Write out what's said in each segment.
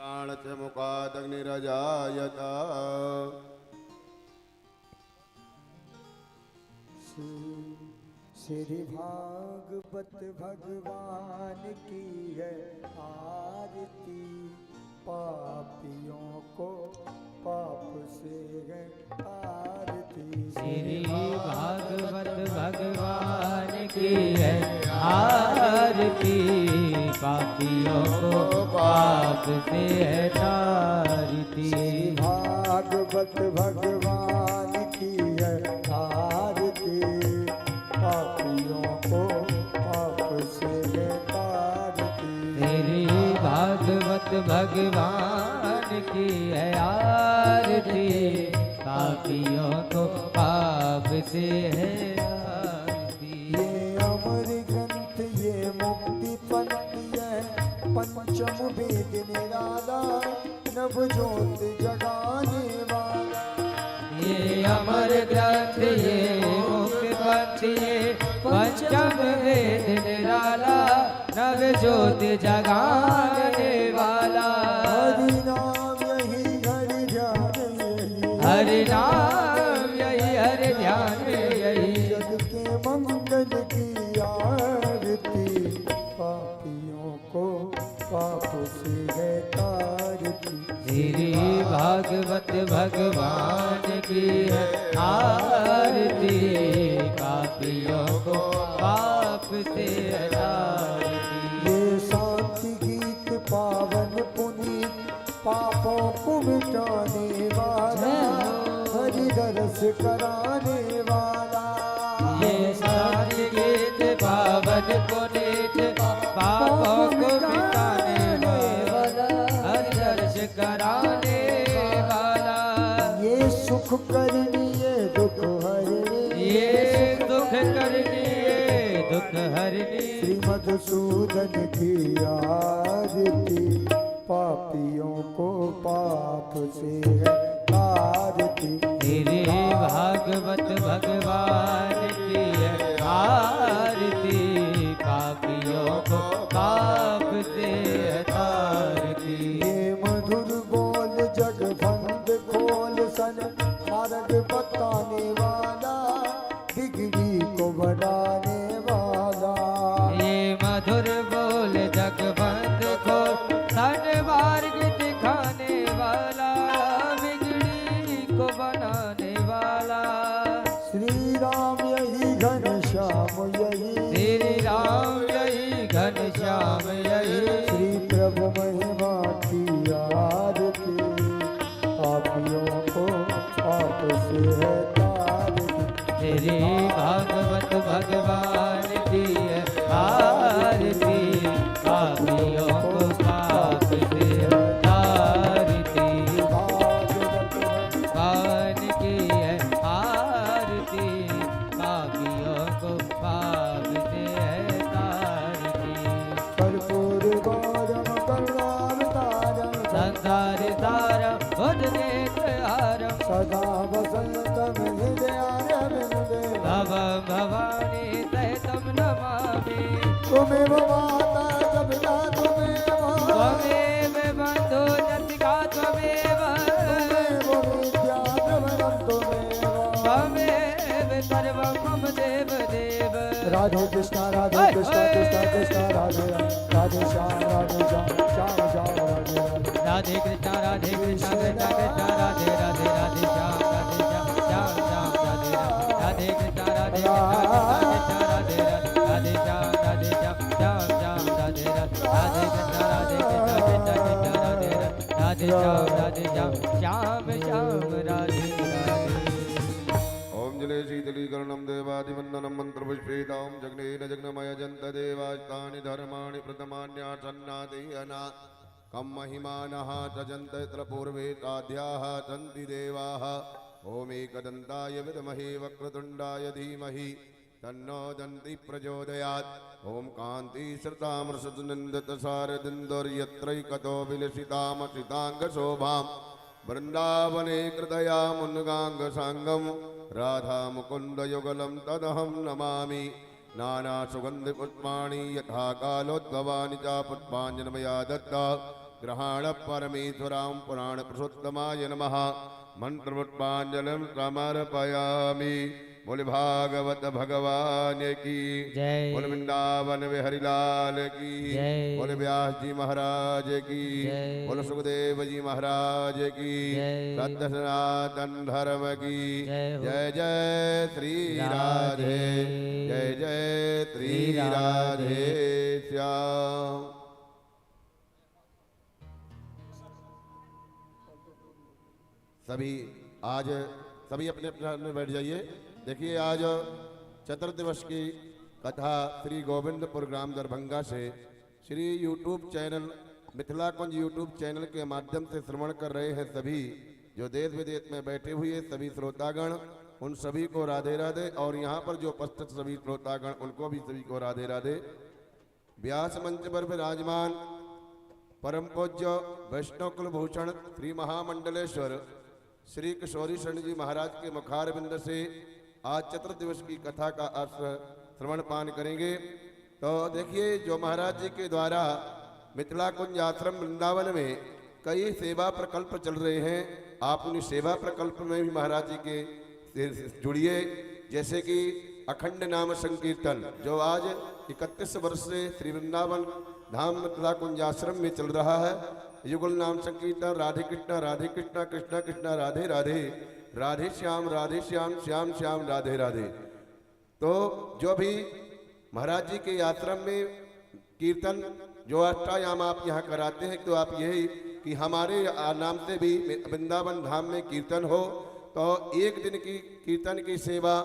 च मुखादग्निरजायत। श्री भागवत भगवान की है आरती, पापियों को पाप से है आरती। श्री भागवत भगवान की है आरती, पापियों को पाप से है तारती। भागवत भगवान की है आरती, पापियों को पाप से है तारती। श्री भागवत भगवान की है आरती, पापियों को पाप से है आरती। ये अमर ग्रंथ ये मुक्ति पंथ ये पंचम वेद निराला, नव ज्योत जगाने वाला। ये अमर ग्रंथ ये मुक्ति पंथ ये पंचम वेद निराला, नव ज्योत जगाने वाला। हरि नाम यही हरि ध्यान यही, हरि नाम यही हरि ध्यान यही, जग के मंगल की आरती, पापियों को पाप से है तारती। श्री भागवत भगवान की है आरती, पापियों को पाप से है तारती। ये शांति गीत पावन पुनीत, पापों को मिटाने वाला, हरि दरस कराने वाला। ये शांति गीत पावन पुनीत, पापों को मिटाने वाला, हरि दर्श कराने वाला। ये सुख करनी ये दुख हरनी, ये दुख करनी ये दुख हरनी। श्री मधुसूदन की आरती, पापियों को पाप से है तारती। श्री भागवत भगवान की है आरती, पापियों को पाप से है तारती। ये मधुर बोल जगबंद खोल सन, मार्ग बताने वाला, बिगड़ी को बनाने वाला। ये मधुर बोल जगबंद को सन मार्ग दिखाने वाला, बिगड़ी को बनाने वाला। श्री राम यही घनश्याम यही, श्री राम यही घनश्याम यही, श्री प्रभु महिमा की आरती, पापियों को पाप से है तारती। श्री भागवत भगवान की है आरती, पापियों को पाप से है तारती। भगवान की है आरती, पापियों को पाप से है तारती। कर्पूर गौरम करुणावतारम, संसार तारम उद्नेत्रहारम, सदा वसंतम हृदयारविंदे। भवं भवानी सहितं नमामि। त्वमेव माता सविता त्वमेव, त्वमेव बन्धो जतिका त्वमेव, त्वमेव विद्या प्रवरं त्वमेव। त्वमेव सर्वं मम देव देव। राधे कृष्णा राधे कृष्णा कृष्णा कृष्णा राधे राधे, राधे श्याम श्याम श्याम श्याम राधे राधे। राधे कृष्णा कृष्णा कृष्णा कृष्णा राधे राधे राधे श्याम श्याम श्याम राधे राधे। राधे कृष्णा कृष्णा कृष्णा कृष्णा राधे राधे राधे श्याम श्याम श्याम राधे राधे। राधे कृष्णा कृष्णा कृष्णा राधे राधे राधे श्याम श्याम श्याम राधे राधे। ओम जले शीतलीकरणं देवादिवन्दनं मन्त्रपुष्पेदां जग्नेन जग्नमय जन्त देवास्तानि धर्माणि प्रथमान्यासन्नादीयना कं महिमानः तजन्त यत्र पूर्वे साध्याः सन्ति देवाः। ओमेकदन्ताय विद्महे वक्रतुण्डाय धीमहि तन्नो दन्ति प्रचोदयात्। ओम कान्ति श्रुतामृषतुनन्दतसारदिन्दोर्यत्रैकतो विलसितामसिताङ्गशोभाम् वृंदावने कृतया मुन्गांगसांगम राधा मुकुंद युगलम तदहं नमामि। नाना सुगंध पुष्पाणि यथा कालोद्भवानि च पुष्पाञ्जनमया दत्ता ग्रहाण परमेश्वरां पुराण पुरुषोत्तमाय नमः मंत्रपुष्पांजलिं समर्पयामि। बोले भागवत भगवान की जय। बोले वृंदावन बिहारी लाल की जय। बोले व्यास जी महाराज की जय। बोले सुखदेव जी महाराज की जय। सत्य सनातन धर्म की जय हो। जय जय श्री राधे जय जय श्री राधे श्याम। सभी आज सभी अपने अपने स्थान में बैठ जाइए। देखिए आज चतुर्दिवस की कथा श्री गोविंदपुर ग्राम दरभंगा से श्री यूट्यूब चैनल मिथिला कुंज यूट्यूब चैनल के माध्यम से श्रवण कर रहे हैं सभी जो देश विदेश में बैठे हुए सभी श्रोतागण, उन सभी को राधे राधे। और यहाँ पर जो उपस्थित सभी श्रोतागण उनको भी सभी को राधे राधे। व्यास मंच पर विराजमान परम पूज्य वैष्णव कुलभूषण श्री महामंडलेश्वर श्री किशोरी शरण जी महाराज के मुखारबिंद से आज चतुर्दिवस की कथा का आप श्रवण पान करेंगे। तो देखिए जो महाराज जी के द्वारा मिथिला कुंज आश्रम वृंदावन में कई सेवा प्रकल्प चल रहे हैं, आप उन सेवा प्रकल्प में भी महाराज जी के जुड़िए। जैसे कि अखंड नाम संकीर्तन जो आज 31 वर्ष से श्री वृंदावन धाम मिथिला कुंज आश्रम में चल रहा है। युगल नाम संकीर्तन राधे कृष्णा कृष्णा कृष्णा राधे राधे राधे श्याम श्याम श्याम राधे राधे। तो जो भी महाराज जी के आश्रम में कीर्तन जो अष्टायाम आप यहाँ कराते हैं, तो आप यही कि हमारे नाम से भी वृंदावन धाम में कीर्तन हो। तो एक दिन की कीर्तन की सेवा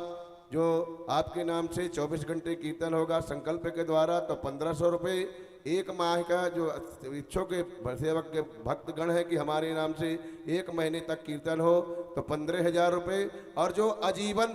जो आपके नाम से 24 घंटे कीर्तन होगा संकल्प के द्वारा, तो 1500 रुपये। एक माह का जो इच्छुक के सेवक के भक्तगण है कि हमारे नाम से एक महीने तक कीर्तन हो तो 15,000 रुपये। और जो आजीवन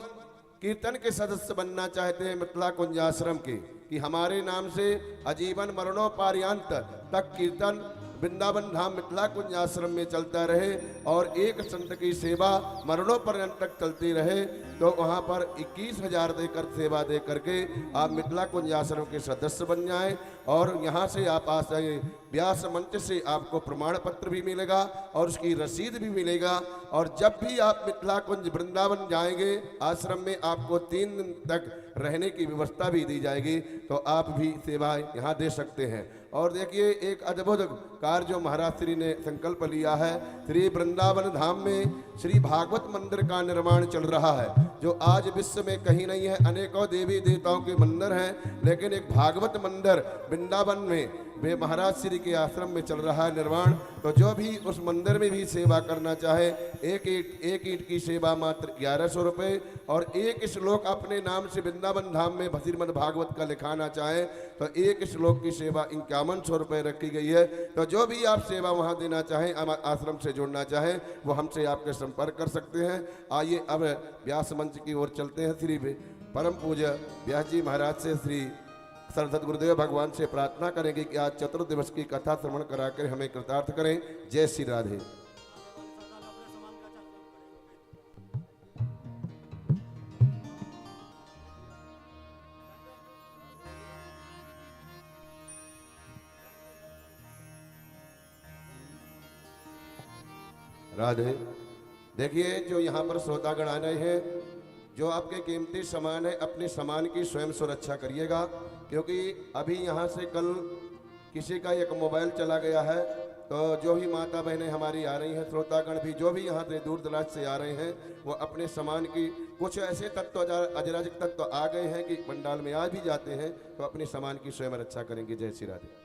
कीर्तन के सदस्य बनना चाहते हैं मिथिला कुंज आश्रम के कि हमारे नाम से आजीवन मरणोपार्यंत तक कीर्तन वृंदावन धाम मिथिला कुंज आश्रम में चलता रहे और एक संत की सेवा मरणोपर्यंत तक चलती रहे, तो वहाँ पर 21,000 देकर सेवा दे करके आप मिथिला कुंज आश्रम के सदस्य बन जाएं। और यहाँ से आप आ सके व्यास मंच से आपको प्रमाण पत्र भी मिलेगा और उसकी रसीद भी मिलेगा। और जब भी आप मिथिला कुंज वृंदावन जाएंगे आश्रम में आपको 3 दिन तक रहने की व्यवस्था भी दी जाएगी, तो आप भी सेवा यहाँ दे सकते हैं। और देखिए एक अद्भुत कार्य जो महाराज श्री ने संकल्प लिया है, श्री वृंदावन धाम में श्री भागवत मंदिर का निर्माण चल रहा है जो आज विश्व में कहीं नहीं है। अनेकों देवी देवताओं के मंदिर हैं, लेकिन एक भागवत मंदिर वृंदावन में वे महाराज श्री के आश्रम में चल रहा है निर्माण। तो जो भी उस मंदिर में भी सेवा करना चाहे एक ईंट की सेवा मात्र 1100 रुपये। और एक श्लोक अपने नाम से वृंदावन धाम में श्रीमद् भागवत का लिखाना चाहे तो एक श्लोक की सेवा 5100 रुपये रखी गई है। तो जो भी आप सेवा वहाँ देना चाहें, आश्रम से जुड़ना चाहें, वो हमसे आपके संपर्क कर सकते हैं। आइए अब व्यास मंच की ओर चलते हैं। श्री परम पूज्य व्यास जी महाराज से श्री सदगुरुदेव गुरुदेव भगवान से प्रार्थना करेंगे कि आज चतुर्दिवस की कथा श्रवण कराकर हमें कृतार्थ करें। जय श्री राधे। राधे। देखिए जो यहाँ पर श्रोतागण आ रहे हैं, जो आपके कीमती सामान है अपने सामान की स्वयं सुरक्षा करिएगा, क्योंकि अभी यहाँ से कल किसी का एक मोबाइल चला गया है। तो जो भी माता बहनें हमारी आ रही हैं, श्रोतागण भी जो भी यहाँ से दूर दराज से आ रहे हैं, वो अपने सामान की कुछ ऐसे तत्व अजराजिक तत्व आ गए हैं कि पंडाल में आ भी जाते हैं, तो अपने सामान की स्वयं रक्षा करेंगे। जय श्री राधे।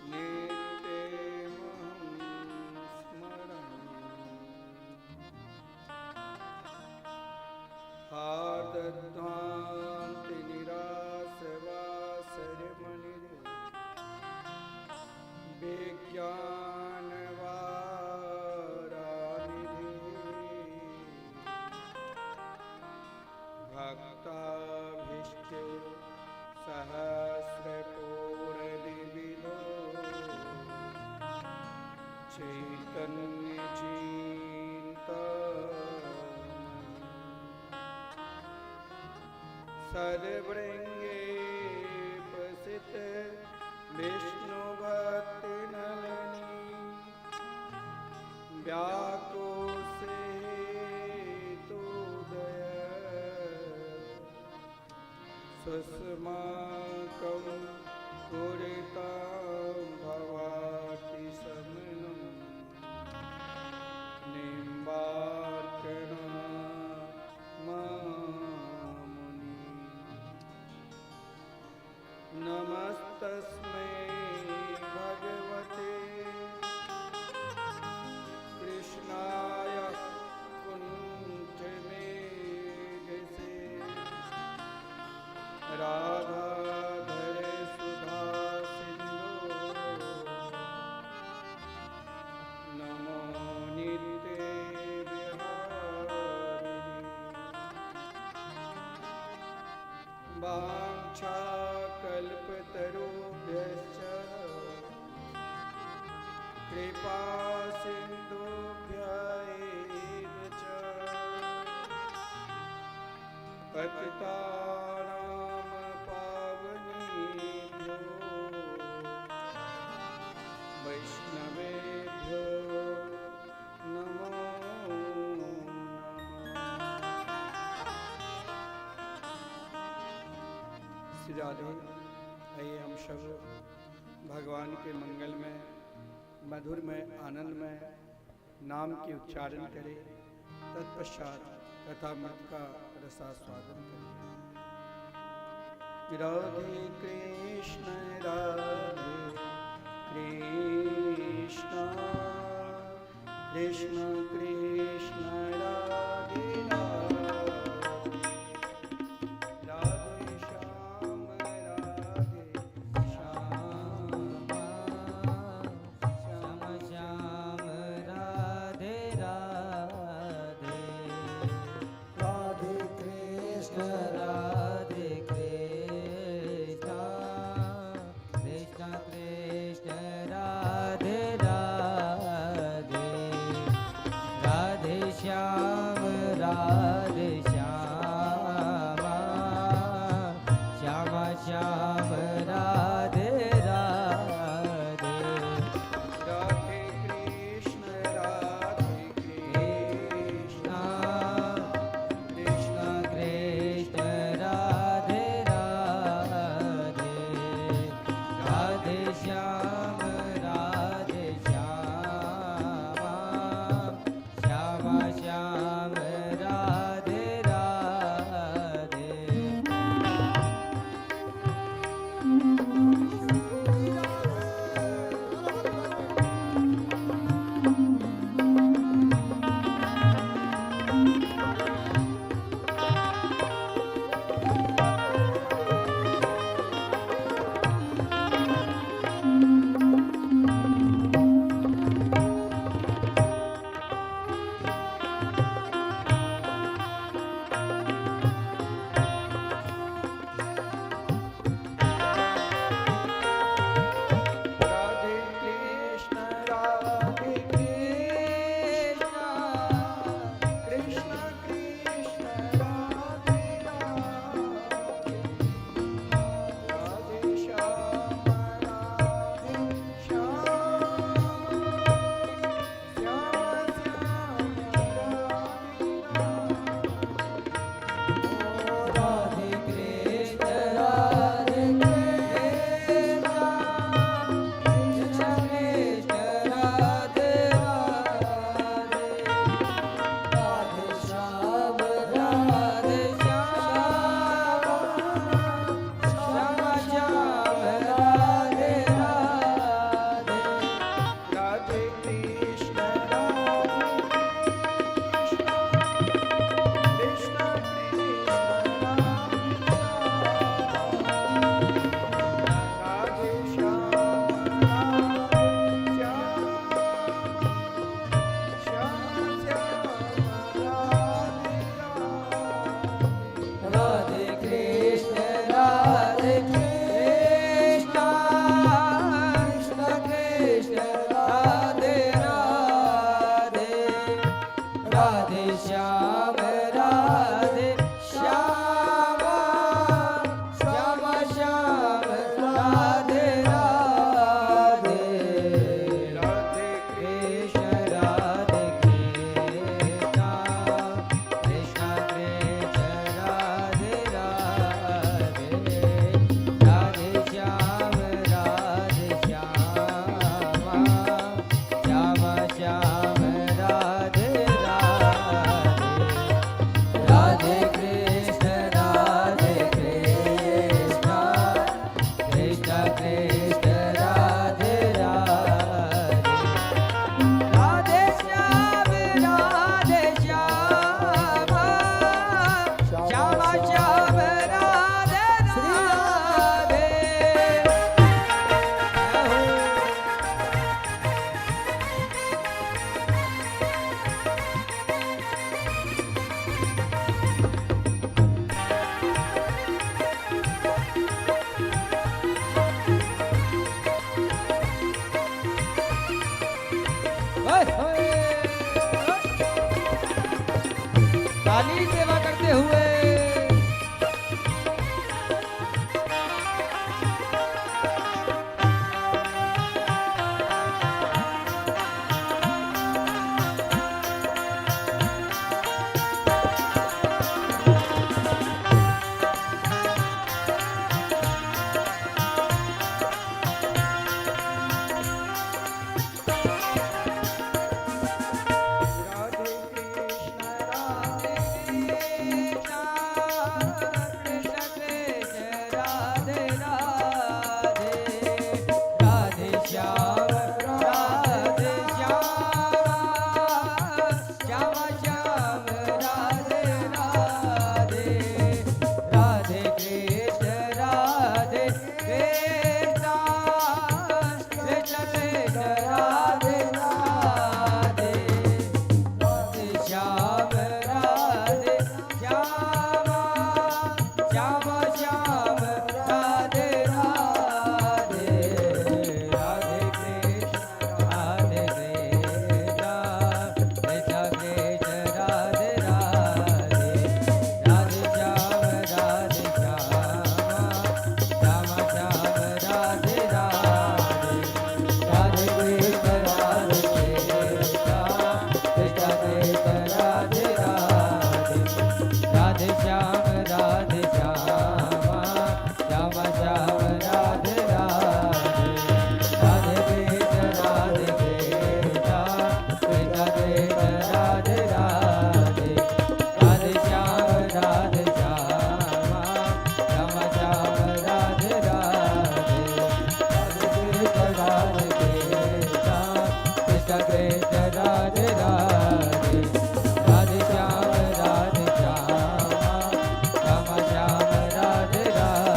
नित्य तद्भृङ्गे प्रसित विष्णु भक्ति नलनी व्याकुसे तु सुस्माकं कुरुतां भवाति समनं निम्बार्कणा मामुनि नमस्तस्मै भगवते कृष्णाय कुण्ठमेघसे राधाधरे सुधा सिन्धो नमो नित्ये विहारिणे वाञ्छाकल्पतरुभ्यश्च कृपा सिन्धुभ्य एव च पतितानां पावनेभ्यो वैष्णवेभ्यो नमो श्री राधे। आइए हम सब भगवान के मंगल में मधुर में आनंद में नाम के उच्चारण करें, तत्पश्चात तथा मत का रसास्वादन करें। राधे कृष्ण राधे कृष्ण कृष्ण कृष्ण राधे राधे राधे श्याम राधे श्याम श्याम श्याम राधे राधे राधे कृष्ण राधे कृष्ण कृष्ण कृष्ण राधे राधे राधे श्याम की सेवा करते हुए राधे कृष्ण राधे कृष्ण कृष्ण राधे राधे राधे श्याम राधे श्याम श्याम श्याम राधे राधे राधे कृष्ण राधे कृष्ण कृष्ण कृष्ण राधे राधे राधे श्याम राधे श्याम श्याम श्याम राधे राधे राधे कृष्ण राधे कृष्ण कृष्ण कृष्ण राधे राधे राधे श्याम राधे श्याम श्याम श्याम राधे राधे राधे कृष्ण राधे कृष्ण कृष्ण कृष्ण राधे राधे राधे श्याम राधे श्याम श्याम श्याम राधे राधे राधे कृष्ण राधे कृष्ण कृष्ण कृष्ण राधे राधे राधे श्याम राधे श्याम श्याम श्याम राधे राधे राधे कृष्ण राधे कृष्ण कृष्ण कृष्ण राधे राधे राधे श्याम राधे श्याम श्याम श्याम राधे राधे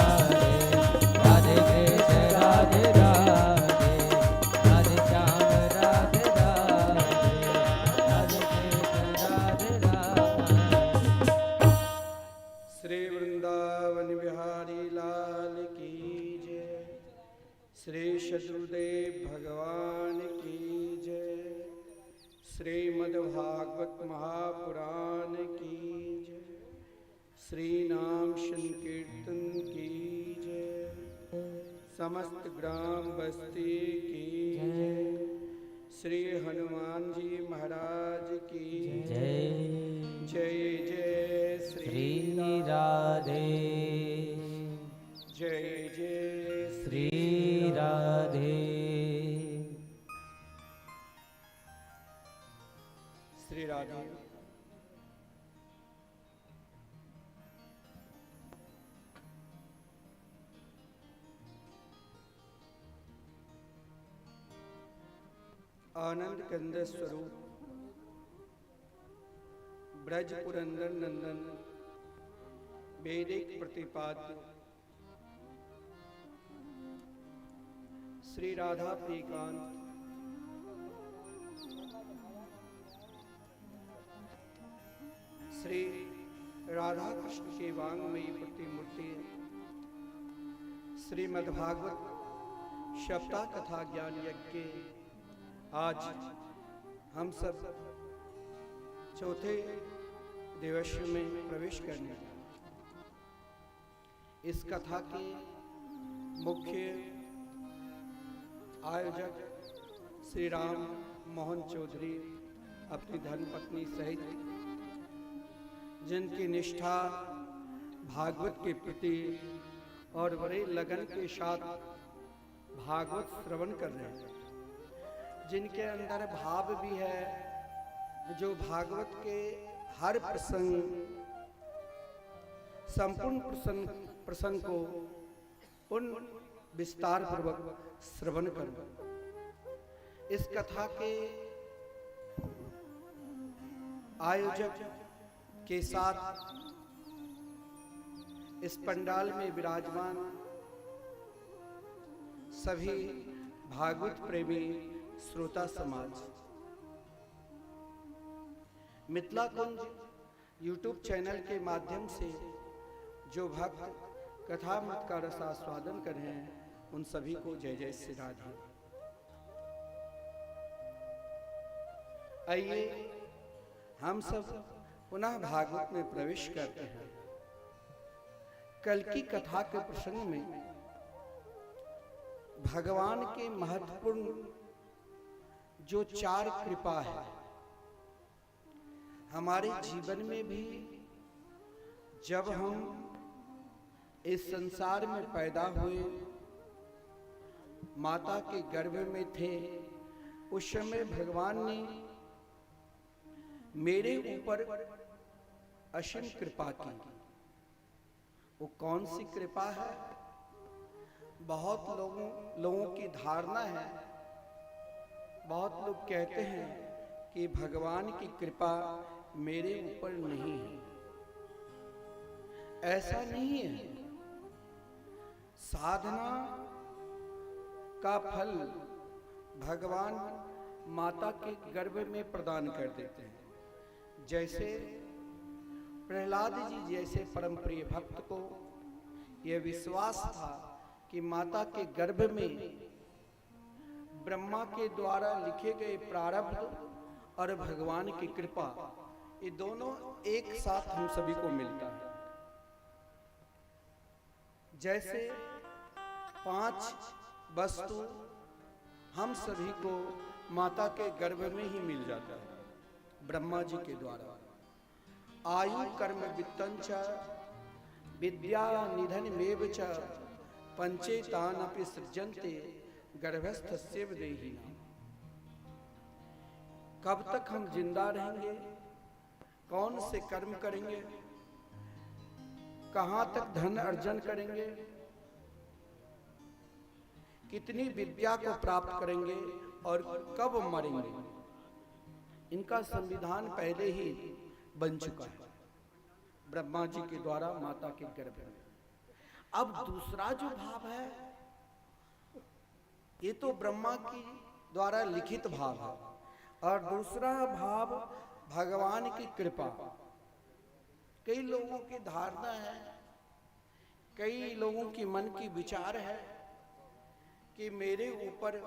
राधे कृष्ण राधे राधे राधे श्याम राधे राधे राधे कृष्ण राधे राधे श्री वृंदावन बिहारी लाल की जय। श्री शत्रुदेव भगवान की जय। श्रीमद्भागवत महापुराण की जय। श्री नाम संकीर्तन की जय। समस्त ग्राम बस्ती की जय। श्री हनुमान जी महाराज की जय जय जय श्री श्री राधे जय जय श्री राधे श्री राधे। आनंद कंद स्वरूप ब्रज पुरंदर नंदन वैदिक प्रतिपाद्य श्री राधा प्रियकांत श्री राधा कृष्ण की वांगमयी प्रतिमूर्ति श्रीमद्भागवत सप्ताह कथा ज्ञान यज्ञ आज हम सब चौथे दिवस में प्रवेश करने हैं। इस कथा के मुख्य आयोजक श्री राम मोहन चौधरी अपनी धर्मपत्नी सहित जिनकी निष्ठा भागवत के प्रति और बड़े लगन के साथ भागवत श्रवण कर रहे हैं, जिनके अंदर भाव भी है, जो भागवत के हर प्रसंग संपूर्ण प्रसंग को पूर्ण विस्तार पूर्वक श्रवण कर इस कथा के आयोजक के साथ इस पंडाल में विराजमान सभी भागवत प्रेमी श्रोता समाज, मिथिला कुंज यूट्यूब चैनल के माध्यम से जो भक्त कथा मत का रसास्वादन कर रहे हैं, उन सभी को जय जय श्री राधे। आइए हम सब पुनः भागवत में प्रवेश करते हैं। कल की कथा के प्रसंग में भगवान के महत्वपूर्ण जो 4 कृपा है, हमारे जीवन में भी जब हम इस संसार में पैदा हुए, माता के गर्भ में थे, उस समय भगवान ने मेरे ऊपर असीम कृपा की। वो कौन सी कृपा है? बहुत लोगों की धारणा है, बहुत लोग कहते हैं कि भगवान की कृपा मेरे ऊपर नहीं है। ऐसा नहीं है। साधना का फल भगवान माता के गर्भ में प्रदान कर देते हैं। जैसे प्रहलाद जी जैसे परम प्रिय भक्त को यह विश्वास था कि माता के गर्भ में ब्रह्मा के द्वारा लिखे गए प्रारब्ध और भगवान की कृपा, ये दोनों एक साथ हम सभी को मिलता है। जैसे 5 वस्तु हम सभी को माता के गर्भ में ही मिल जाता है ब्रह्मा जी के द्वारा। आयु कर्म वित्तं च विद्या निधन मेव च पंचेतानपि सृजन्ते गर्भस्थस्य देहिनां। कब तक हम जिंदा रहेंगे, कौन से कर्म करेंगे, कहां तक धन अर्जन करेंगे, कितनी विद्या को प्राप्त करेंगे और कब मरेंगे, इनका संविधान पहले ही बन चुका है ब्रह्मा जी के द्वारा माता के गर्भ में। अब दूसरा जो भाव है, ये तो ब्रह्मा की द्वारा लिखित भाव है, और दूसरा भाव भगवान की कृपा। कई लोगों की धारणा है, कई लोगों की मन की विचार है कि मेरे ऊपर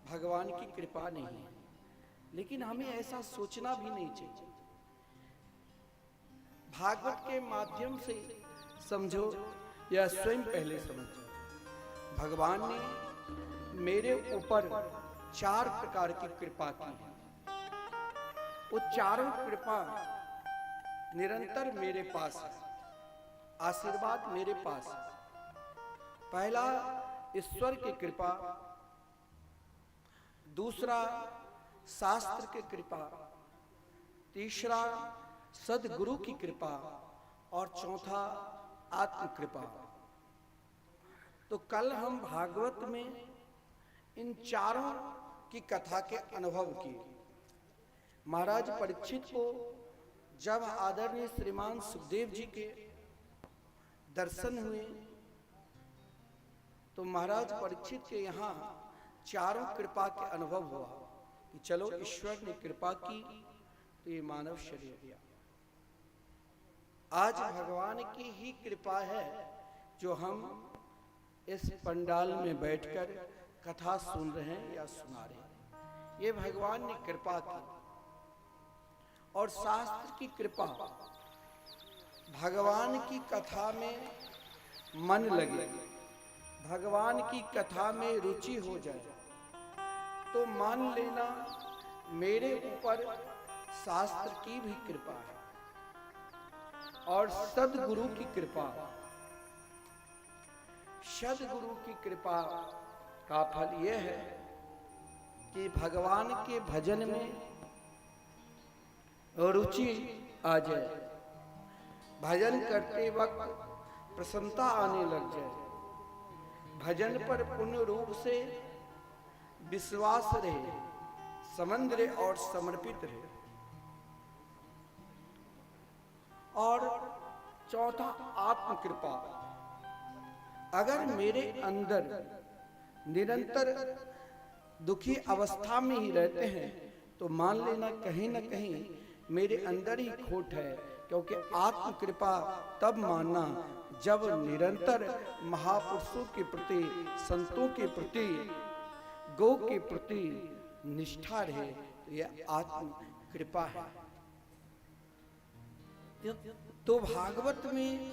भगवान की कृपा नहीं है, लेकिन हमें ऐसा सोचना भी नहीं चाहिए। भागवत के माध्यम से समझो या स्वयं पहले समझो। भगवान ने मेरे ऊपर 4 प्रकार की कृपा की है। वो चारों कृपा निरंतर मेरे पास है, आशीर्वाद मेरे पास है। पहला ईश्वर की कृपा, दूसरा शास्त्र की कृपा, तीसरा सदगुरु की कृपा, और चौथा आत्म कृपा। तो कल हम भागवत में इन चारों की कथा के अनुभव किए। महाराज परीक्षित को जब आदरणीय श्रीमान सुखदेव जी के दर्शन हुए, तो महाराज परीक्षित के यहाँ चारों कृपा के अनुभव हुआ कि चलो ईश्वर ने कृपा की तो ये मानव शरीर दिया। आज भगवान की ही कृपा है जो हम इस पंडाल में बैठकर कथा सुन रहे हैं या सुना रहे हैं। ये भगवान ने कृपा की। और शास्त्र की कृपा, भगवान की कथा में मन लगे, भगवान की कथा में रुचि हो जाए, तो मान लेना मेरे ऊपर शास्त्र की भी कृपा है। और सदगुरु की कृपा, सदगुरु की कृपा का फल यह है कि भगवान के भजन में रुचि आ जाए, भजन करते वक्त प्रसन्नता आने लग जाए, भजन पर पूर्ण रूप से विश्वास रहे, संबंध रहे और समर्पित रहे। और चौथा आत्म कृपा। अगर मेरे अंदर निरंतर दुखी अवस्था में ही रहते हैं तो मान लेना कहीं ना कहीं मेरे अंदर ही खोट है, क्योंकि आत्म कृपा तब मानना जब निरंतर महापुरुषों के प्रति, संतों के प्रति, गौ के प्रति निष्ठा रहे, तो यह आत्म कृपा है। तो भागवत में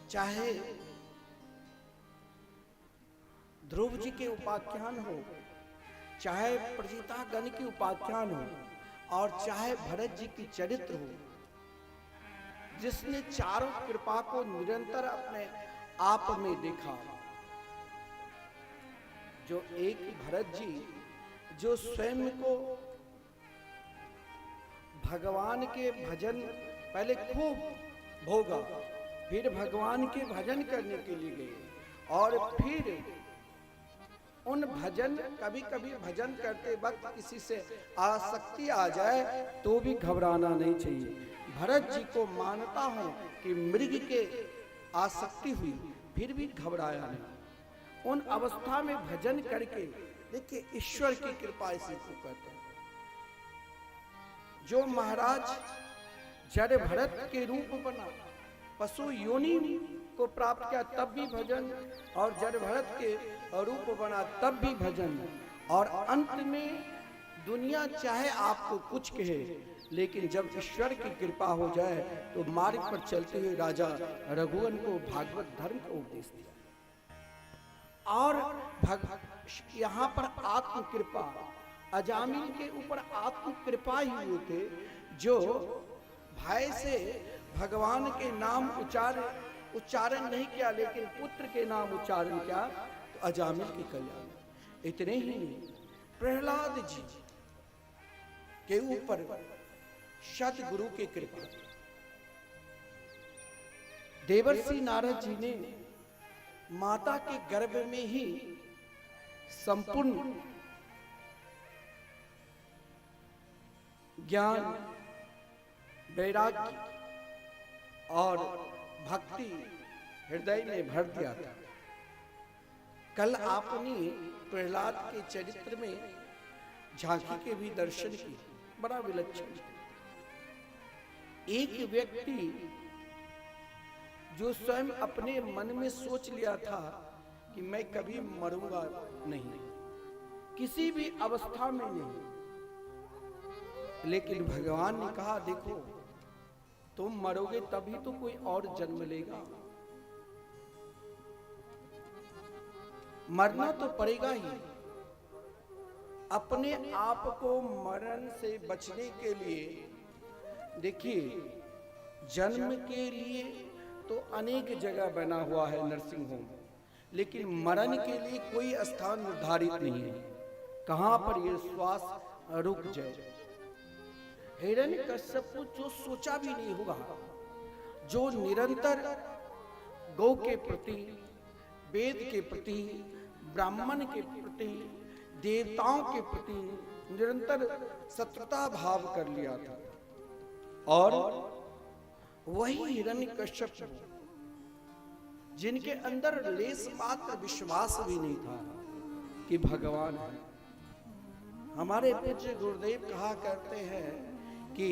चाहे ध्रुव जी के उपाख्यान हो, चाहे प्रजितागण की उपाख्यान हो, और चाहे भरत जी की चरित्र हो, जिसने चारों कृपा को निरंतर अपने आप में देखा, जो एक भरत जी जो स्वयं को भगवान के भजन पहले खूब भोगा, फिर भगवान के भजन करने के लिए गए, और फिर उन भजन कभी कभी भजन करते वक्त किसी से आसक्ति आ जाए तो भी घबराना नहीं चाहिए। भरत जी को मानता हूं कि मृग के आसक्ति हुई, फिर भी घबराया नहीं। उन अवस्था में भजन करके देखिए, ईश्वर की कृपा इसी को कहते हैं। जो महाराज जड़ भरत के रूप बना, पशु योनि को प्राप्त किया तब भी भजन, और जड़ भरत के रूप बना तब भी भजन, और अंत में दुनिया चाहे आपको कुछ कहे, लेकिन जब ईश्वर की कृपा हो जाए तो मार्ग पर चलते हुए राजा रघुवन को भागवत धर्म का उपदेश दिया। और यहाँ पर आत्म कृपा, अजामिल के ऊपर आत्म कृपा ही हुए थे, जो भय से भगवान के नाम उच्चारण नहीं किया, लेकिन पुत्र के नाम उच्चारण किया, तो अजामिल की कल्याण। इतने ही नहीं, प्रहलाद जी के ऊपर सतगुरु की कृपा, देवर्षि नारद जी ने माता के गर्भ में ही संपूर्ण ज्ञान, वैराग्य और भक्ति हृदय में भर दिया था। कल आपने प्रहलाद के चरित्र में झांकी के भी दर्शन किए, बड़ा विलक्षण। एक व्यक्ति जो स्वयं अपने मन में सोच लिया था कि मैं कभी मरूंगा नहीं, किसी भी अवस्था में नहीं, लेकिन भगवान ने कहा देखो तुम मरोगे तभी तो कोई और जन्म लेगा, मरना तो पड़ेगा ही। अपने आप को मरण से बचने के लिए देखिए, जन्म के लिए तो अनेक जगह बना हुआ है नर्सिंग होम, लेकिन मरण के लिए कोई स्थान निर्धारित नहीं है, कहां पर यह श्वास रुक जाए। हिरण्यकश्यप को जो सोचा भी नहीं होगा, जो निरंतर गौ के प्रति, वेद के प्रति, ब्राह्मण के प्रति, देवताओं के प्रति निरंतर शत्रुता भाव कर लिया था, और वही हिरण्यकश्यप जिनके अंदर लेस मात्र विश्वास भी नहीं था कि भगवान है। हमारे पूज्य गुरुदेव कहा करते हैं कि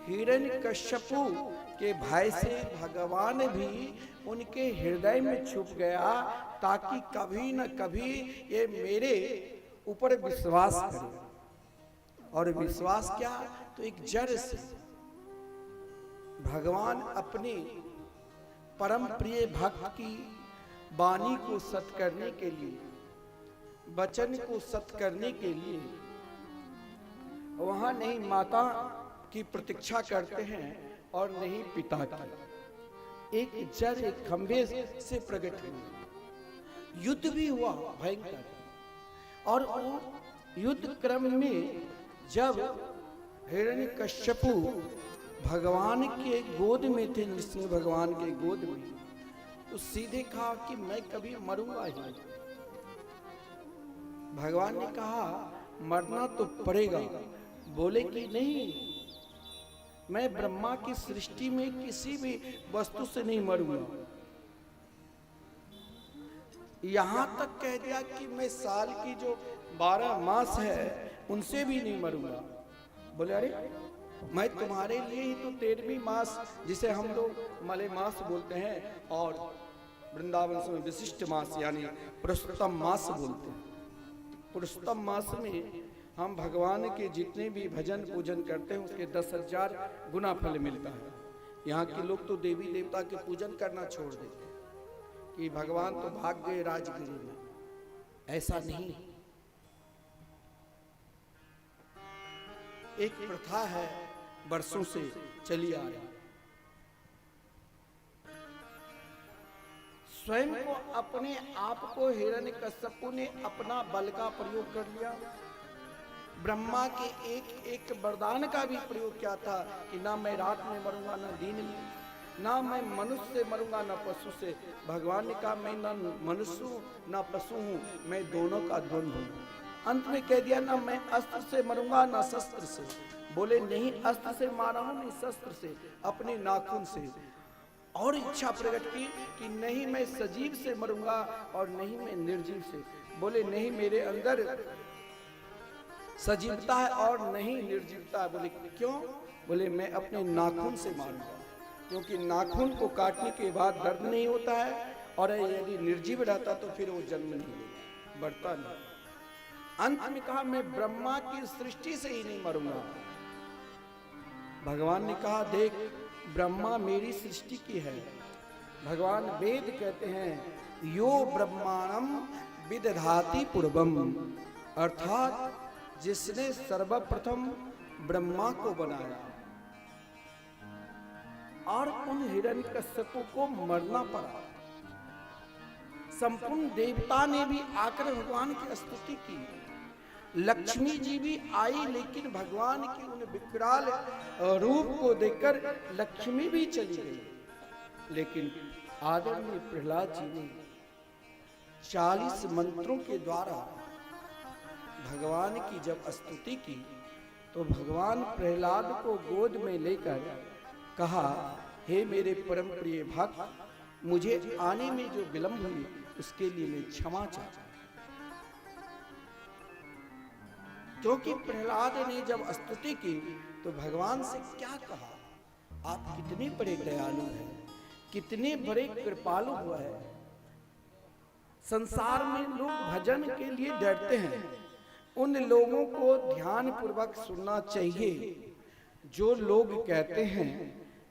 हिरण्यकश्यपु के भय से भगवान भी उनके हृदय में छुप गया, ताकि कभी न कभी ये मेरे ऊपर विश्वास करे। और विश्वास क्या? तो एक जड़ से भगवान अपने परम प्रिय भक्त की वाणी को सत करने के लिए, वचन को सत करने के लिए वहां नहीं माता की प्रतीक्षा करते हैं और नहीं पिता की। एक जड़ एक खंभे से प्रकट हुई, युद्ध भी हुआ भयंकर, और वो युद्ध क्रम में जब हिरण्यकश्यपु भगवान के गोद में थे, नृसिंह भगवान के गोद में, तो सीधे कहा कि मैं कभी मरूंगा ही। भगवान ने कहा मरना तो पड़ेगा, बोले कि नहीं, मैं ब्रह्मा की सृष्टि में किसी भी वस्तु से नहीं मरूंगा। यहां तक कह दिया कि मैं साल की जो 12 मास है उनसे भी नहीं मरूंगा। बोले अरे मैं तुम्हारे लिए ही तो 13वीं मास, जिसे हम लोग मले मास बोलते हैं, और वृंदावन में विशिष्ट मास यानी पुरुषोत्तम मास बोलते हैं। पुरुषोत्तम मास में हम भगवान के जितने भी भजन पूजन करते हैं उसके 10,000 गुना फल मिलता है। यहाँ के लोग तो देवी देवता के पूजन करना छोड़ देते हैं कि भगवान तो भाग गए राजगिरी में। ऐसा नहीं, एक प्रथा है वर्षों से चली आ रही। स्वयं को अपने आप को हिरण्यकश्यप ने अपना बल का प्रयोग कर लिया। ब्रह्मा के एक एक वरदान का भी प्रयोग किया था कि ना मैं रात में मरूंगा ना दिन में, ना मैं मनुष्य से मरूंगा ना पशु से। भगवान ने कहा मैं ना मनुष्य हूँ ना पशु हूँ, मैं दोनों का द्वंद्व हूँ। अंत में कह दिया ना मैं अस्त्र से मरूंगा ना शस्त्र से। बोले नहीं अस्त्र से मारा हूं नहीं शस्त्र से, अपने नाखून से। और इच्छा प्रकट की कि नहीं मैं सजीव से मरूंगा और नहीं मैं निर्जीव से। बोले नहीं मेरे अंदर सजीवता है और नहीं निर्जीवता है। बोले क्यों? बोले मैं अपने नाखून से मारूंगा, क्योंकि नाखून को काटने के बाद दर्द नहीं होता है, और यदि निर्जीव रहता तो फिर वो जन्म नहीं लेगा, बढ़ता नहीं। अंत में कहा मैं ब्रह्मा की सृष्टि से ही नहीं मरूंगा। भगवान ने कहा देख ब्रह्मा मेरी सृष्टि की है। भगवान वेद कहते हैं यो ब्रह्माणम विदधाति पूर्वम, अर्थात जिसने सर्वप्रथम ब्रह्मा को बनाया और उन हिरण्यकश्यपों को मरना पड़ा। संपूर्ण देवता ने भी आकर भगवान की स्तुति की। लक्ष्मी जी भी आई, लेकिन भगवान की उन विकराल रूप को देखकर लक्ष्मी भी चली गई। लेकिन आदरणीय प्रहलाद जी ने 40 मंत्रों के द्वारा भगवान की जब स्तुति की तो भगवान प्रहलाद को गोद में लेकर कहा हे मेरे परम प्रिय भक्त, मुझे आने में जो विलंब हुई उसके लिए मैं क्षमा चाहता हूं। क्योंकि प्रहलाद ने जब स्तुति की तो भगवान से क्या कहा, आप कितने बड़े दयालु हैं, कितने बड़े कृपालु हुआ है। संसार में लोग भजन के लिए डरते हैं, उन लोगों को ध्यान पूर्वक सुनना चाहिए जो लोग कहते हैं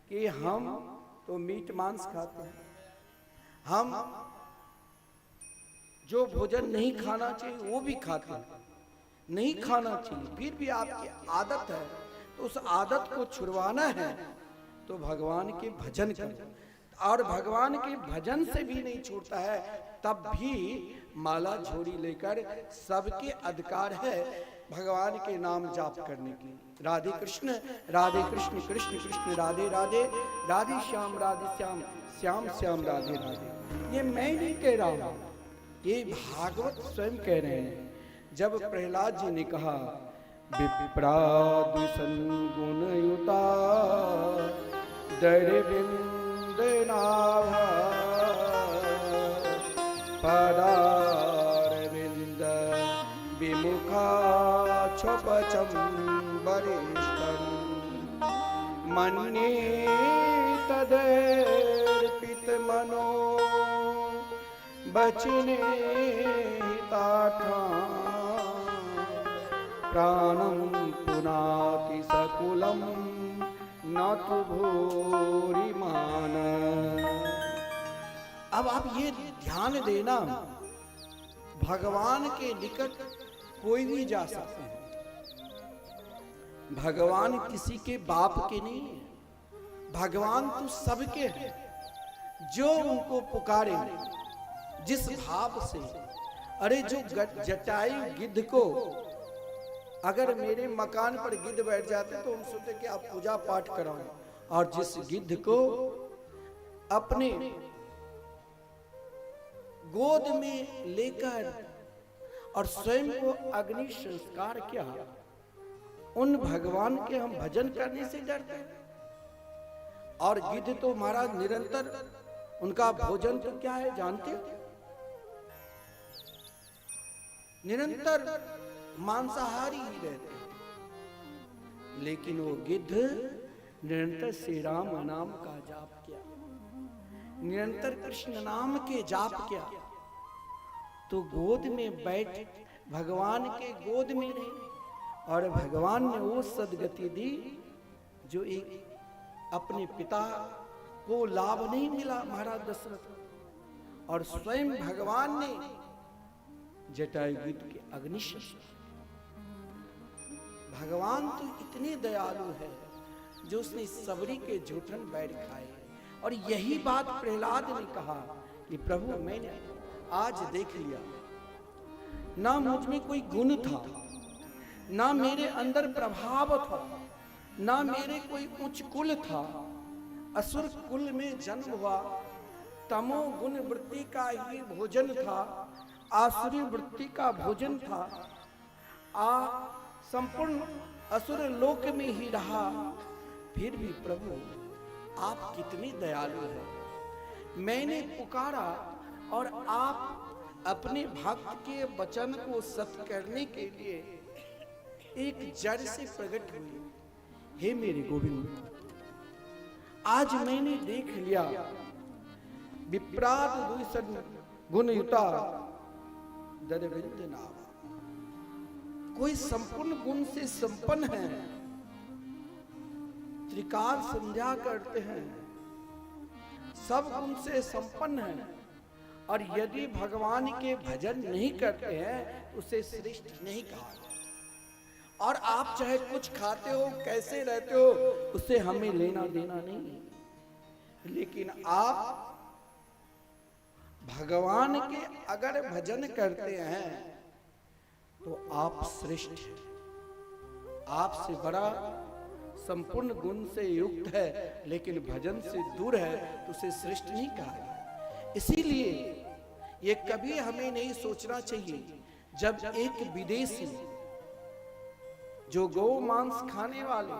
कि हम तो मीट मांस खाते हैं, हम जो भोजन नहीं खाना चाहिए वो भी खाते हैं। नहीं खाना चाहिए, फिर भी आपकी आदत है तो उस आदत को छुड़वाना है तो भगवान के भजन करें। और भगवान के भजन से भी नहीं छूटता है तब भी माला झोली लेकर सबके अधिकार है भगवान के नाम जाप करने की। राधे कृष्ण कृष्ण कृष्ण राधे राधे, राधे श्याम श्याम श्याम राधे राधे। ये मैं नहीं कह रहा हूं, ये भागवत स्वयं कह रहे हैं। जब प्रहलाद जी ने कहा विप्राद्विषन् गुणयुता दरिविंद नाभा पदारविंद विमुखा क्षपचम वरिष्ठम् मन्ये तदर्पित मनो बचने हितार्था प्राणं पुनाति सकुलं न तु भूरिमान। अब आप ये ध्यान देना, भगवान के निकट कोई भी जा सकते हैं। भगवान किसी के बाप के नहीं है, भगवान तो सबके हैं। जो उनको पुकारे जिस भाव से, अरे जो जटायु गिद्ध को, अगर मेरे मकान पर गिद्ध बैठ जाते तो हम सोचते कि आप पूजा पाठ कराओ, और जिस गिद्ध को अपने गोद में लेकर और स्वयं को अग्नि संस्कार किया, उन भगवान के हम भजन करने से डरते हैं। और गिद्ध तो महाराज निरंतर उनका भोजन तो क्या है जानते हो, निरंतर मांसाहारी ही रहते हैं। लेकिन वो गिद्ध निरंतर श्री राम नाम का जाप किया, निरंतर कृष्ण नाम के जाप किया, तो गोद में बैठ भगवान के गोद में रहे। और भगवान ने वो सदगति दी जो एक अपने पिता को लाभ नहीं मिला महाराज दशरथ, और स्वयं भगवान ने जटायुयुध के अग्निशस्त्र। भगवान तो इतने दयालु है जो उसने सबरी के जूठन बैर खाए। और यही बात प्रहलाद ने कहा कि प्रभु मैंने आज देख लिया, ना मुझ में कोई गुण था, ना मेरे अंदर प्रभाव था, ना मेरे कोई उच्च कुल था, असुर कुल में जन्म हुआ, तमो गुण वृत्ति का ही भोजन था, आसुरी वृत्ति का भोजन था, संपूर्ण असुर लोक में ही रहा, फिर भी प्रभु आप कितने दयालु हैं। मैंने पुकारा और आप अपने भक्त के वचन को सत्य करने के लिए एक जड़ से प्रकट हुए। हे मेरे गोविंद, आज मैंने देख लिया विप्रात दुईसन गुणयुता दरविंद नाम, कोई संपूर्ण गुण से संपन्न है, त्रिकाल संध्या करते हैं, सब गुण से संपन्न है, और यदि भगवान के भजन नहीं करते हैं तो उसे श्रेष्ठ नहीं कहा। और आप चाहे कुछ खाते हो, कैसे रहते हो, उससे हमें लेना देना नहीं, लेकिन आप भगवान के अगर भजन करते हैं तो आप श्रेष्ठ हैं। आपसे बड़ा संपूर्ण गुण से युक्त है, लेकिन भजन से दूर है तो उसे श्रेष्ठ नहीं कहा गया। इसीलिए ये कभी हमें नहीं सोचना चाहिए जब एक विदेशी जो गौ मांस खाने वाले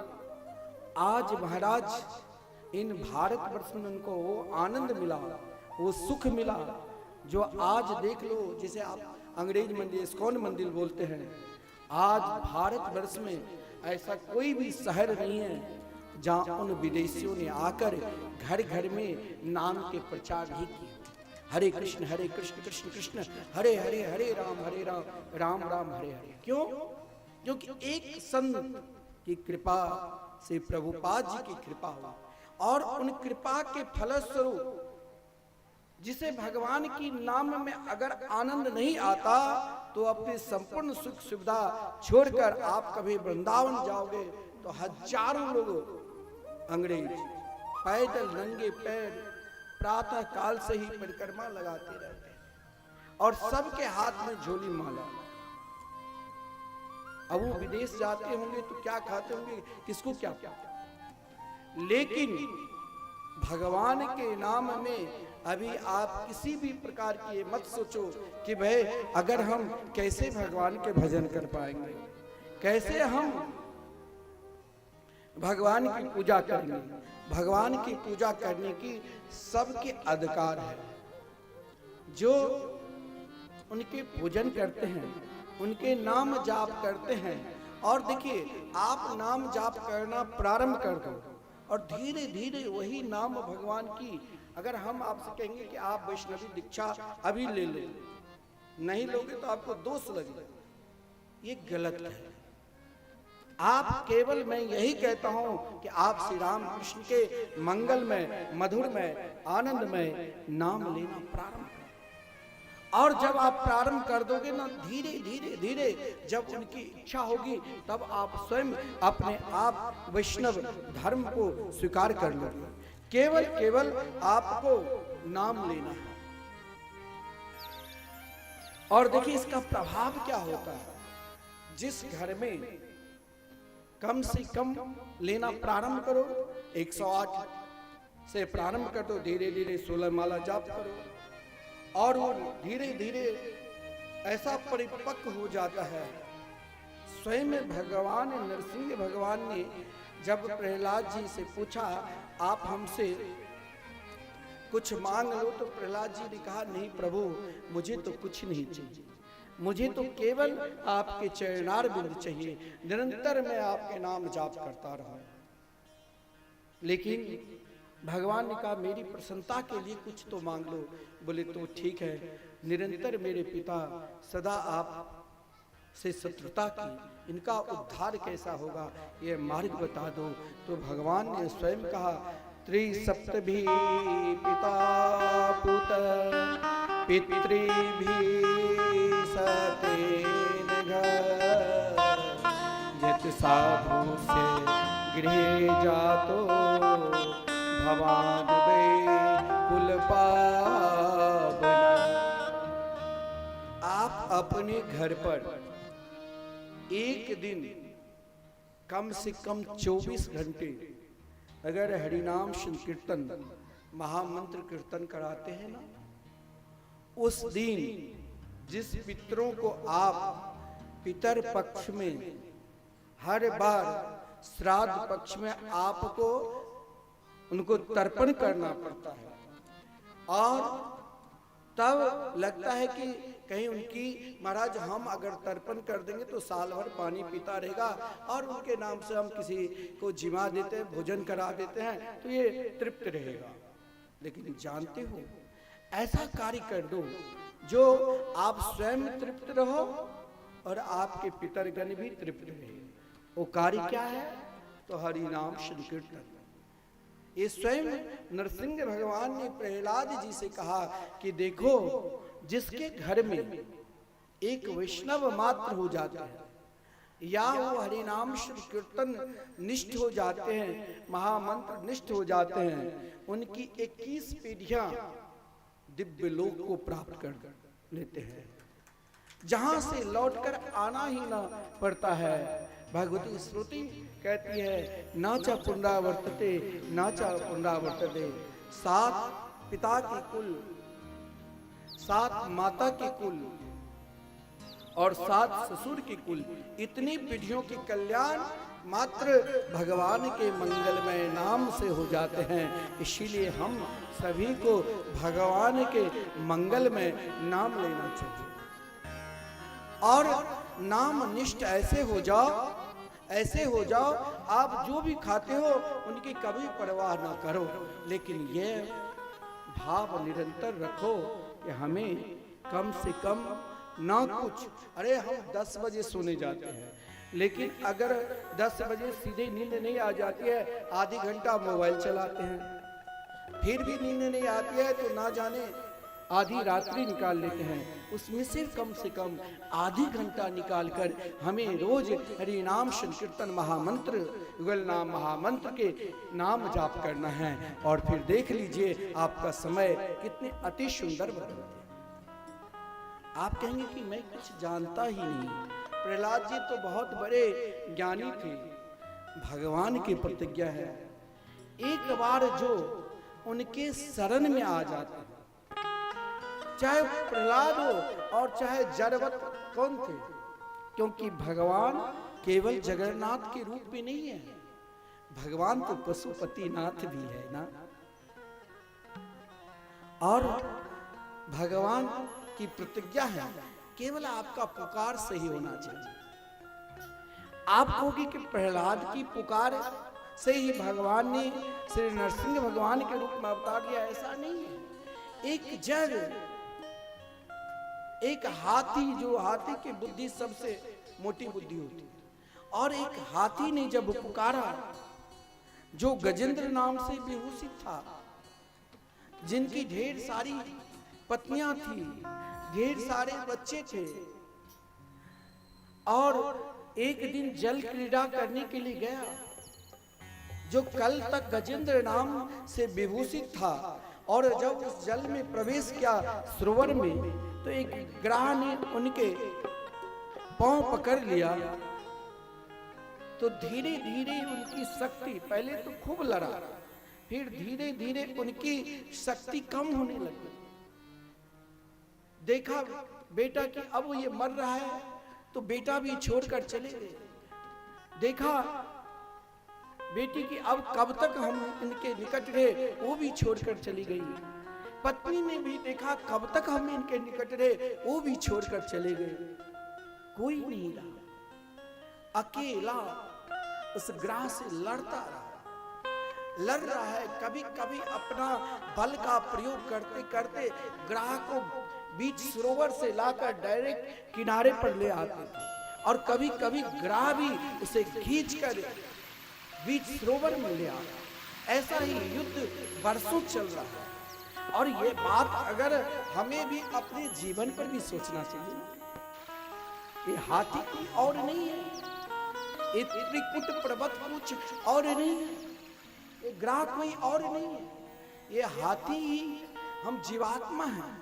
आज महाराज इन भारतवर्ष में उनको वो आनंद मिला, वो सुख मिला, जो आज देख लो जिसे आप अंग्रेज मंदिर इस्कॉन मंदिर बोलते हैं, आज भारतवर्ष में ऐसा कोई भी शहर नहीं है जहां उन विदेशियों ने आकर घर घर में नाम के प्रचार नहीं किए। हरे कृष्ण कृष्ण कृष्ण हरे हरे, हरे राम राम राम हरे हरे। क्यों? क्योंकि एक संत की कृपा से प्रभुपाद जी की कृपा हुई, और उन कृपा के फलस्वरूप जिसे भगवान की नाम में अगर आनंद नहीं आता तो अपनी संपूर्ण सुख सुविधा छोड़कर आप कभी वृंदावन जाओगे तो हजारों लोग अंग्रेज पैदल नंगे पैर प्रातः काल से ही परिक्रमा लगाते रहते हैं, और सबके हाथ में झोली माला। अब वो विदेश जाते होंगे तो क्या खाते होंगे, किसको क्या पता, लेकिन भगवान के नाम में अभी आप किसी भी प्रकार की मत सोचो कि भाई अगर हम कैसे भगवान के भजन कर पाएंगे, कैसे हम भगवान की पूजा करेंगे। भगवान की पूजा करने की सबके अधिकार है। जो उनके पूजन करते हैं, उनके नाम जाप करते हैं, और देखिए आप नाम जाप करना प्रारंभ कर दो और धीरे धीरे वही नाम भगवान की, अगर हम आपसे कहेंगे कि आप वैष्णवी दीक्षा अभी ले लो, नहीं लोगे तो आपको दोष लगेगा, ये गलत है। आप केवल, मैं यही कहता हूं कि आप श्री राम कृष्ण के मंगल में, मधुर में, आनंद में नाम लेना प्रारंभ करें। और जब आप प्रारंभ कर दोगे ना, धीरे धीरे धीरे जब उनकी इच्छा होगी तब आप स्वयं अपने आप वैष्णव धर्म को स्वीकार कर लोगे। केवल केवल आपको नाम लेना है। और देखिए इसका प्रभाव क्या होता है। जिस घर में कम से कम लेना प्रारंभ करो, 108 से प्रारंभ कर दो, धीरे धीरे 16 माला जाप करो, और वो धीरे धीरे ऐसा परिपक्व हो जाता है। स्वयं भगवान नरसिंह भगवान ने जब प्रहलाद जी से पूछा आप हमसे कुछ मांग लो, तो प्रहलाद जी ने कहा नहीं प्रभु, मुझे तो कुछ नहीं चाहिए, मुझे तो केवल आपके चरणार बिंद चाहिए, निरंतर मैं आपके नाम जाप करता रहूं। लेकिन भगवान ने कहा मेरी प्रसन्नता के लिए कुछ तो मांग लो। बोले तो ठीक है, निरंतर मेरे पिता सदा आप से शत्रुता की, इनका उद्धार कैसा होगा, ये मार्ग बता दो। तो भगवान ने स्वयं कहा, त्रिसप्तभी पिता पुत पितृभी सतेन घर, यत साधु से गृह जातो भवान वे कुल पावना। आप अपने घर पर एक दिन कम से कम 24 घंटे अगर हरिनाम संकीर्तन महामंत्र कीर्तन कराते हैं ना, उस दिन जिस पितरों को आप पितर पक्ष में हर बार श्राद्ध पक्ष में आपको उनको तर्पण करना पड़ता है, और तब लगता है कि कहीं उनकी महाराज हम अगर तर्पण कर देंगे तो साल भर पानी पीता रहेगा, और उनके नाम से हम किसी को जिमा देते हैं, भोजन करा देते हैं, तो ये तृप्त रहेगा। लेकिन जानते हो, ऐसा कार्य कर दो जो आप स्वयं तृप्त रहो और आपके पितरगण भी तृप्त रहे। वो कार्य क्या है? तो हरि नाम संकीर्तन। ये स्वयं नरसिंह भगवान ने प्रहलाद जी से कहा कि देखो, जिसके घर में एक वैष्णव मात्र हो जाता है, या वो हरिनाम कीर्तन निष्ठ हो जाते हैं, महामंत्र निष्ठ हो जाते हैं, उनकी 21 पीढ़ियां दिव्य लोक को प्राप्त कर लेते हैं, जहां से लौटकर आना ही ना पड़ता है। भगवती श्रुति कहती है, न च पुनरावर्तते न च पुनरावर्तते। 7 पिता के कुल, 7 माता के कुल और 7 ससुर के कुल, इतनी पीढ़ियों के कल्याण मात्र भगवान के मंगलमय नाम से हो जाते हैं। इसीलिए हम सभी को भगवान के मंगलमय नाम लेना चाहिए, और नाम निष्ठ ऐसे हो जाओ, ऐसे हो जाओ, आप जो भी खाते हो उनकी कभी परवाह ना करो, लेकिन ये भाव निरंतर रखो कि हमें कम से कम ना कुछ, अरे हम 10 बजे सोने जाते हैं, लेकिन अगर 10 बजे सीधे नींद नहीं आ जाती है, आधी घंटा मोबाइल चलाते हैं, फिर भी नींद नहीं आती है तो ना जाने आधी रात्रि निकाल लेते हैं। उसमें से कम आधी घंटा निकालकर हमें रोज हरि नाम संकीर्तन महामंत्र, युगल नाम महामंत्र के नाम जाप करना है, और फिर देख लीजिए आपका समय कितने अति सुंदर बदलते हैं। आप कहेंगे कि मैं कुछ जानता ही नहीं। प्रहलाद जी तो बहुत बड़े ज्ञानी थे, भगवान की प्रतिज्ञा है, एक बार जो उनके शरण में आ जाता, चाहे प्रहलाद हो और चाहे जड़वत कौन थे, क्योंकि भगवान केवल जगन्नाथ के रूप में नहीं है, भगवान तो पशुपतिनाथ भी है ना। और भगवान की प्रतिज्ञा है, केवल आपका पुकार सही होना चाहिए। आप कहोगे कि प्रहलाद की पुकार से ही भगवान ने श्री नरसिंह भगवान के रूप में अवतार लिया, ऐसा नहीं है। एक जड़, एक हाथी, जो हाथी की बुद्धि सबसे मोटी बुद्धि होती है, और एक हाथी ने जब पुकारा, जो गजेंद्र नाम से विभूषित था, जिनकी ढेर सारी पत्नियां थी, ढेर सारे बच्चे थे, और एक दिन जल क्रीड़ा करने के लिए गया, जो कल तक गजेंद्र नाम से विभूषित था, और जब उस जल में प्रवेश किया सरोवर में, तो एक ग्राह ने उनके पांव पकड़ लिया, तो धीरे धीरे उनकी शक्ति, पहले तो खूब लड़ा, फिर धीरे धीरे उनकी शक्ति कम होने लगी। देखा बेटा कि अब ये मर रहा है, तो बेटा भी छोड़कर चले गए। देखा बेटी की अब कब तक हम इनके निकट रहे, वो भी छोड़कर चली गई। पत्नी ने भी देखा कब तक हम इनके निकट रहे, वो भी छोड़कर चले गए। कोई नहीं रहा, अकेला उस ग्राह से लड़ता रहा, लड़ रहा है। कभी कभी अपना बल का प्रयोग करते करते ग्राह को बीच सरोवर से लाकर डायरेक्ट किनारे पर ले आते थे, और कभी कभी ग्राह भी उसे खींच कर बीच सरोवर में ले आया। ऐसा ही युद्ध वर्षों चल रहा है। और ये बात अगर हमें भी अपने जीवन पर भी सोचना चाहिए। ये हाथी कोई और नहीं है, ये त्रिकुट पर्वत कुछ और नहीं है, ये ग्राह कोई और नहीं है, ये हाथी ही हम जीवात्मा हैं।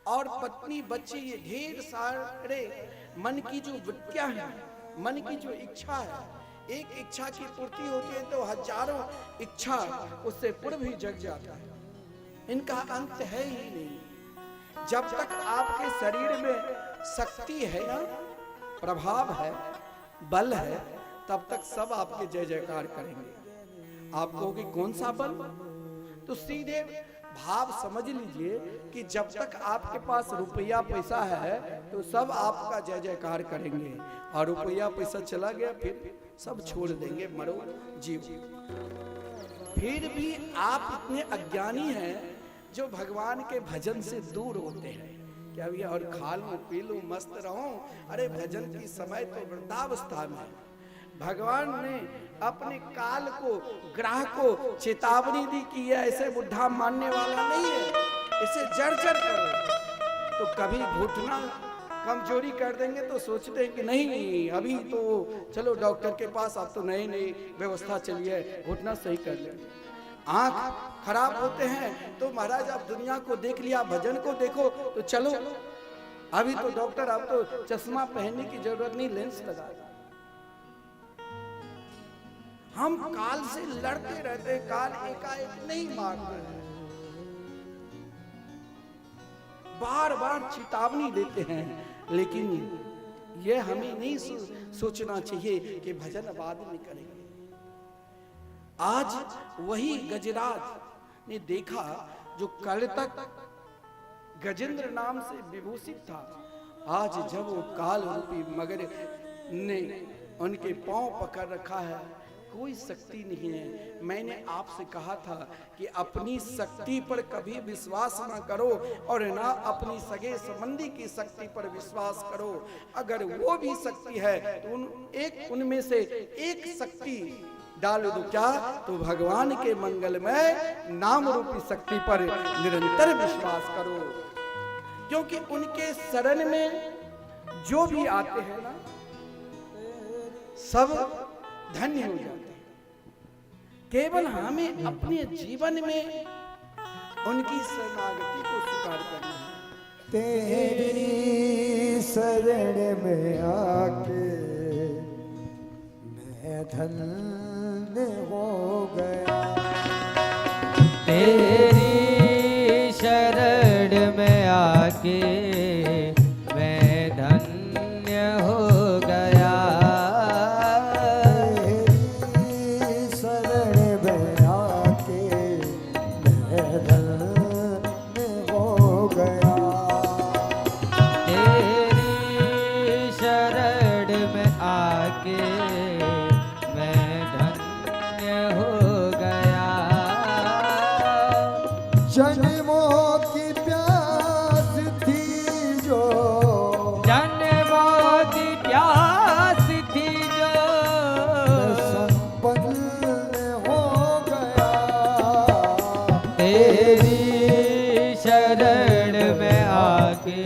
और पत्नी बच्चे ये ढेर सारे मन की जो वृत्तियां हैं, मन की जो इच्छा है, एक इच्छा की पूर्ति होती है तो हजारों इच्छा उससे पूर्व ही जग जाता है। इनका अंत है ही नहीं। जब तक आपके शरीर में शक्ति है ना, प्रभाव है, बल है, तब तक सब आपके जय जयकार करेंगे। आप कहोगे कौन सा बल? तो सीधे भाव समझ लीजिए कि जब तक आपके पास रुपया पैसा है तो सब आपका जय जयकार करेंगे, और रुपया पैसा चला गया फिर सब छोड़ देंगे, मरो जीव। फिर भी आप इतने अज्ञानी हैं जो भगवान के भजन से दूर होते हैं कि अभी और खा लूं पी लूं मस्त रहूं। अरे भजन की समय तो वृद्धावस्था में है। भगवान ने अपने काल को, ग्राह को चेतावनी दी कि ये ऐसे बुढ़ा मानने वाला नहीं है, इसे जर्जर करो। तो कभी घुटना कमजोरी कर देंगे तो सोचते हैं कि नहीं अभी तो चलो डॉक्टर के पास, अब तो नई नई व्यवस्था चली है, घुटना सही कर लेंगे। आंख खराब होते हैं तो महाराज अब दुनिया को देख लिया, भजन को देखो तो चलो अभी तो डॉक्टर, अब तो चश्मा पहनने की जरूरत नहीं, लेंस लगा। हम काल से लड़ते रहते हैं, काल एकाएक नहीं मारता है, बार बार चेतावनी देते हैं। लेकिन यह हमें नहीं सोचना चाहिए कि भजन बाद में करेंगे। आज वही गजराज ने देखा जो कल तक गजेंद्र नाम से विभूषित था, आज जब वो काल रूपी मगर ने उनके पांव पकड़ रखा है, कोई शक्ति नहीं है। मैंने आपसे कहा था कि अपनी शक्ति पर कभी विश्वास ना करो और ना अपनी सगे संबंधी की शक्ति पर विश्वास करो। अगर वो भी शक्ति है तो उनमें से एक शक्ति डाल दो, क्या तो भगवान के मंगलमय नाम रूपी शक्ति पर निरंतर विश्वास करो। क्योंकि उनके शरण में जो भी आते हैं ना, सब धन्य हो जाते हैं। केवल हमें अपने जीवन में उनकी शरणागति को स्वीकार करना है। तेरी शरण में आके मैं धन्य हो गया, तेरी शरण में आके मैं धन्य हो गया, तेरी शरण में आके मैं धन्य हो गया, तेरी शरण में आके मैं धन्य हो गया। जन्मों की प्यास थी जो, जन्मों की प्यास थी जो, संपन्न हो गया, तेरी शरण में आके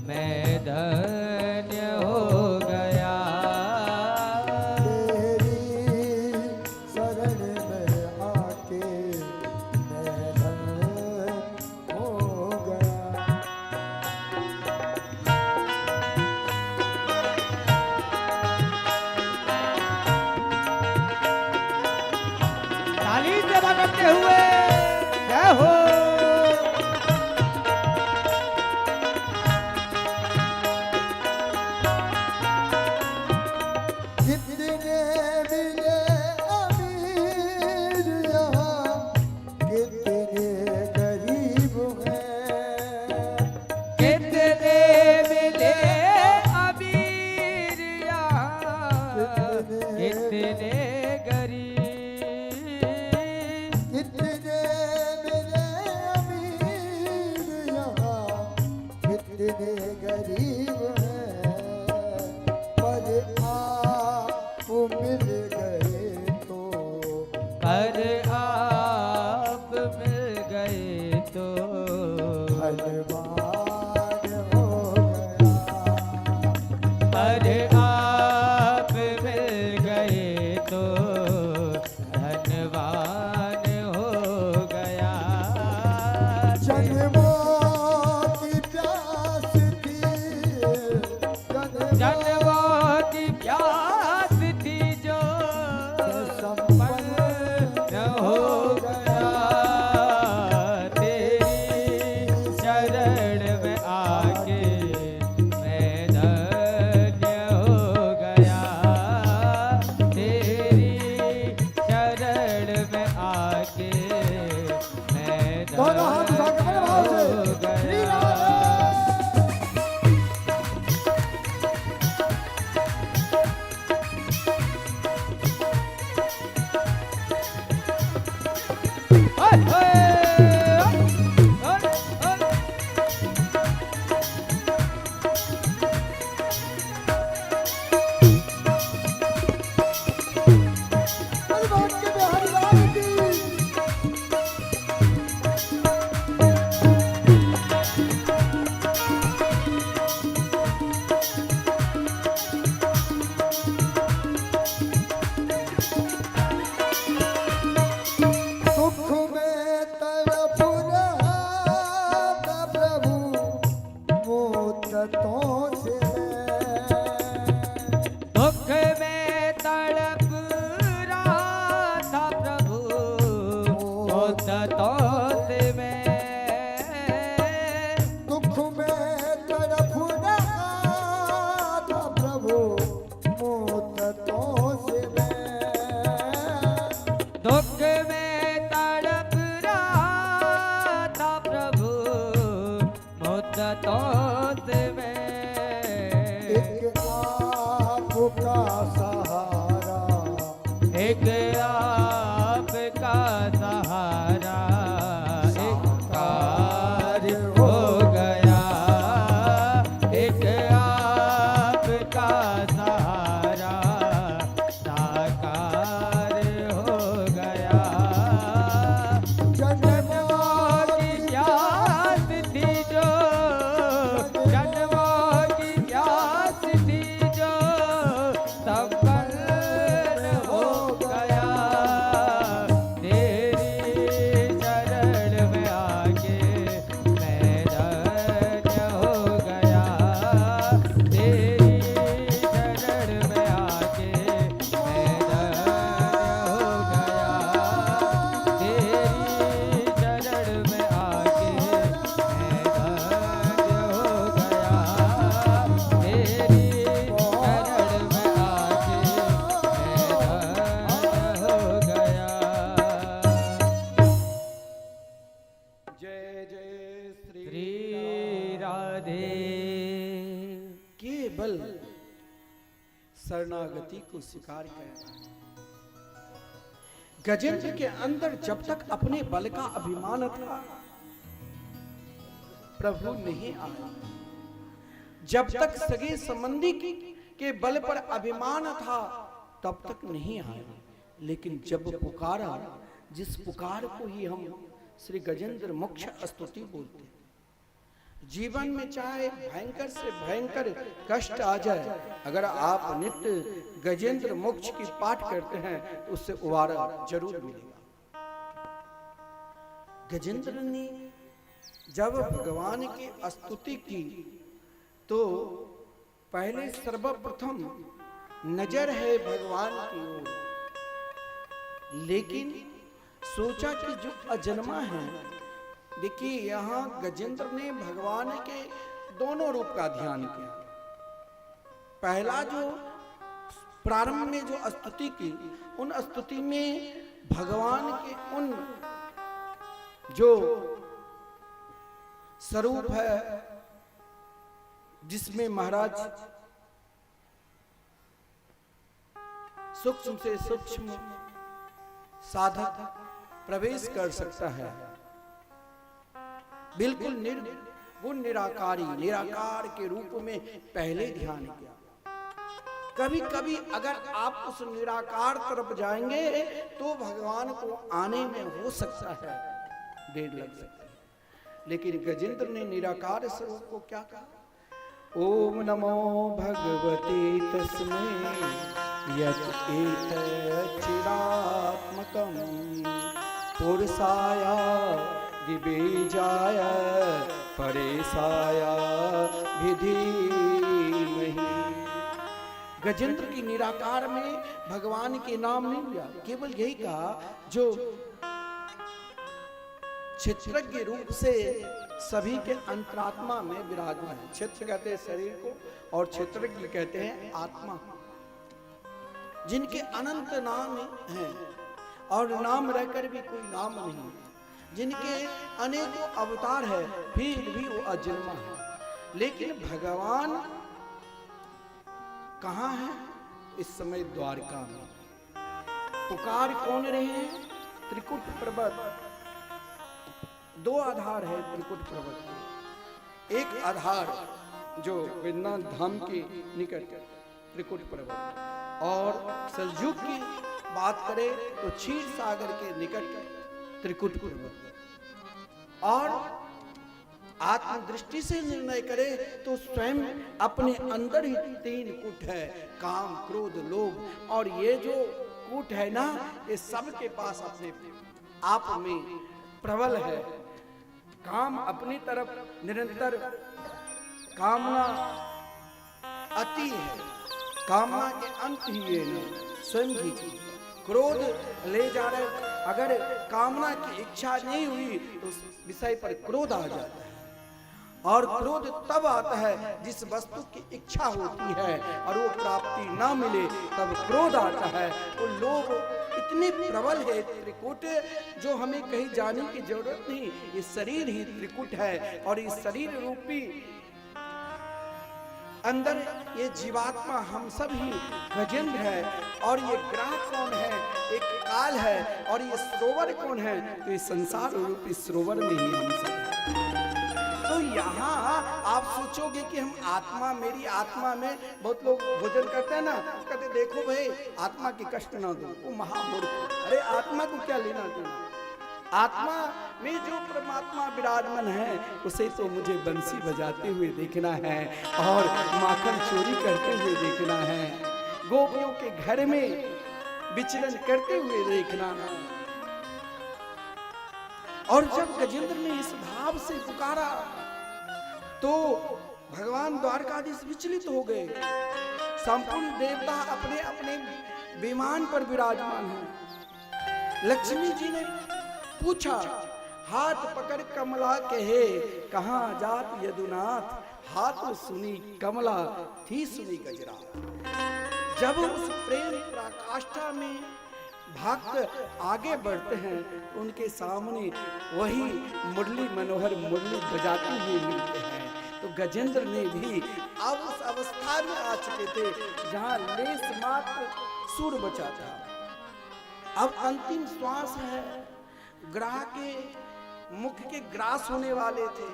मैं धन्य हो गया, तेरी शरण में आके मैं धन्य हो गया। ताली सेवा करते हुए जय हो। धनवान हो गया। अरे आप मिल गए तो धनवान हो गया। जन्मों की प्यास थी, जन्मों की प्यास थी जो संपन्न हो गया। तेरी शरण में आके मैं धन्य हो गया। तेरी शरण में आके मैं दोनों हाथ उठा के बड़े भाव से धन्य हो श्री गया। राम। ओए, ओए, ओए, ओए। अरे बात के बिहारी लाल की। सुख में तड़प रहा था प्रभु मोदतों से। दुख में तड़प रहा था प्रभु मुद्दतों में। दुख में तड़प रहा था प्रभु मोदतों से मैं। दुख में तड़प रहा था प्रभु मुद्दतों में। एक आपका सहारा, एक आपका सहारा एक कार्य हो गया। एक आपका सहारा साकार हो गया। जन्मों की प्यास थी जो, जन्मों की प्यास थी जो संपन्न हो गया। तेरी शरण में आके मैं धन्य हो गया। तेरी शरण में आके मैं धन्य हो गया। तेरी शरण में आके मैं धन्य हो गया। तेरी शरण में आके मैं धन्य हो गया। जय जय श्री श्री राधे। केवल शरणागति को स्वीकार करना। गजेंद्र के अंदर जब तक अपने बल का अभिमान था प्रभु नहीं आया। जब तक सगे संबंधी के बल पर अभिमान था तब तक नहीं आया। लेकिन जब पुकारा, जिस पुकार को ही हम श्री गजेंद्र मोक्ष स्तुति बोलते हैं। जीवन में चाहे भयंकर से भयंकर कष्ट आ जाए, अगर आप नित्य गजेंद्र मोक्ष की पाठ करते हैं तो उससे उबारा जरूर मिलेगा। गजेंद्र ने जब भगवान की स्तुति की तो पहले सर्वप्रथम नजर है भगवान की ओर, लेकिन सोचा कि जो अजन्मा है। देखिए यहाँ गजेंद्र ने भगवान के दोनों रूप का ध्यान किया। पहला जो प्रारंभ में जो स्तुति की, उन स्तुति में भगवान के उन जो स्वरूप है जिसमें महाराज सूक्ष्म से सूक्ष्म साधक प्रवेश कर सकता है। बिल्कुल निर्गुण निराकारी, निराकार के रूप में पहले ध्यान किया। कभी कभी अगर आप उस निराकार तरफ जाएंगे तो भगवान को आने में हो सकता है देर लग सकती है। लेकिन गजेंद्र ने निराकार स्वरूप को क्या कहा? ओम नमो भगवते तस्मै यत् एतच्चिदात्मकं पुरुषाय दिबीजाय परेशाय विधीमहि। गजेंद्र की निराकार में भगवान के नाम नहीं लिया, केवल यही कहा जो क्षेत्रज्ञ रूप से सभी के अंतरात्मा में विराजमान है। क्षेत्र कहते हैं शरीर को और क्षेत्रज्ञ कहते हैं आत्मा, जिनके अनंत नाम हैं और नाम रहकर भी कोई नाम नहीं, जिनके अनेकों अवतार है फिर भी वो अजन्मा है। लेकिन भगवान कहाँ है? इस समय द्वारका में। पुकार कौन रहे हैं? त्रिकुट पर्वत। दो आधार है त्रिकुट पर्वत के। एक आधार जो वृंदावन धाम के निकट त्रिकुट पर्वत, और सलजुग की बात करें तो क्षीर सागर के निकट त्रिकुट पर्वत, और आत्मदृष्टि से निर्णय करे तो स्वयं अपने अंदर ही 3 कूट है, काम क्रोध लोभ। और ये जो कूट है ना, ये सबके पास अपने आप में प्रबल है। काम अपनी तरफ निरंतर कामना अति है, कामना के अंत ही ये नहीं, स्वयं की क्रोध ले जा रहे। अगर कामना की इच्छा नहीं हुई तो उस विषय पर क्रोध आ जाता है, और क्रोध तब आता है जिस वस्तु की इच्छा होती है और वो प्राप्ति ना मिले तब क्रोध आता है। तो लोभ इतने प्रबल है त्रिकुट, जो हमें कहीं जाने की जरूरत नहीं। ये शरीर ही त्रिकुट है, और इस शरीर रूपी अंदर ये जीवात्मा हम सब ही गजेंद्र है। और ये ग्रह कौन है? एक काल है। और ये सरोवर कौन है? तो ये संसार रूपी सरोवर में ही हम सब। तो यहाँ आप सोचोगे कि हम आत्मा, मेरी आत्मा में, बहुत लोग भोजन करते हैं ना, कहते देखो भाई आत्मा की कष्ट ना दो, वो महामूर्ख। अरे आत्मा को क्या लेना देना? आत्मा में जो परमात्मा विराजमान है उसे तो मुझे बंसी बजाते हुए देखना है और माखन चोरी करते हुए देखना है, गोपियों के घर में विचरण करते हुए देखना है। और जब गजेंद्र ने इस भाव से पुकारा तो भगवान द्वारकाधीश विचलित हो गए। संपूर्ण देवता अपने अपने विमान पर विराजमान हैं। लक्ष्मी जी ने पूछा, हाथ पकड़ कमला कहे कहाँ जात यदुनाथ, हाथ सुनी कमला थी सुनी गजरा। जब उस प्रेम पराकाष्ठा में भक्त आगे बढ़ते हैं उनके सामने वही मुरली मनोहर मुरली बजाते हुए मिलते हैं। तो गजेंद्र ने भी अब उस अवस्था में आ चुके थे जहां लेस मात्र सुर बचा था। अब अंतिम श्वास है, ग्राह के मुख के ग्रास होने वाले थे।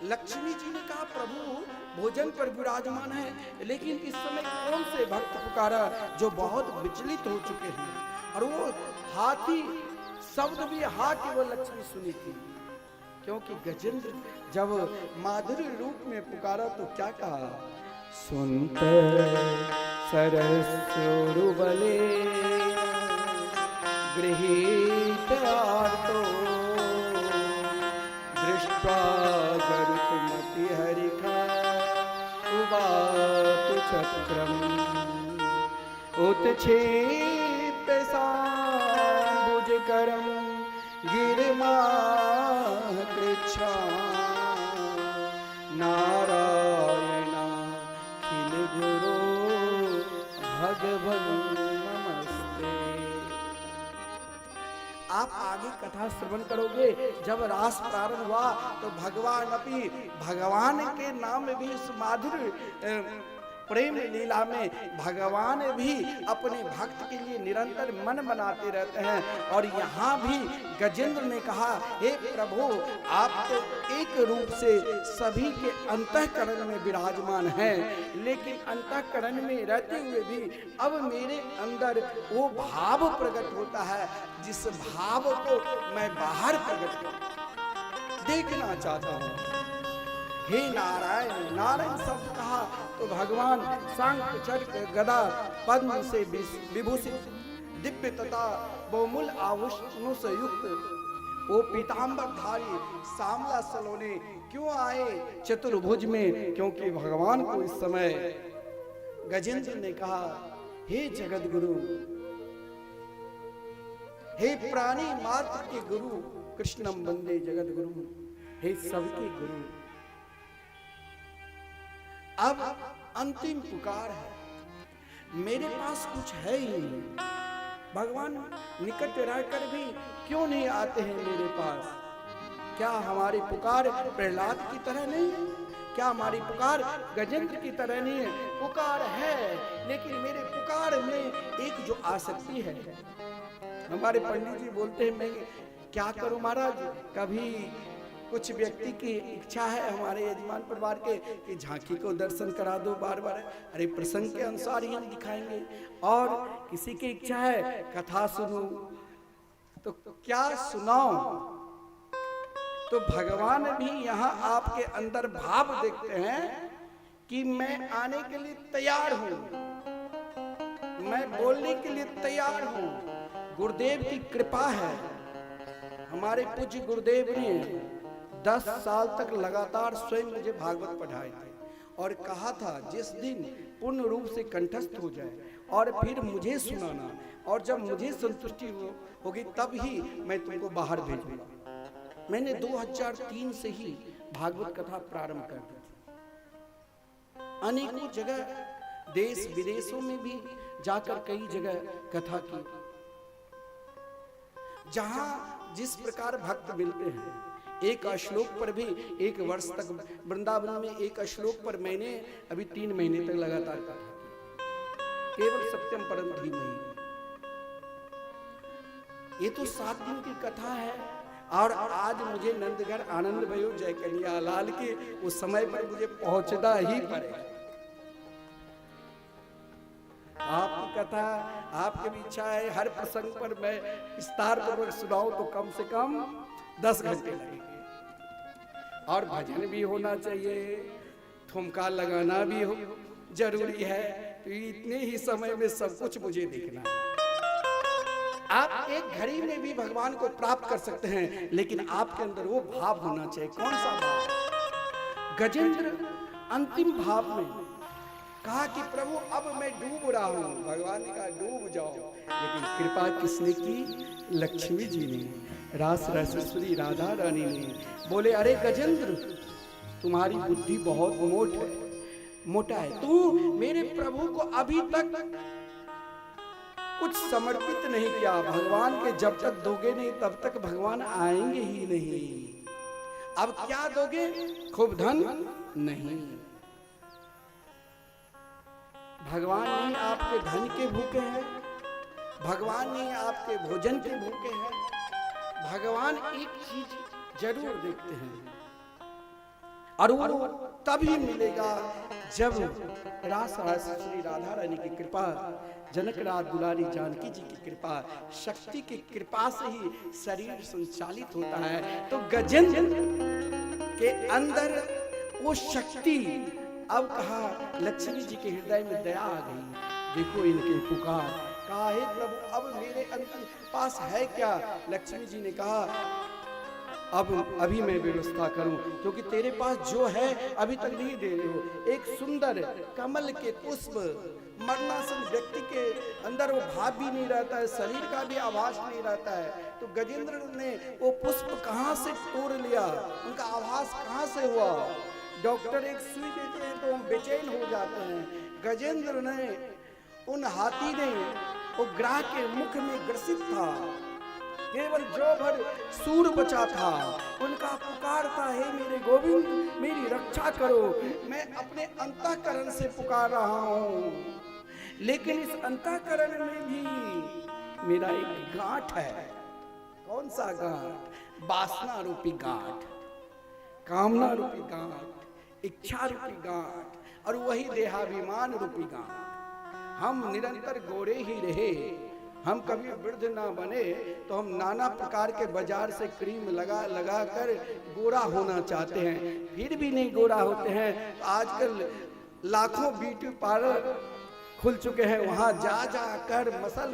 लक्ष्मी जी ने कहा प्रभु भोजन पर विराजमान है, लेकिन इस समय कौन से भक्त पुकारा जो बहुत विचलित हो चुके हैं। और वो हाथी शब्द भी हा केवल लक्ष्मी सुनी थी, क्योंकि गजेंद्र जब माधुर्य रूप में पुकारा तो क्या कहा, सुनते सरस्वरुबले गृहीत आर्तो दृष्ट्वा गरुत्मति हरिखा उवातु चक्रम् उत्क्षेप्य साम्बुजकरं गिरिमाः कृच्छा नारायणाखिल गुरो भगवन् नमस्ते। आप आगे कथा श्रवण करोगे, जब रास प्रारंभ हुआ तो भगवान के नाम में भी उस माधुर्य प्रेम लीला में भगवान भी अपने भक्त के लिए निरंतर मन बनाते रहते हैं। और यहाँ भी गजेंद्र ने कहा, हे प्रभु, आप तो एक रूप से सभी के अंतःकरण में विराजमान हैं, लेकिन अंतःकरण में रहते हुए भी अब मेरे अंदर वो भाव प्रकट होता है जिस भाव को मैं बाहर प्रकट देखना चाहता हूँ। हे नारायण, नारायण शब्द कहा तो भगवान शंख चक्र गदा पद्म से विभूषित दिव्य तथा बहुमूल्य आभूषणों से युक्त वो पीतांबर धारी सामला सलोने क्यों आए चतुर्भुज में? क्योंकि भगवान को इस समय गजेंद्र ने कहा, हे जगत गुरु, हे प्राणी मात्र के गुरु, कृष्णम वंदे जगत गुरु, हे सबके गुरु। अब अंतिम पुकार है, मेरे पास कुछ है ही नहीं। भगवान निकट रहकर भी क्यों नहीं आते हैं मेरे पास? क्या हमारी पुकार प्रहलाद की तरह नहीं है? क्या हमारी पुकार गजेंद्र की तरह नहीं है? पुकार है, लेकिन मेरे पुकार में एक जो आसक्ति है। हमारे पंडित जी बोलते हैं, मैं क्या करूं महाराज? कभी कुछ व्यक्ति की इच्छा है हमारे यजमान परिवार के कि झांकी को दर्शन करा दो बार बार, अरे प्रसंग के अनुसार ही हम दिखाएंगे। और किसी की इच्छा है कथा सुनो, तो क्या सुनाओ? तो भगवान भी यहाँ आपके अंदर भाव देखते हैं कि मैं आने के लिए तैयार हूं, मैं बोलने के लिए तैयार हूं। गुरुदेव की कृपा है, हमारे पूज्य गुरुदेव ने 10 साल तक लगातार स्वयं मुझे भागवत पढ़ाए थे और कहा था जिस दिन पूर्ण रूप से कंठस्थ हो जाए और फिर मुझे सुनाना, और जब मुझे संतुष्टि होगी तब ही मैं तुमको बाहर भेजूंगा। मैंने 2003 से ही भागवत कथा प्रारंभ कर दी थी। अनेकों जगह देश विदेशों में भी जाकर कई जगह कथा की। जहां जिस प्रकार भक्त मिलते हैं, एक श्लोक पर भी 1 वर्ष तक वृंदावन में एक श्लोक पर मैंने अभी 3 महीने तक लगातार कथा की, केवल सत्यम परम धीमहि। ये तो 7 दिन की कथा है। और आज मुझे नंदघर आनंद भयो जय कन्हैया लाल के उस समय पर मुझे पहुंचना ही पड़ेगा। आपकी कथा, आपकी भी इच्छा है हर प्रसंग पर मैं विस्तार पूर्वक सुनाऊं तो कम से कम 10 घंटे लगेंगे। और भजन भी होना चाहिए, ठुमका लगाना भी हो जरूरी है। तो इतने ही समय में सब कुछ मुझे देखना है। आप एक घड़ी में भी भगवान को प्राप्त कर सकते हैं, लेकिन आपके अंदर वो भाव होना चाहिए। कौन सा भाव? गजेंद्र अंतिम भाव में कहा कि प्रभु अब मैं डूब रहा हूं। भगवान ने कहा डूब जाओ, लेकिन कृपा किसने की? लक्ष्मी जी ने, रास रसेश्वरी राधा रानी ने। बोले अरे गजेंद्र, तुम्हारी बुद्धि बहुत मोटा है, तू मेरे प्रभु को अभी तक कुछ समर्पित नहीं किया। भगवान के जब तक दोगे नहीं तब तक भगवान आएंगे ही नहीं। अब क्या दोगे? खूब धन नहीं। भगवान नहीं आपके धन के भूखे हैं, भगवान नहीं आपके भोजन के भूखे हैं। भगवान एक चीज जरूर देखते हैं, और वो तभी मिलेगा जब रास श्री राधा रानी की कृपा, जनक राज दुलारी जानकी जी की कृपा, शक्ति की कृपा से ही शरीर संचालित होता है। तो गजेंद्र के अंदर वो शक्ति, अब कहा लक्ष्मी जी के हृदय में दया आ गई। देखो इनके पुकार, कहा हे प्रभु अब मेरे अंदर पास है क्या? लक्ष्मी जी ने कहा अब अभी मैं व्यवस्था करूं, क्योंकि तेरे पास जो है अभी तक नहीं दे रहे हो। एक सुंदर कमल के पुष्प, मरणासन व्यक्ति के अंदर वो भाव भी नहीं रहता है, शरीर का भी आभास नहीं रहता है। तो गजेंद्र ने वो पुष्प कहाँ से तोड़ लिया, उनका आभास कहाँ से हुआ? डॉक्टर एक सुई देते हैं तो हम बेचैन हो जाते हैं। गजेंद्र ने, उन हाथी ने, वो ग्राह के मुख में ग्रसित था, केवल जो भर सूर बचा था, उनका पुकारता है मेरे गोविंद मेरी रक्षा करो। मैं अपने अंतःकरण से पुकार रहा हूं, लेकिन इस अंतःकरण में भी मेरा एक गांठ है। कौन सा गांठ? वासना रूपी गांठ, कामना रूपी गांठ, इच्छा रूपी गांठ, और वही देहाभिमान रूपी गांठ। हम निरंतर गोरे ही रहे, हम कभी वृद्ध ना बने, तो हम नाना प्रकार के बाजार से क्रीम लगा लगा कर गोरा होना चाहते हैं, फिर भी नहीं गोरा होते हैं। तो आजकल लाखों ब्यूटी पार्लर खुल चुके हैं, वहां जा जा कर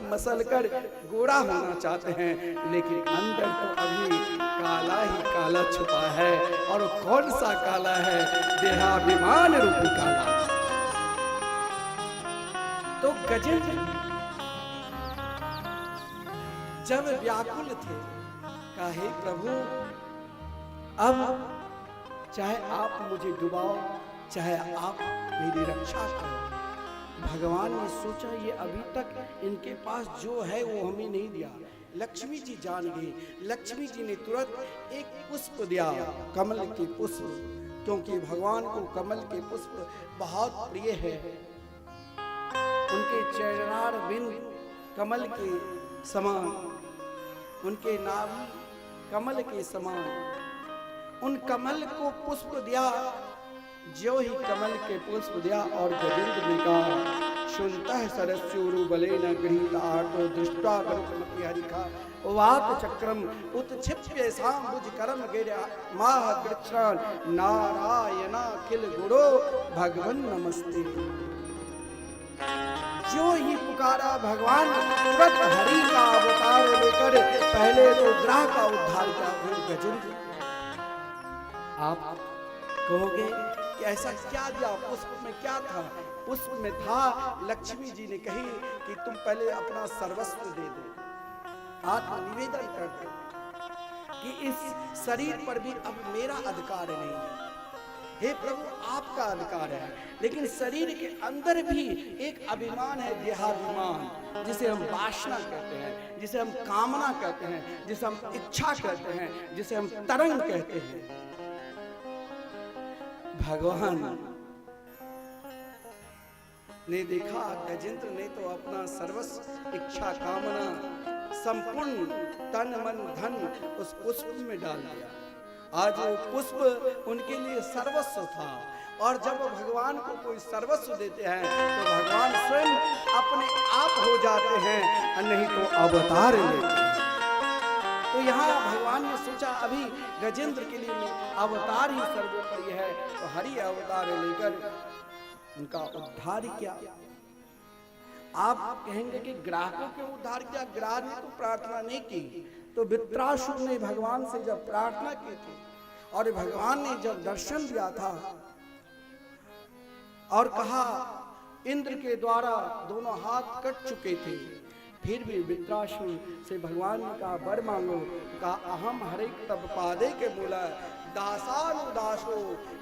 मसल कर गोरा होना चाहते हैं, लेकिन अंदर तो अभी काला ही काला छुपा है। और कौन सा काला है? देहाभिमान रूपी काला। तो गजेंद्र जब व्याकुल थे, कहे प्रभु अब चाहे आप मुझे डुबाओ, चाहे आप मेरी रक्षा करो। भगवान ने सोचा ये अभी तक इनके पास जो है वो हमें नहीं दिया। लक्ष्मी जी जान गई। लक्ष्मी जी ने तुरंत एक पुष्प दिया, कमल के पुष्प, क्योंकि भगवान को कमल के पुष्प बहुत प्रिय है। उनके चरणार बिंद कमल के समान, उनके नाभि कमल के समान, उन कमल को पुष्प दिया। जो ही कमल के पुष्प दिया और गजेंद्र ने कहा, सुनता है सरस्योरु बले न गृहीत आर्तो दृष्टा गरुकमति हरिखा वात चक्रम उत्क्षिप्य सांबुज करम गिरा माह कृष्ण नारायणा किल गुरो भगवन नमस्ते। जो ही पुकारा भगवान तुरंत हरि का अवतार लेकर पहले तो रुद्रा का उद्धार किया। फिर गजेंद्र, आप कहोगे कि ऐसा क्या दिया? पुष्प में क्या था? पुष्प में था, लक्ष्मी जी ने कही कि तुम पहले अपना सर्वस्व दे दो, आत्मनिवेदन कर दो कि इस शरीर पर भी अब मेरा अधिकार नहीं है। हे प्रभु आपका अधिकार है, लेकिन शरीर के अंदर भी एक अभिमान है, देहाभिमान, जिसे हम वासना कहते हैं, जिसे हम कामना कहते हैं, जिसे हम इच्छा कहते हैं, जिसे हम तरंग कहते हैं। भगवान ने देखा गजेंद्र ने तो अपना सर्वस्व इच्छा कामना संपूर्ण तन मन धन उस पुष्प में डाल दिया। आज वो पुष्प उनके लिए सर्वस्व था, और जब भगवान को कोई सर्वस्व देते हैं तो भगवान स्वयं अपने आप हो जाते हैं, और नहीं तो अवतार लेते हैं। तो यहाँ भगवान ने सोचा अभी गजेंद्र के लिए अवतार ही सर्वोपरि है, तो हरि अवतार लेकर उनका उद्धार किया। आप कहेंगे कि ग्राहकों के उद्धार किया, ग्राहक ने तो प्रार्थना नहीं की। तो वृत्रासुर ने भगवान से जब प्रार्थना की थी और भगवान ने जब दर्शन दिया था और कहा, इंद्र के द्वारा दोनों हाथ कट चुके थे, फिर भी वृत्रासुर से भगवान ने कहा वर मांगो। कहा अहम हरे तब पादे के बोला दासानुदासो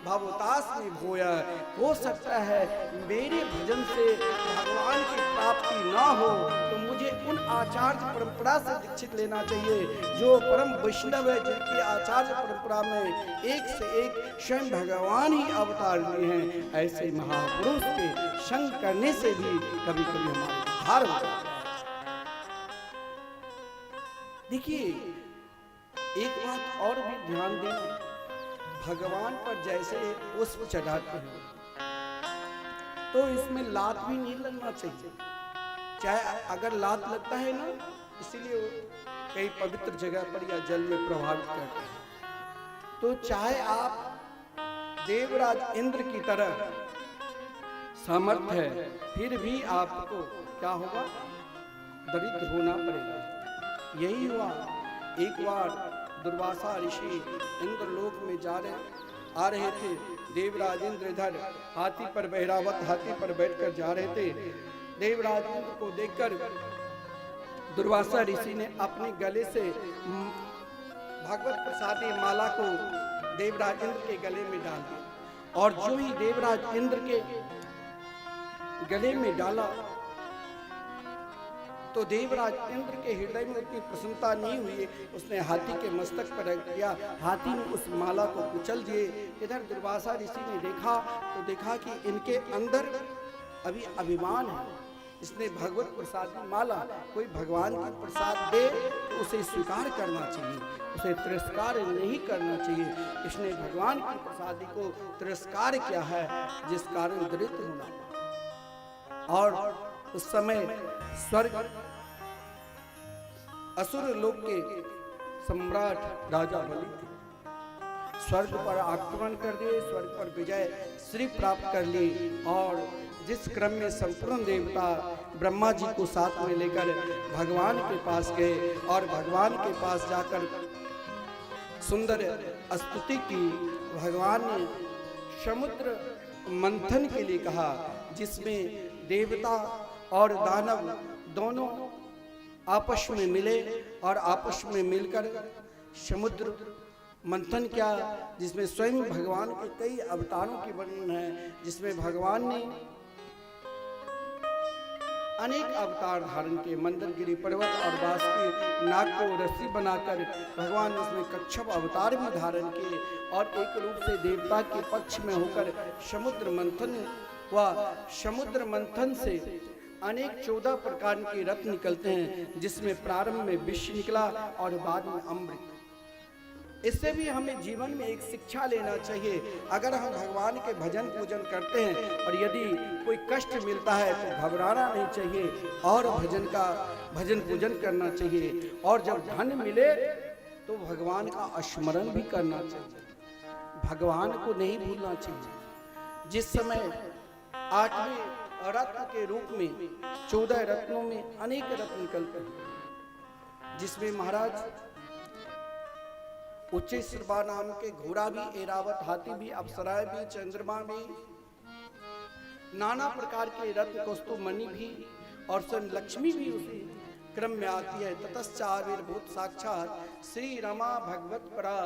भवतास्मि भोया। हो सकता है मेरे भजन से भगवान की प्राप्ति ना हो, तो मुझे उन आचार्य परंपरा से दीक्षित लेना चाहिए जो परम वैष्णव है, जिनकी आचार्य परंपरा में एक से एक स्वयं भगवान ही अवतार लिए हैं। ऐसे महापुरुष के संग करने से भी कभी कभी हमारे उद्धार होता है। देखिए एक बात और भी ध्यान देना, भगवान पर जैसे पुष्प चढ़ाते हैं तो इसमें लात भी नहीं लगना चाहिए। चाहे अगर लात लगता है ना, इसीलिए कई पवित्र जगह पर या जल में प्रभावित करते हैं। तो चाहे आप देवराज इंद्र की तरह समर्थ है, फिर भी आपको क्या होगा? दरिद्र होना पड़ेगा। यही हुआ। एक बार दुर्वासा ऋषि इंद्रलोक में आ रहे थे। देवराज इंद्र इधर हाथी पर बहिरावत हाथी पर बैठकर जा रहे थे। देवराज इंद्र को देखकर दुर्वासा ऋषि ने अपने गले से भगवत प्रसादी माला को देवराज इंद्र के गले में डाल दिया, और जो ही देवराज इंद्र के गले में डाला तो देवराज इंद्र के हृदय में उतनी प्रसन्नता नहीं हुई, उसने हाथी के मस्तक पर रख दिया, हाथी ने उस माला को कुचल दिए। इधर दुर्वासा ऋषि ने देखा तो देखा कि इनके अंदर अभी अभिमान है। इसने भगवत प्रसाद की माला, कोई भगवान की प्रसाद दे तो उसे स्वीकार करना चाहिए, उसे तिरस्कार नहीं करना चाहिए। इसने भगवान की प्रसादी को तिरस्कार किया है, जिस कारण दरिद्र होना। और उस समय स्वर्ग असुर लोक के सम्राट राजा बलि थे, स्वर्ग पर आक्रमण कर दिए, स्वर्ग पर विजय श्री प्राप्त कर ली। और जिस क्रम में संपूर्ण देवता ब्रह्मा जी को साथ में लेकर भगवान के पास गए और भगवान के पास जाकर सुंदर स्तुति की, भगवान ने समुद्र मंथन के लिए कहा, जिसमें देवता और दानव दोनों आपस में मिले और आपस में मिलकर समुद्र मंथन किया, जिसमें स्वयं भगवान के कई अवतारों की वर्णन है, जिसमें भगवान ने अनेक अवतार धारण किए। मंदरगिरी पर्वत और बांस के नाग को रस्सी बनाकर भगवान ने इसमें कच्छप अवतार भी धारण किए और एक रूप से देवता के पक्ष में होकर समुद्र मंथन हुआ। समुद्र मंथन से अनेक 14 प्रकार के रत्न निकलते हैं, जिसमें प्रारंभ में विष निकला और बाद में अमृत। इससे भी हमें जीवन में एक शिक्षा लेना चाहिए। अगर हम भगवान के भजन पूजन करते हैं और यदि कोई कष्ट मिलता है तो घबराना नहीं चाहिए और भजन पूजन करना चाहिए। और जब धन मिले तो भगवान का स्मरण भी करना चाहिए, भगवान को नहीं भूलना चाहिए। जिस समय 8वें रत्न के रूप में 14 रत्नों में अनेक रत्न निकलते हैं, जिसमें महाराज उच्चैश्रवा नाम के घोड़ा भी, ऐरावत हाथी भी, अप्सराएं भी, चंद्रमा भी, नाना प्रकार के रत्न कौस्तुभ मणि भी और स्वयं लक्ष्मी भी उसी क्रम में आती है। ततश्चाविर्भूत साक्षात श्री रमा भगवत परा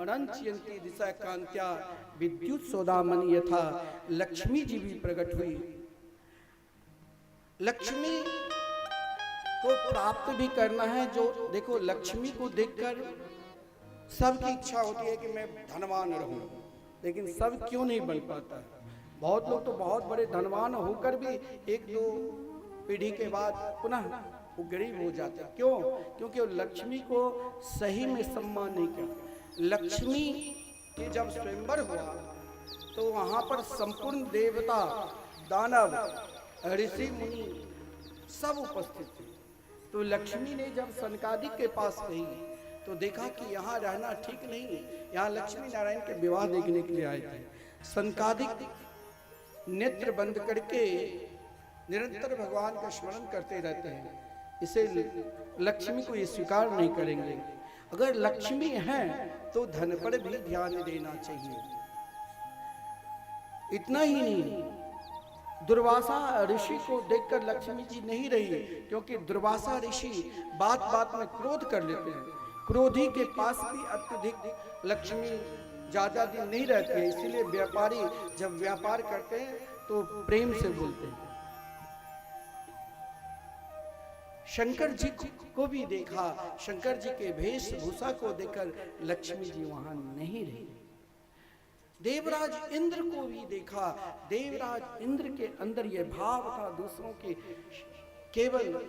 रंचयंती दिशा कांत्या विद्युत सौदामणि यथा, लक्ष्मी जी भी प्रकट हुई। लक्ष्मी को प्राप्त भी करना है। जो देखो, लक्ष्मी को देखकर सबकी इच्छा होती है कि मैं धनवान रहूं, लेकिन सब क्यों नहीं बन पाता है। बहुत लोग तो बहुत बड़े धनवान होकर भी 1-2 पीढ़ी के बाद पुनः वो गरीब हो जाते हैं। क्यों? क्योंकि वो लक्ष्मी को सही में सम्मान नहीं किया। लक्ष्मी के जब स्वयंवर हुआ तो वहां पर संपूर्ण देवता, दानव, ऋषि मुनि सब उपस्थित थे। तो लक्ष्मी ने जब सनकादिक के पास गई तो देखा कि यहाँ रहना ठीक नहीं है। यहाँ लक्ष्मी नारायण के विवाह देखने के लिए आए थे। सनकादिक नेत्र बंद करके निरंतर भगवान का स्मरण करते रहते हैं, इसे लक्ष्मी को ये स्वीकार नहीं करेंगे। अगर लक्ष्मी है तो धन पर भी ध्यान देना चाहिए। इतना ही नहीं, दुर्वासा ऋषि को देखकर लक्ष्मी जी नहीं रही, क्योंकि दुर्वासा ऋषि बात बात में क्रोध कर लेते हैं। क्रोधी के पास भी अत्यधिक लक्ष्मी ज्यादा दिन नहीं रहती है, इसीलिए व्यापारी जब व्यापार करते हैं तो प्रेम से बोलते हैं। शंकर जी को भी देखा, शंकर जी के वेशभूषा को देखकर लक्ष्मी जी वहां नहीं रही। देवराज इंद्र को भी देखा, देवराज इंद्र के अंदर यह भाव था दूसरों के केवल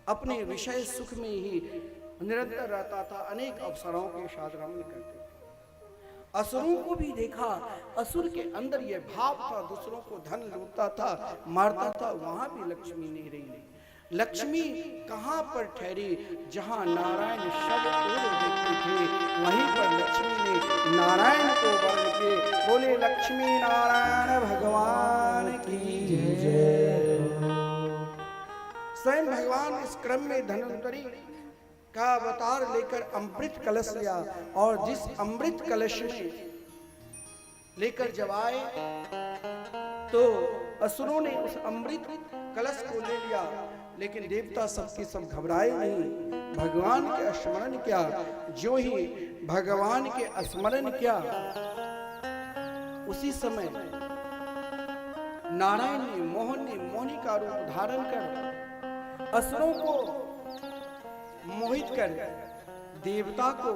अपने विषय सुख में ही निरंतर रहता था, अनेक अवसरों के साथ रमण करते थे। असुरों को भी देखा, असुर के अंदर यह भाव था, दूसरों को धन लूटता था, मारता था, वहां भी लक्ष्मी नहीं रही। लक्ष्मी कहां पर ठहरी? जहां नारायण शब्द देखते थे वहीं पर लक्ष्मी ने नारायण को वर्ण के बोले, लक्ष्मी नारायण भगवान की जय। स्वयं भगवान इस क्रम में धन्वंतरी का अवतार लेकर अमृत कलश लिया, और जिस अमृत कलश में लेकर जब आए तो असुरों ने उस अमृत कलश को ले लिया, लेकिन देवता सबके सब घबराए नहीं, भगवान के स्मरण किया। जो ही भगवान के स्मरण किया उसी समय नारायण ने, मोहन ने मोहिनी का रूप धारण कर असुरों को मोहित कर देवता को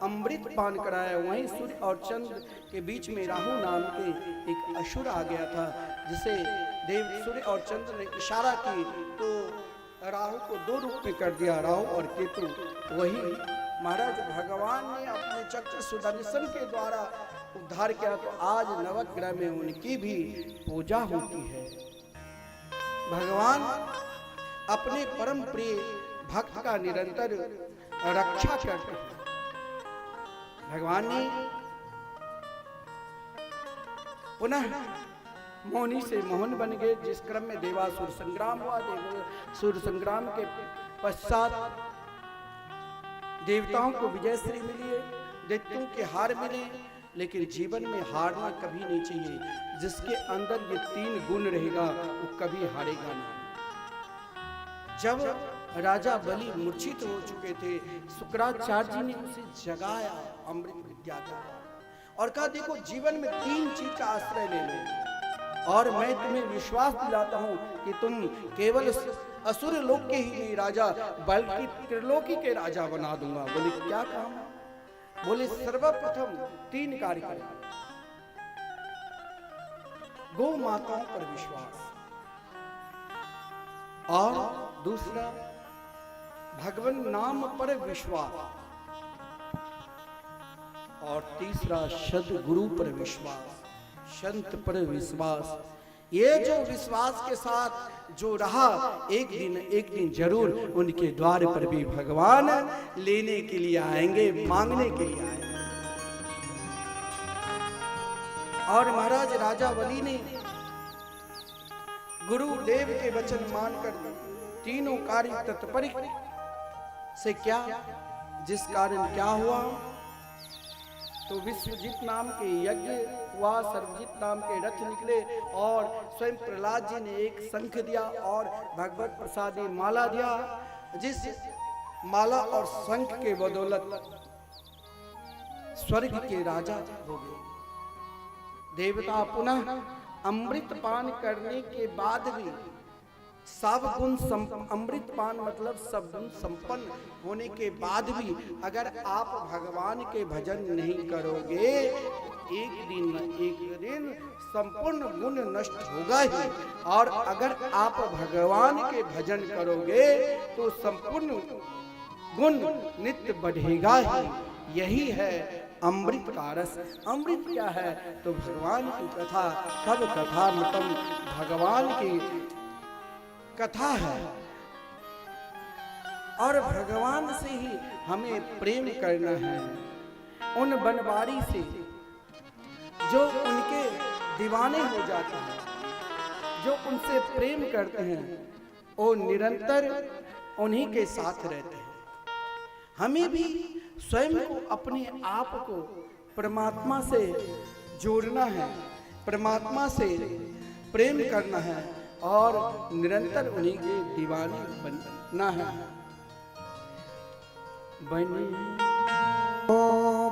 अमृत पान कराया। वहीं सूर्य और चंद्र के बीच में राहु नाम के एक असुर आ गया था, जिसे देव सूर्य और चंद्र ने इशारा की तो राहु को दो रूप में कर दिया, राहु और केतु। वही महाराज भगवान ने अपने चक्र सुदर्शन के द्वारा उद्धार किया, तो आज नवग्रह में उनकी भी पूजा होती है। भगवान अपने परम प्रिय भक्त का निरंतर रक्षा करते हैं। भगवान ने पुनः मोहनी से मोहन बन गए, जिस क्रम में देवासुर संग्राम हुआ। देवासुर संग्राम के पश्चात देवताओं को विजय श्री मिली है, दैत्यों के हार मिले, लेकिन जीवन में हारना कभी नहीं चाहिए। जिसके अंदर ये 3 गुण रहेगा वो कभी हारेगा नहीं। जब राजा बलि मूर्छित हो चुके थे, शुक्राचार्य जी ने उसे जगाया अमृत विद्या का और कहा देखो जीवन में 3 चीज का आश्रय ले लो और मैं तुम्हें विश्वास दिलाता हूं कि तुम केवल असुर लोक के ही नहीं राजा बल्कि त्रिलोकी के राजा बना दूंगा। बोले क्या काम? बोले सर्वप्रथम 3 कार्य करें। गौ माताओं पर विश्वास, और दूसरा भगवान नाम पर विश्वास, और तीसरा सद्गुरु पर विश्वास, संत पर विश्वास। ये जो विश्वास के साथ जो रहा, एक दिन जरूर उनके द्वार पर भी भगवान लेने के लिए आएंगे, मांगने के लिए आएंगे। और महाराज राजा बलि ने गुरुदेव के वचन मानकर तीनों कार्य तत्पर से क्या, जिस कारण क्या हुआ तो विश्वजीत नाम के यज्ञ हुआ, सर्वजीत नाम के रथ निकले और स्वयं प्रहलाद जी ने एक शंख दिया और भगवत प्रसादी माला दिया, जिस माला और शंख के बदौलत स्वर्ग के राजा हो गए। देवता पुनः अमृत पान करने के बाद भी सब गुण अमृत पान मतलब सब गुण संपन्न होने के बाद भी अगर आप भगवान के भजन नहीं करोगे, एक दिन संपूर्ण गुण नष्ट होगा ही। और अगर आप भगवान के भजन करोगे तो संपूर्ण गुण नित्य बढ़ेगा ही। यही है अमृत का रस। अमृत क्या है तो भगवान की कथा, सब कथा मतम भगवान की कथा है। और भगवान से ही हमें प्रेम करना है, उन बनवारी से जो उनके दीवाने हो जाते हैं, जो उनसे प्रेम करते हैं, वो निरंतर उन्हीं के साथ रहते हैं। हमें भी स्वयं को, अपने आप को परमात्मा से जोड़ना है, परमात्मा से प्रेम करना है और निरंतर उन्हीं के दीवाने बनना है।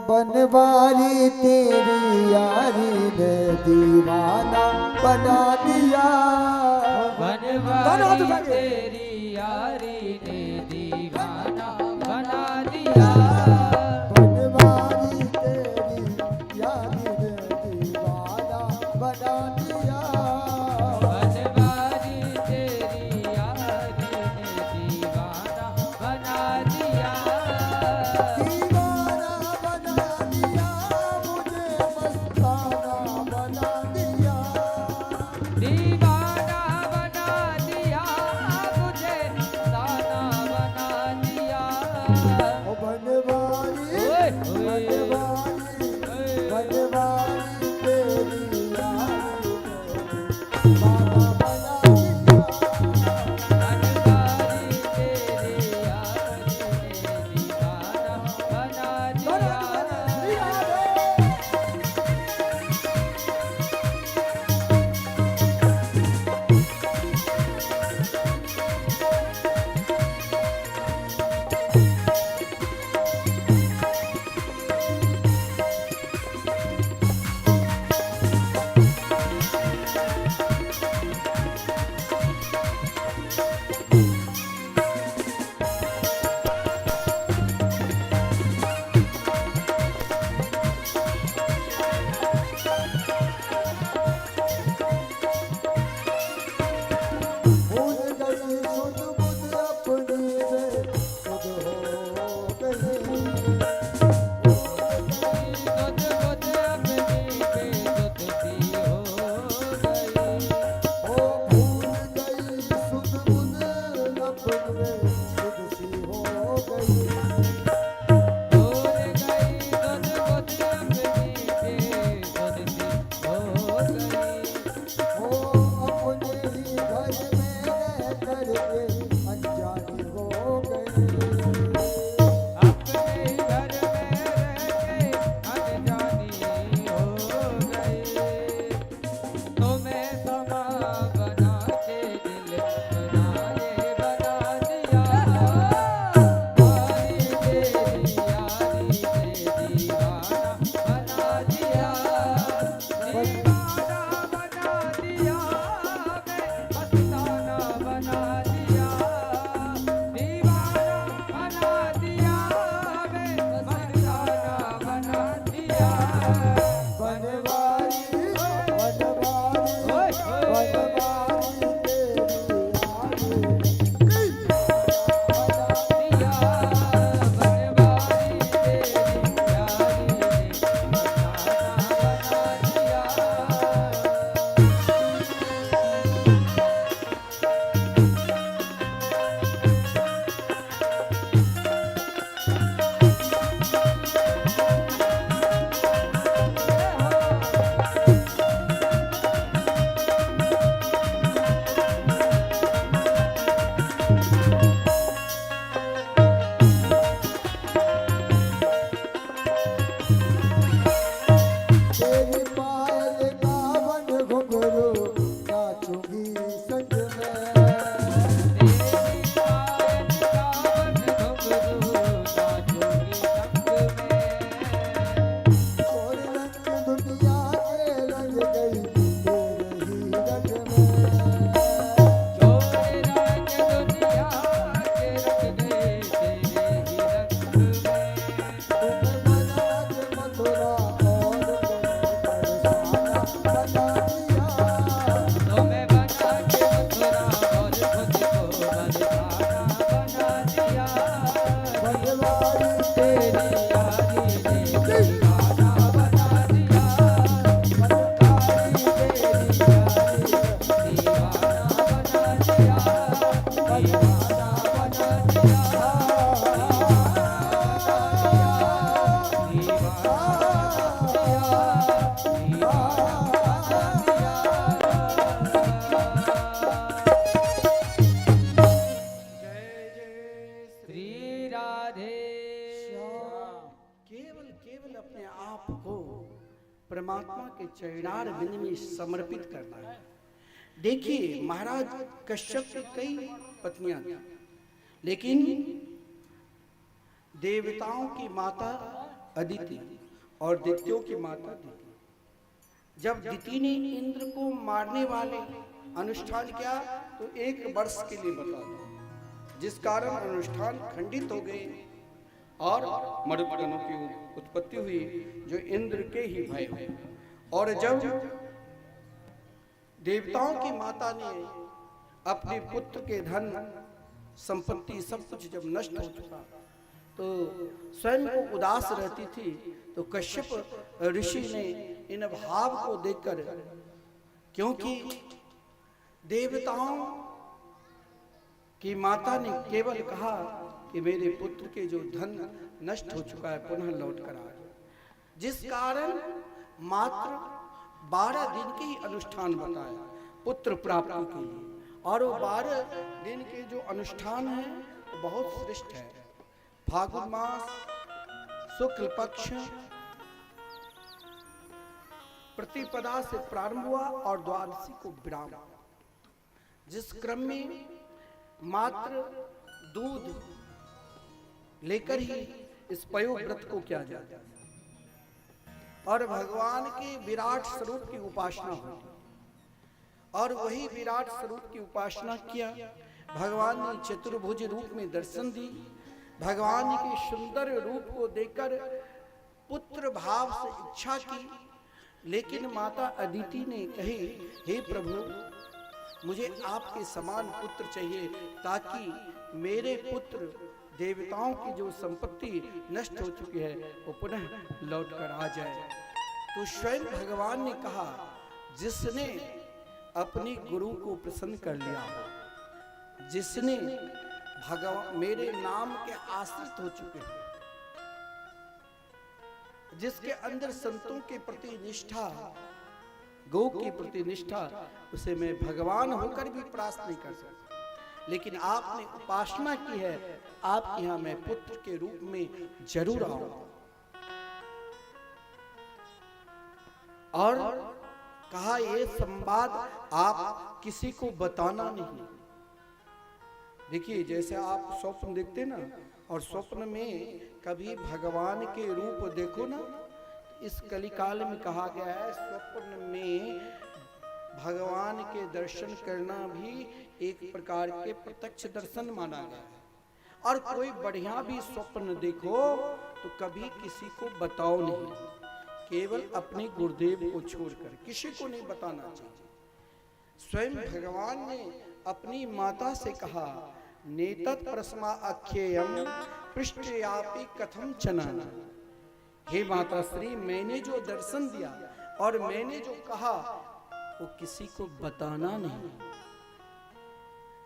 बनवारी तेरी यारी ने दीवाना बना दिया, बनवारी तेरी यारी ने दीवाना बना दिया, बनवारी तेरी यारी ने दीवाना बना दिया, बनवारी तेरी यारी ने दीवाना बना दिया, दीवाना बना दिया, मुझे मस्ताना बना दिया, दीवाना बना दिया, मुझे मस्ताना बना दिया। बनवारी को परमात्मा के चरणार बिंद में समर्पित करना है। देखिए महाराज कश्यप की कई पत्नियां थी, लेकिन देवताओं की माता अदिति और दैत्यों की माता दिति। जब दिति ने इंद्र को मारने वाले अनुष्ठान किया तो 1 वर्ष के लिए बता दो, जिस कारण अनुष्ठान खंडित हो गए और मरुदगणों की उत्पत्ति हुई जो इंद्र के ही भय हुए। और जब देवताओं की माता ने अपने पुत्र के धन संपत्ति सब कुछ जब नष्ट हो चुका तो स्वयं को उदास रहती थी, तो कश्यप ऋषि ने इन भाव को देखकर, क्योंकि देवताओं की माता ने केवल कहा कि मेरे पुत्र के जो धन नष्ट हो चुका है पुनः लौट कर आ जाए, जिस कारण मात्र 12 दिन के ही अनुष्ठान बताया पुत्र प्राप्ति के लिए। और वो 12 दिन के जो अनुष्ठान है वो बहुत श्रेष्ठ है। फागुन मास शुक्ल पक्ष प्रतिपदा से प्रारंभ हुआ और द्वादशी को विराम, जिस क्रम में मात्र दूध लेकर ही इस पयो व्रत को किया जाता है और भगवान के विराट स्वरूप की उपासना होती। और वही विराट स्वरूप की उपासना किया। भगवान ने चतुर्भुज रूप में दर्शन दी। भगवान के सुंदर रूप को देखकर पुत्र भाव से इच्छा की, लेकिन माता अदिति ने कही, हे प्रभु मुझे आपके समान पुत्र चाहिए ताकि मेरे पुत्र देवताओं की जो संपत्ति नष्ट हो चुकी है वो पुनः लौट कर आ जाए। तो स्वयं भगवान ने कहा, जिसने अपने गुरु को प्रसन्न कर लिया हो, जिसने भगवान मेरे नाम के आश्रित हो चुके हैं, जिसके अंदर संतों के प्रति निष्ठा, गौ के प्रति निष्ठा, उसे मैं भगवान होकर भी प्राप्त नहीं कर सकता। लेकिन आपने उपासना की है, आपके यहां मैं पुत्र के रूप में जरूर आऊंगा। और कहा, ये संवाद आप किसी को बताना नहीं। देखिए जैसे आप स्वप्न देखते ना, और स्वप्न में कभी भगवान के रूप देखो ना, इस कलिकाल में कहा गया है स्वप्न में भगवान के दर्शन करना भी एक प्रकार के प्रत्यक्ष दर्शन माना गया है। और कोई बढ़िया भी स्वप्न देखो तो कभी किसी को बताओ नहीं, केवल अपने गुरुदेव को छोड़कर किसी को नहीं बताना चाहिए। स्वयं भगवान ने अपनी माता से कहा, नेतत् प्रस्मा अख्येयम पृष्ठयापि कथम चनाना। हे माता श्री, मैंने जो दर्शन दिया और मैंने जो कहा वो किसी को बताना नहीं।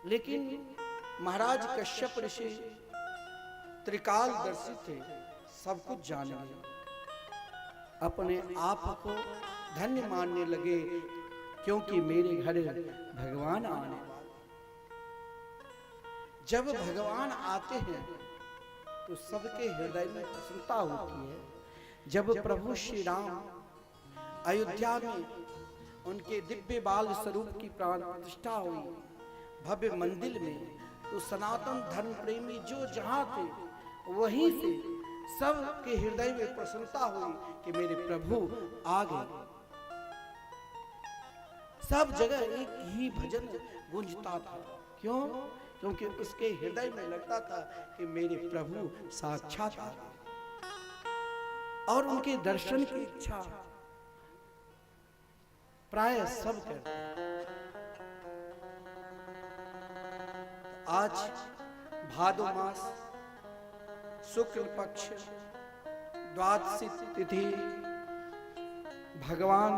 लेकिन महाराज कश्यप ऋषि त्रिकाल दर्शी थे, सब कुछ जान गए, अपने आप को धन्य मानने लगे, क्योंकि मेरे घर भगवान आने वाले। जब भगवान आते हैं तो सबके हृदय में प्रसन्नता होती है। जब प्रभु श्री राम अयोध्या में उनके दिव्य बाल स्वरूप की प्राण प्रतिष्ठा हुई भव्य मंदिर में, तो सनातन धर्म प्रेमी जो जहां थे वहीं से सबके हृदय में प्रसन्नता हुई कि मेरे प्रभु आ गए। सब जगह एक ही भजन गूंजता था। क्यों? क्योंकि उसके हृदय में लगता था कि मेरे प्रभु साक्षात आ गए और उनके दर्शन की इच्छा प्राय सब करते। आज भादो मास शुक्ल पक्ष द्वादशी तिथि भगवान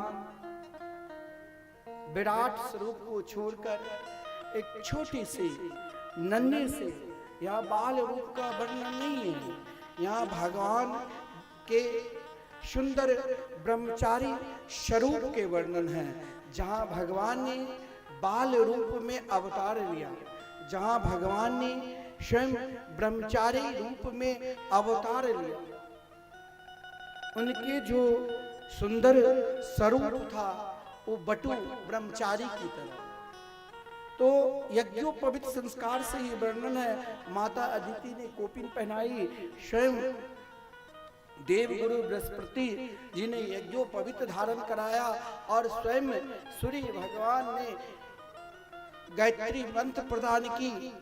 विराट स्वरूप को छोड़कर एक छोटी सी नन्हे से, यहाँ बाल रूप का वर्णन नहीं है, यहाँ भगवान के सुंदर ब्रह्मचारी स्वरूप के वर्णन है। जहाँ भगवान ने बाल रूप में अवतार लिया, जहाँ भगवान ने स्वयं ब्रह्मचारी रूप में अवतार लिया, उनके जो सुंदर स्वरूप था वो बटु ब्रह्मचारी की तरह। तो यज्ञोपवीत संस्कार से ही वर्णन है। माता अदिति ने कोपिन पहनाई, स्वयं देवगुरु बृहस्पति जी ने यज्ञोपवीत धारण कराया और स्वयं सूर्य भगवान ने गायत्री मंत्र प्रदान की।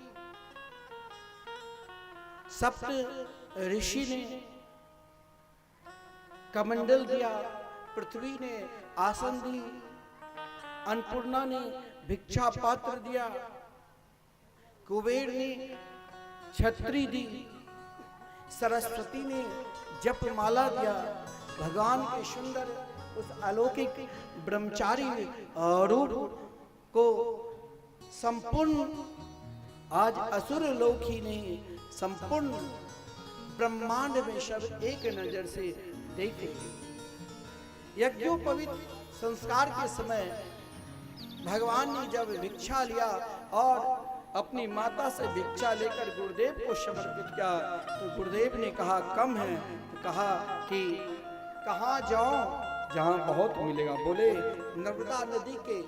सप्त ऋषि ने कमंडल दिया, पृथ्वी ने आसन दी, अन्नपूर्णा ने भिक्षा पात्र दिया, कुबेर ने छत्री दी, सरस्वती ने जपमाला दिया। भगवान के सुंदर उस अलौकिक ब्रह्मचारी रूप को संपूर्ण आज असुर लोक ही नहीं, संपूर्ण ब्रह्मांड में सब एक नजर से देखे। यज्ञोपवीत संस्कार के समय भगवान ने जब भिक्षा लिया और अपनी माता से भिक्षा लेकर गुरुदेव को समर्पित किया, तो गुरुदेव ने कहा कम है, तो कहा कि कहाँ जाऊं जहां बहुत मिलेगा। बोले नर्मदा नदी के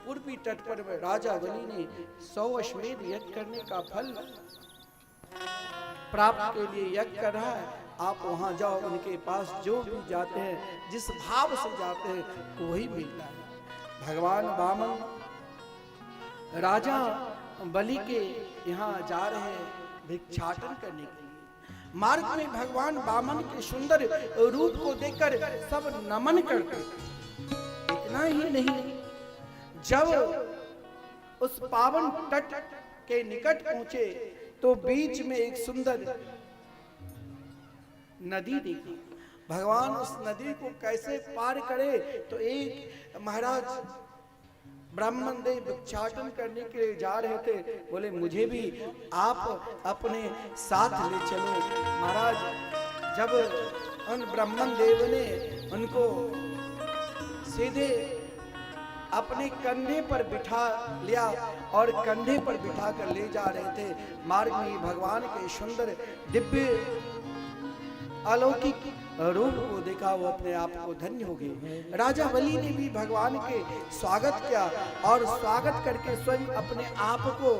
पूर्वी तट पर राजा बलि ने 100 अश्वमेध यज्ञ करने का फल प्राप्त के लिए यज्ञ कर रहा है, आप वहां जाओ, उनके पास जो भी जाते हैं, जिस भाव से जाते हैं वही मिलता है। भगवान वामन राजा बलि के यहाँ जा रहे हैं भिक्षाटन करने के लिए। मार्ग में भगवान वामन के सुंदर रूप को देखकर सब नमन करते। इतना ही नहीं, जब उस पावन तट के निकट पहुंचे तो बीच में एक सुंदर नदी देखी। भगवान उस नदी को कैसे पार करे, तो एक महाराज ब्राह्मण देव भिक्षाटन करने के लिए जा रहे थे। बोले मुझे भी आप अपने साथ ले चलो। महाराज जब उन ब्राह्मण देव ने उनको सीधे अपने कंधे पर बिठा लिया और कंधे पर बिठा कर ले जा रहे थे, मार्ग में भगवान के सुंदर दिव्य अलौकिक रूप को देखा, वो अपने आप को धन्य हो गए। राजा बलि ने भी भगवान के स्वागत किया और स्वागत करके स्वयं अपने आप को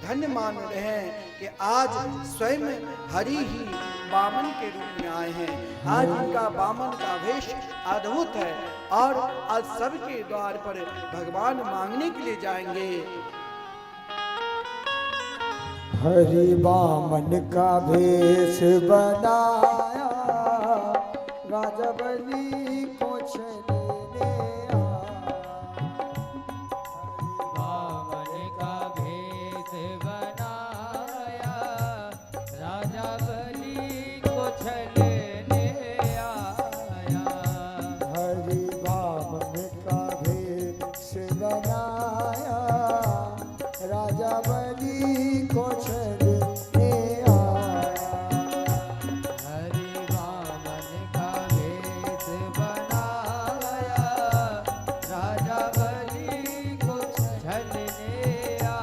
धन्य मान रहे हैं कि आज स्वयं हरि ही वामन के रूप में आए हैं। आज इनका वामन का वेश अद्भुत है और आज सबके द्वार पर भगवान मांगने के लिए जाएंगे। हरि वामन का भेष बनाया, राजा बलि को छलने वामन का भेष बनाया, राजा बलि को छलने आया। हरि वामन का भेष बनाया, राजा बलि को छलने आया। हरि वामन का भेष बनाया, राजा बलि को छलने आया।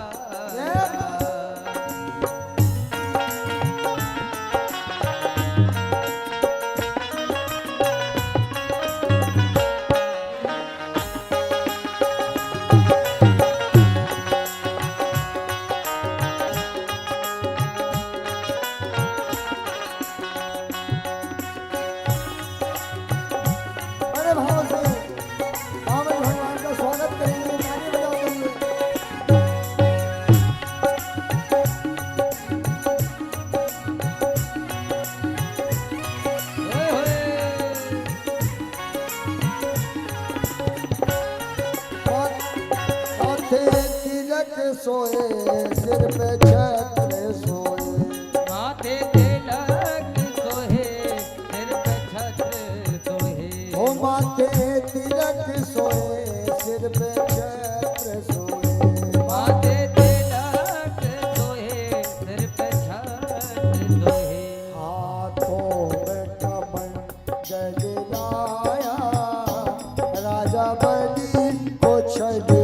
बड़े भाव से वामन भगवान का स्वागत करेंगे, ताली बजाओ माथे तिलक सोए, सिर पे छत्र सोए। माथे तिलक सोहे, सिर पे छत्र सोहे। ओ माथे तिलक सोए, सिर पे छत्र सोए। माथे तिलक सोहे, सिर पे छत्र सोहे। हाथों में कमंडल लाया, राजा बलि को छलने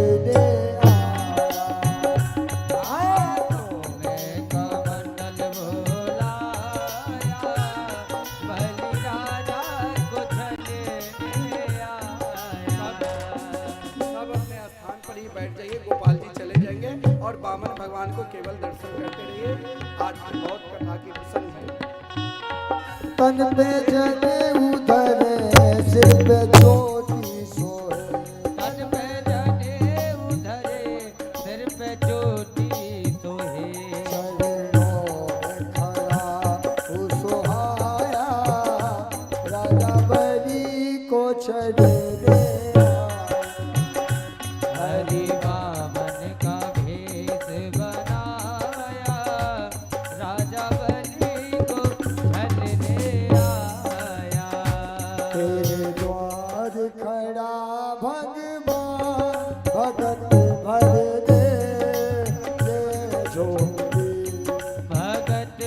आया। हाथों में कमंडल बुलाया, बलि राजा को छलने को केवल दर्शन करते रहिए। आज बहुत कथा की प्रसंग है। तन पे जने उधरे सिर पे ज्योति सोए तन पे जने उधरे सिर पे ज्योति सोहे चरणों में खड़ा वो सुहाया राजा बलि को चढ़े हरि वामन का भेष बनाया राजा बलि को छलने आया तेरे द्वार खड़ा भगवान भगत भर दे झोली भगत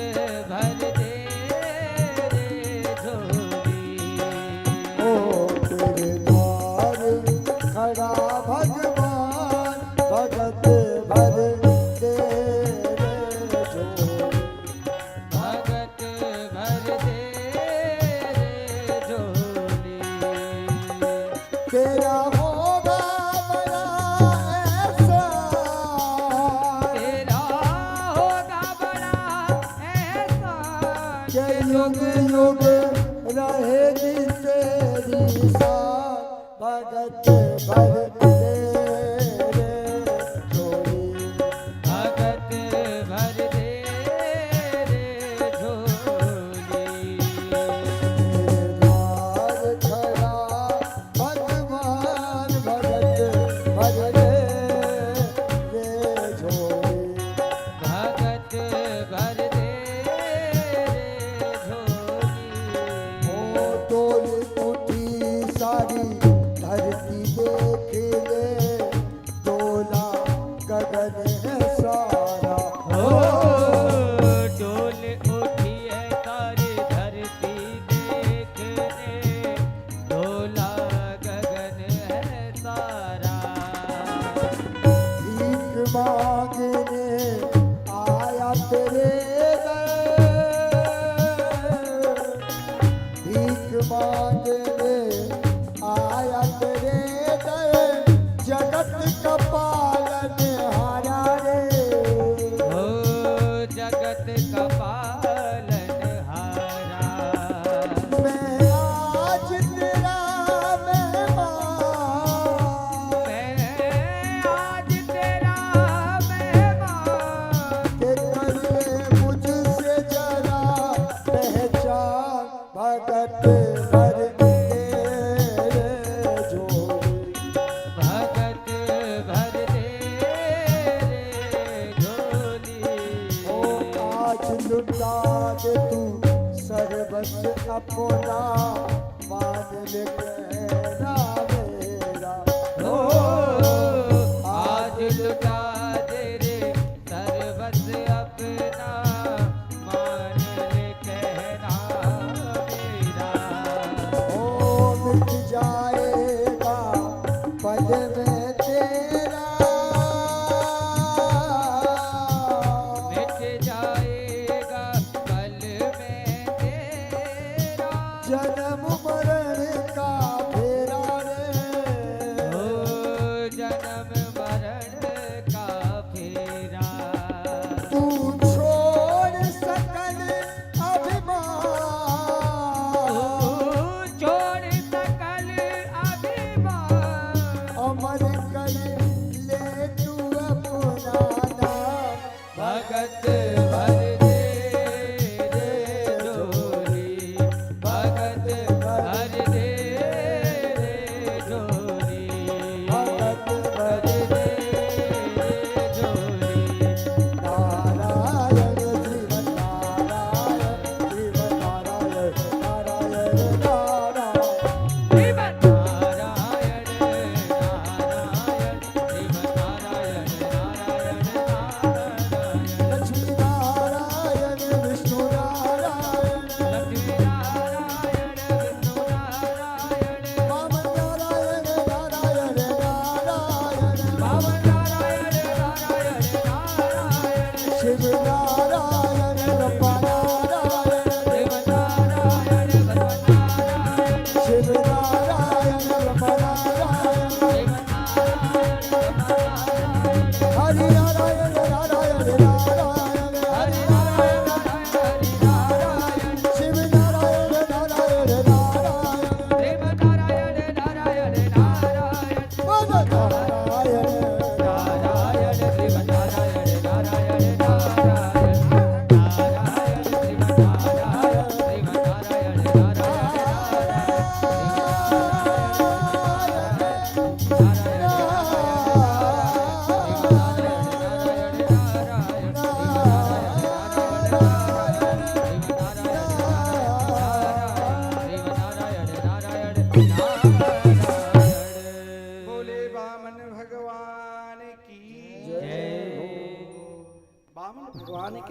भर दे रे झोली ओ तेरे द्वार खड़ा भगवान भगत भर दे झोली भगत भर दे रे झोली तेरा होगा बड़ा एहसान तेरा होगा बड़ा एहसान के युग युग रहेगी तेरी शान भगत भर दे झोली भगत भर दे रे झोली तेरे द्वार खड़ा भगवान भगत भर दे झोली भगत भर दे रे झोली ओ डोल उठी सारी धरती देख ले डोला गगन है सारा ओ डोल उठी है तारी धरती देखने डोला गगन है सारा भीख मांगने आया तेरे दर भीख मांगने आया तेरे दर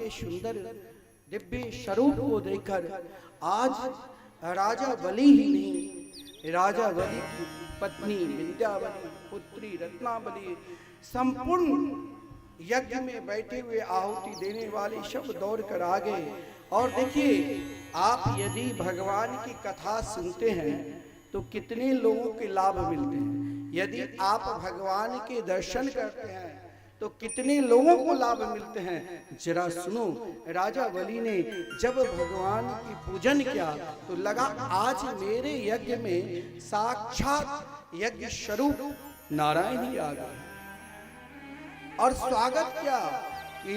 आपके सुंदर दिव्य स्वरूप को देखकर आज राजा बलि ही नहीं, राजा बलि की पत्नी विंध्यावली, पुत्री रत्नावली, संपूर्ण यज्ञ में बैठे हुए आहुति देने वाले सब दौड़ कर आ गए। और देखिए, आप यदि भगवान की कथा सुनते हैं तो कितने लोगों के लाभ मिलते हैं, यदि आप भगवान के दर्शन करते हैं तो कितने लोगों को लाभ मिलते हैं। जरा सुनो, राजा बलि ने जब भगवान की पूजन किया तो लगा आज मेरे यज्ञ में साक्षात यज्ञ स्वरूप नारायण ही आ गए और स्वागत किया कि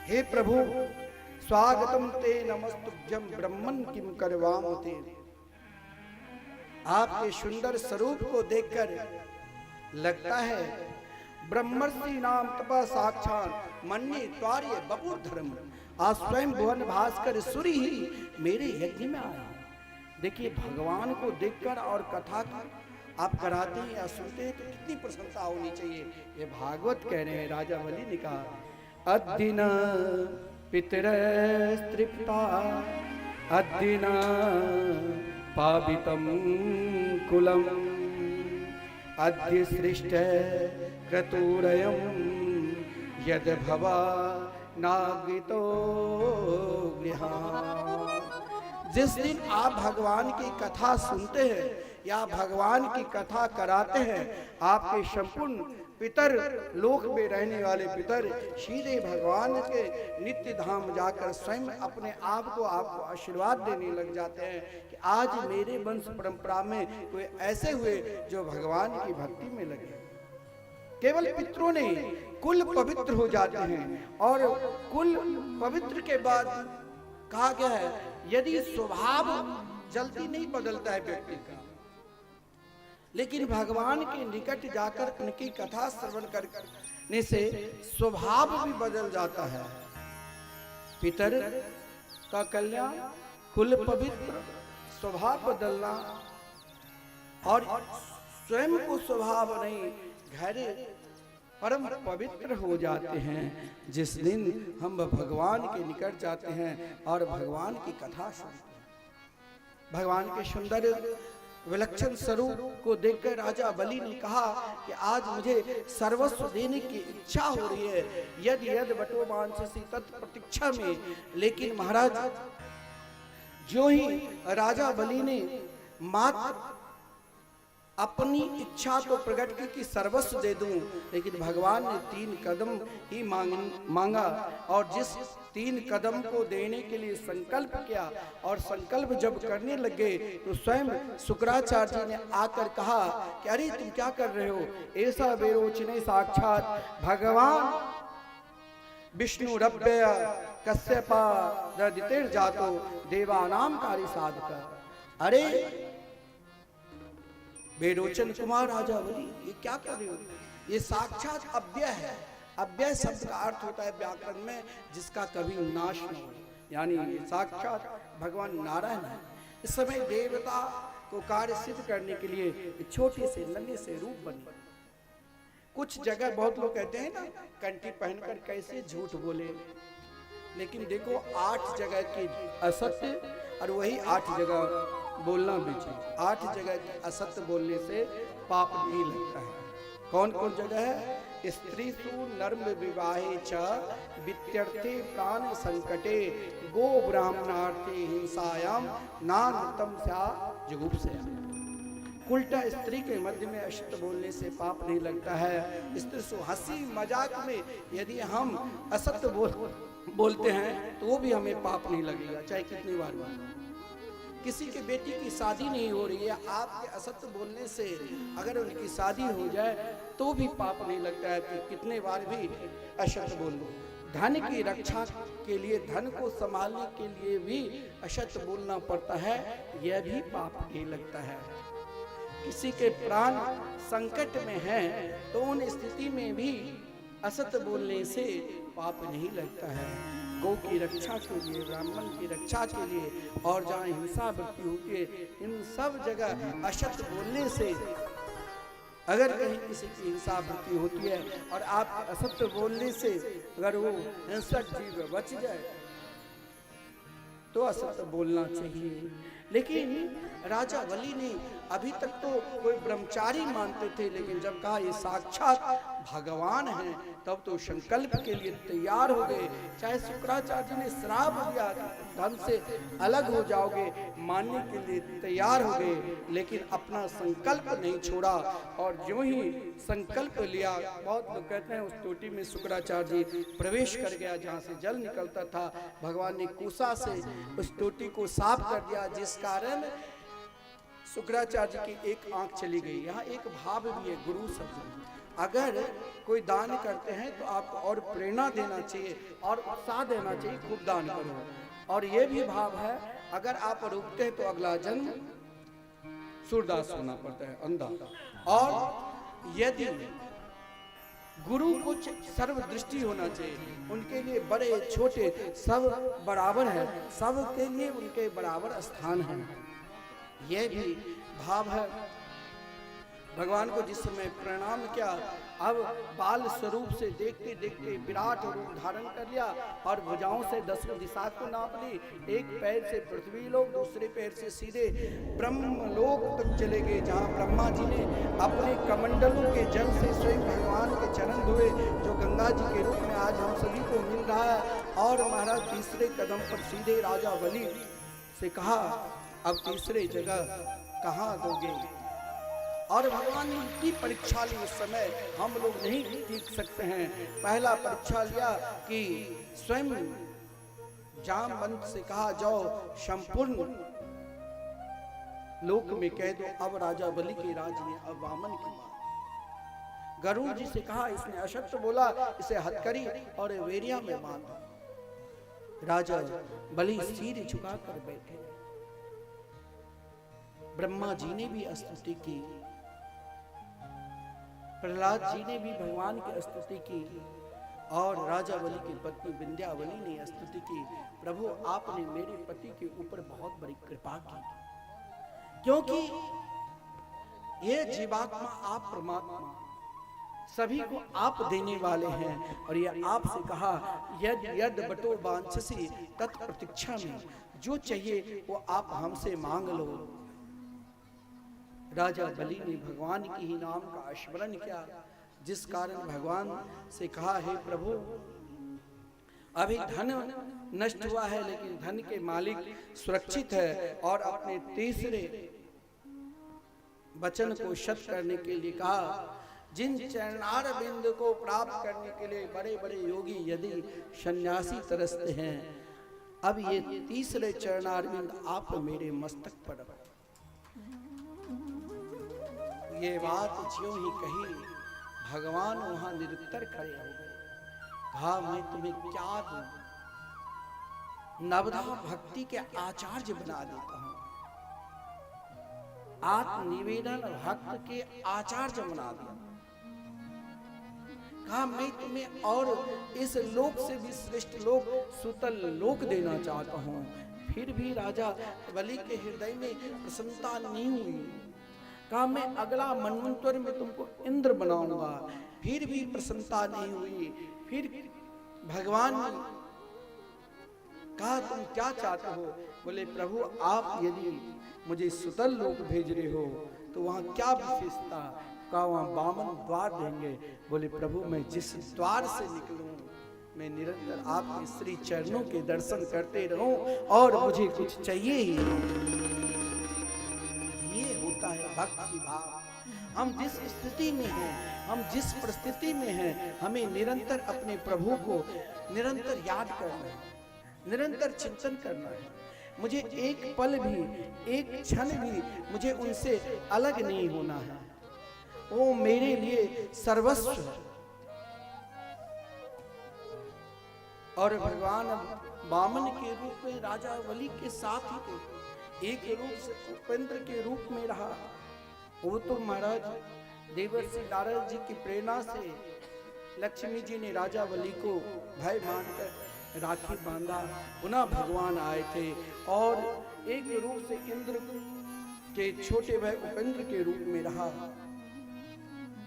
हे प्रभु स्वागतम ते नमस्तुभ्यं ब्रह्मन् किम करवाम ते। आपके सुंदर स्वरूप को देखकर लगता है ब्रह्मर्षि नाम तपः साक्षात मन्ये त्वार्य बपुर धर्म। आज स्वयं भुवन भास्कर सूर्य ही मेरे यज्ञ में आया। देखिए, भगवान को देखकर और कथा आप कराते हैं या सुनते हैं तो कितनी प्रशंसा होनी चाहिए। ये भागवत कह रहे हैं, राजा बलि ने कहा अद्दिन पितरस्तृप्ता अद्दिन पावितम कुलम अद्य सृष्ट क्रतुरयं यद भवा नागितो गृहान्। जिस दिन आप भगवान की कथा सुनते हैं या भगवान की कथा कराते हैं, आपके संपूर्ण पितर लोक में रहने वाले पितर सीधे भगवान के नित्य धाम जाकर स्वयं अपने आप को आपको आशीर्वाद देने लग जाते हैं कि आज मेरे वंश परंपरा में कोई ऐसे हुए जो भगवान की भक्ति में लगे। केवल पितरों ने कुल पवित्र हो जाते हैं और कुल पवित्र के बाद कहा गया है यदि स्वभाव जल्दी नहीं बदलता है व्यक्ति का, लेकिन भगवान के निकट जाकर उनकी कथा श्रवण करने से स्वभाव भी बदल जाता है। पितर का कल्याण, कुल पवित्र, स्वभाव बदलना और स्वयं को स्वभाव नहीं, घर परम पवित्र हो जाते हैं जिस दिन हम भगवान के निकट जाते हैं और भगवान की कथा सुनते हैं। भगवान के सुंदर विलक्षण स्वरूप को देखकर राजा बलि ने कहा कि आज मुझे सर्वस्व देने की इच्छा हो रही है, यद यद बटो मांससी तत्प्रतीक्षा में। लेकिन महाराज, जो ही राजा बलि ने मात्र अपनी इच्छा तो प्रकट की कि सर्वस्व दे दूं, लेकिन भगवान ने 3 कदम ही मांगा और जिस 3 कदम को देने के लिए संकल्प किया और संकल्प जब करने लगे तो स्वयं शुक्राचार्य जी ने आकर कहा कि अरे तुम क्या कर रहे हो, ऐसा बेरोचने साक्षात भगवान विष्णु रव्य कश्यपा ददितेर जातो देवानाम कार्य साधका। अरे बेरोचन कुमार राजा बलि, ये क्या कर रहे हो, ये साक्षात अव्यय है। अव्यय शब्द का अर्थ होता है व्याकरण में जिसका कभी नाश न हो, यानी साक्षात भगवान नारायण है। इस समय देवता को कार्य सिद्ध करने के लिए छोटे से नन्हे से रूप बने। कुछ जगह बहुत लोग कहते हैं ना कंठी पहनकर कैसे झूठ बोले, लेकिन देखो 8 जगह की असत्य और वही 8 जगह बोलना भी चाहिए। 8 जगह असत्य बोलने से पाप नहीं लगता है। कौन कौन जगह है? स्त्री सु नर्म विवाहे च वित्यर्थे प्राण संकटे गो ब्राह्मणार्थे हिंसायाम नानतम स्या जुगुप्सया। उल्टा स्त्री के मध्य में अशुद्ध बोलने से पाप नहीं लगता है। स्त्री सु हंसी मजाक में यदि हम असत्य बोलते हैं तो वो भी हमें पाप नहीं लगेगा, चाहे कितनी बार बोलो। किसी की बेटी की शादी नहीं हो रही है, आपके असत्य बोलने से अगर उनकी शादी हो जाए तो भी पाप नहीं लगता है कि कितने बार भी असत्य बोल लो। धन की रक्षा के लिए, धन को संभालने के लिए भी असत्य बोलना पड़ता है, यह भी पाप नहीं लगता है। किसी के प्राण संकट में हैं तो उन स्थिति में भी असत्य बोलने से पाप नहीं लगता है। गौ की रक्षा के लिए, ब्राह्मण की रक्षा के लिए और जहाँ हिंसा वृत्ति होती है, इन सब जगह असत्य बोलने से अगर कहीं किसी की हिंसा वृत्ति होती है और आप असत्य बोलने से अगर वो हिंसक जीव बच जाए तो असत्य बोलना चाहिए। लेकिन राजा बलि ने अभी तक तो कोई ब्रह्मचारी मानते थे, लेकिन जब कहा ये साक्षात भगवान हैं तब तो संकल्प के लिए तैयार हो गए। चाहे शुक्राचार्य ने श्राप दिया धन से अलग हो जाओगे, मानने के लिए तैयार हो गए, लेकिन अपना संकल्प नहीं छोड़ा। और जो ही संकल्प लिया, बहुत लोग कहते हैं उस टोटी में शुक्राचार्य जी प्रवेश कर गया जहाँ से जल निकलता था। भगवान ने कुशा से उस टोटी को साफ कर दिया, जिस कारण शुक्राचार्य की एक आंख चली गई। यहाँ एक भाव भी है गुरु शब्द, अगर कोई दान करते हैं तो आपको और प्रेरणा देना चाहिए और उत्साह देना चाहिए, खूब दान करो। और ये भी भाव है, अगर आप रुकते हैं तो अगला जन्म सूरदास होना पड़ता है, अंधा। और यदि गुरु कुछ सर्वदृष्टि होना चाहिए, उनके लिए बड़े छोटे सब बराबर है, सब के लिए उनके बराबर स्थान है। यह भी भाव है। भगवान को जिस समय प्रणाम किया, अब बाल स्वरूप से देखते देखते विराट रूप धारण कर लिया और भुजाओं से 10 दिशा को नाप ली। एक पैर से पृथ्वी लोक, दूसरे पैर से सीधे ब्रह्म लोक तक चले गए, जहाँ ब्रह्मा जी ने अपने कमंडलों के जल से स्वयं भगवान के चरण धोए, जो गंगा जी के रूप में आज हम सभी को मिल रहा है। और महाराज तीसरे कदम पर सीधे राजा बलि से कहा, अब तीसरे जगह कहाँ दोगे? और भगवान ने इतनी परीक्षा ली, उस समय हम लोग नहीं सीख सकते हैं। पहला परीक्षा लिया कि स्वयं जामवंत से कहा, जाओ संपूर्ण लोक में कह दो अब राजा बलि के राज में अब वामन की बात। गरुड़ जी से कहा, इसने असत्य बोला, इसे हथकड़ी और वेरिया में बांध। राजा बलि सिर झुका कर बैठे। ब्रह्मा जी ने भी स्तुति की, प्रहलाद जी ने भी भगवान की स्तुति की, और राजा बलि की पत्नी विंध्यावली ने स्तुति की। प्रभु आपने मेरे पति के ऊपर बहुत बड़ी कृपा की, क्योंकि ये जीवात्मा आप परमात्मा सभी को आप देने वाले हैं। और ये आपसे कहा, यद यद बटो वांछसी तत् प्रतीक्षा में, जो चाहिए वो आप हमसे मांग लो। राजा बलि ने भगवान की ही नाम का स्मरण किया, जिस कारण भगवान से कहा, हे प्रभु अभी धन नष्ट हुआ है, लेकिन धन के मालिक सुरक्षित है। और अपने तीसरे वचन को शत करने के लिए कहा, जिन चरणार बिंद को प्राप्त करने के लिए बड़े बड़े योगी यदि सन्यासी तरसते हैं, अब ये तीसरे चरणार बिंद आप मेरे मस्तक पर रखो। ये बात ज्यों ही कही, भगवान वहां निरुत्तर खड़े हो गए। कहा, मैं तुम्हें क्या दूं? नवधा भक्ति के आचार्य बना देता हूं, आत्मनिवेदन भक्त के आचार्य बना दिया। कहा, मैं तुम्हें और इस लोक से भी श्रेष्ठ लोक सुतल लोक देना चाहता हूं। फिर भी राजा बलि के हृदय में प्रसन्नता नहीं हुई। कहा, मैं अगला मनवंतर में तुमको इंद्र बनाऊंगा। फिर भी प्रसन्नता नहीं हुई। फिर भगवान ने कहा, तुम क्या चाहते हो? बोले, प्रभु आप यदि मुझे सुतल लोक भेज रहे हो तो वहाँ क्या विशेषता? कहा, वहाँ वामन द्वार देंगे। बोले, प्रभु मैं जिस द्वार से निकलूं, मैं निरंतर आपके श्री चरणों के दर्शन करते रहूं और मुझे कुछ चाहिए ही नहीं। है भक्त की भाव। हम जिस स्थिति में हैं, हम जिस परिस्थिति में हैं, हमें निरंतर अपने प्रभु को निरंतर याद करना है, निरंतर चिंतन करना है। मुझे एक पल भी, एक क्षण भी मुझे उनसे अलग नहीं होना है। वो मेरे लिए सर्वस्व है। और भगवान वामन के रूप में राजा बलि के साथ ही थे। एक रूप से उपेंद्र के रूप में रहा। वो तो महाराज देवर्षि नारद जी की प्रेरणा से लक्ष्मी जी ने राजा बलि को भय मानकर राखी बांधा। पुनः भगवान आए थे और एक रूप से इंद्र के छोटे भाई उपेंद्र के रूप में रहा।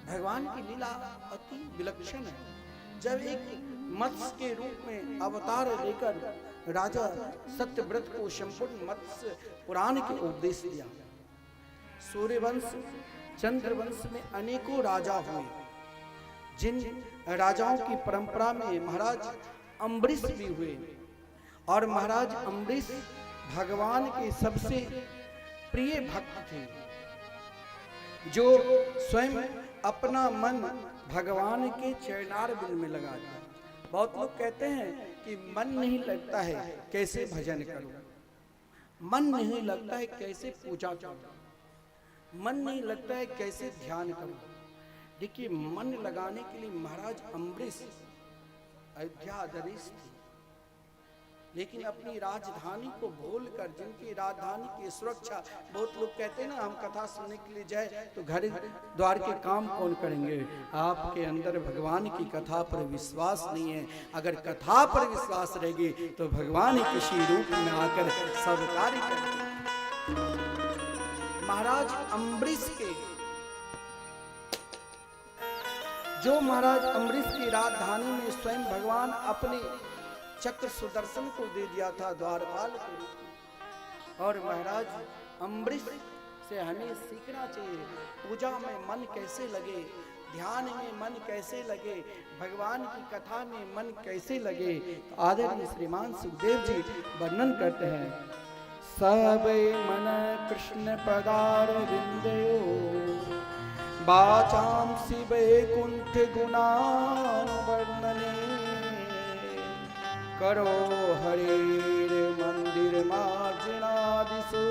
भगवान की लीला अति विलक्षण है। जब एक मत्स्य के रूप में अवतार लेकर राजा सत्यव्रत को संपूर्ण मत्स्य पुराण के उपदेश दिया। सूर्यवंश चंद्रवंश में अनेकों राजा हुए, जिन राजाओं की परंपरा में महाराज अम्बरीश भी हुए। और महाराज अम्बरीश भगवान के सबसे प्रिय भक्त थे, जो स्वयं अपना मन भगवान के चरणार बिंद में लगा दिया। बहुत लोग कहते हैं कि मन नहीं लगता है कैसे भजन करूं, मन नहीं लगता है कैसे पूजा करूं, मन नहीं लगता है कैसे ध्यान करूं। देखिए, मन लगाने के लिए महाराज अम्बरीश अयोध्या आदेश थे, लेकिन अपनी राजधानी को भूलकर, जिनकी राजधानी की सुरक्षा, बहुत लोग कहते हैं ना, हम कथा सुनने के लिए जाए तो घर द्वार के काम कौन करेंगे। आपके अंदर भगवान की कथा पर विश्वास नहीं है। अगर कथा पर विश्वास रहेगी तो भगवान किसी रूप में आकर सब कार्य करेंगे। महाराज अम्बरीश के, जो महाराज अम्बरीश की राजधानी में स्वयं भगवान अपने चक्र सुदर्शन को दे दिया था द्वारपाल के रूप में। और महाराज अम्बरीश से हमें सीखना चाहिए, पूजा में मन कैसे लगे, ध्यान में मन कैसे लगे, भगवान की कथा में मन कैसे लगे। तो आदरणीय श्रीमान सुखदेव जी वर्णन करते हैं, सब मन कृष्ण पदार विंदयो वाचाम शिवे कुंठ गुणान वर्णने करो हरेर मंदिर मार्जनादिशो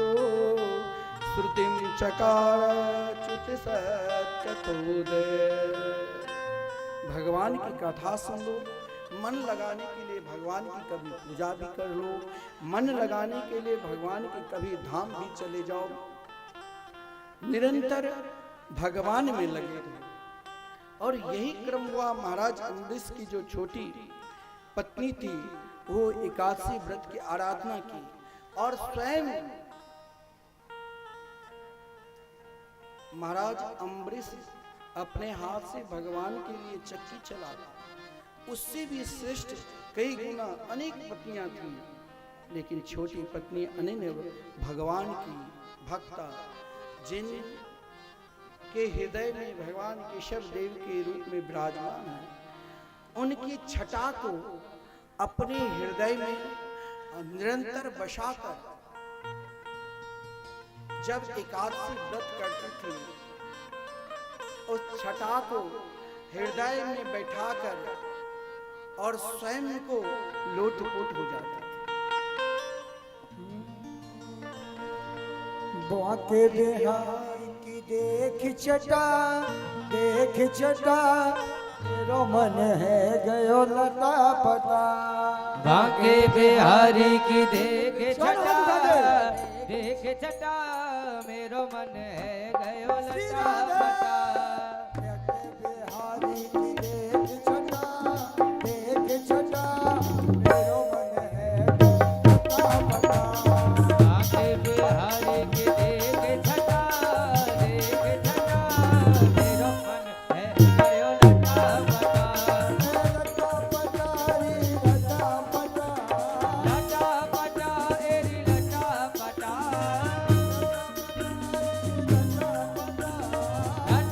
श्रुतिम चकार च्युत सत्यतोदय। भगवान की कथा सुन लो, मन लगाने के लिए भगवान की कभी पूजा भी कर लो, मन लगाने के लिए भगवान के कभी धाम भी चले जाओ, निरंतर भगवान में लगे रहे। और यही क्रम हुआ महाराज अम्बरीश की जो छोटी पत्नी थी, वो एकादशी व्रत की आराधना की और स्वयं महाराज अम्बरीश अपने हाथ से भगवान के लिए चक्की चला, उससे भी श्रेष्ठ कई गुना अनेक पत्नियां थीं, लेकिन छोटी पत्नी अनन्य भगवान की भक्ता, जिन के हृदय में भगवान केशव देव के रूप में विराजमान है, उनकी छटा को अपने हृदय में निरंतर बसाकर जब एकादशी व्रत करती थी, उस छटा को हृदय में बैठाकर और स्वयं को लोटपोट हो जाती थी। बांके बिहार की देख छटा, देख छटा, तेरो मन है गयो लता पता। बांके बिहारी की देख छटा, देख छटा, मेरो मन है गयो लता पता। बिहारी की देख छटा, देख छटा, मेरो मन है लता पता। बांके बिहारी की देख छटा, देख छटा, मेरो मन है गयो लता पता। लता पता रे लता पता, लटा पटा एरी लटा पटा, लटा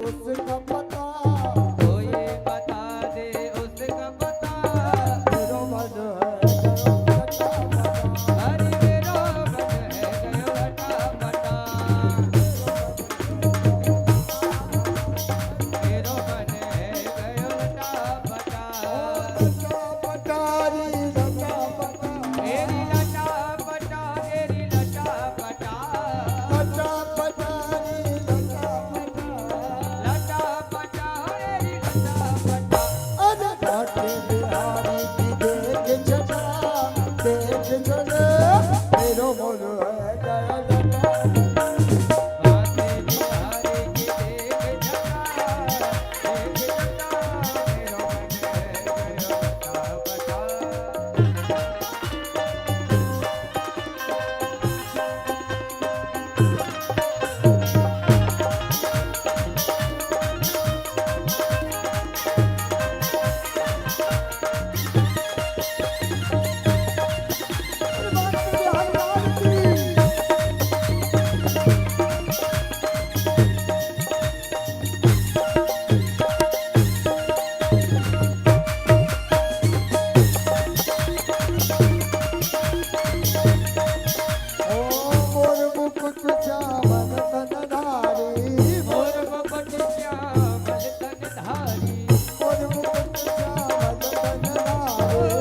उसका पता कोई बता दे उसका पता मेरो मन है गयो लटा पटा हरि मेरो मन है गयो लटा पटा मेरो मन है गयो लटा पटा लटा पटारी लटा पटा तेरी लटा पटा तेरी लटा पटा लटा पटारी लटा पटा लटा पटा तेरी लटा पटा अरे घाटे बिहारी की देख छटा देख छटा मेरो मन है गया लटा बाते बिहारी की देख जटा मेरो मन है गयो लटा पटा अरे बात बिहारी लाल की ओ मोर मुकुट चावल तनधारी मोर मुकुट श्यामल तन धारी मोर मुकुट चावल तनधारी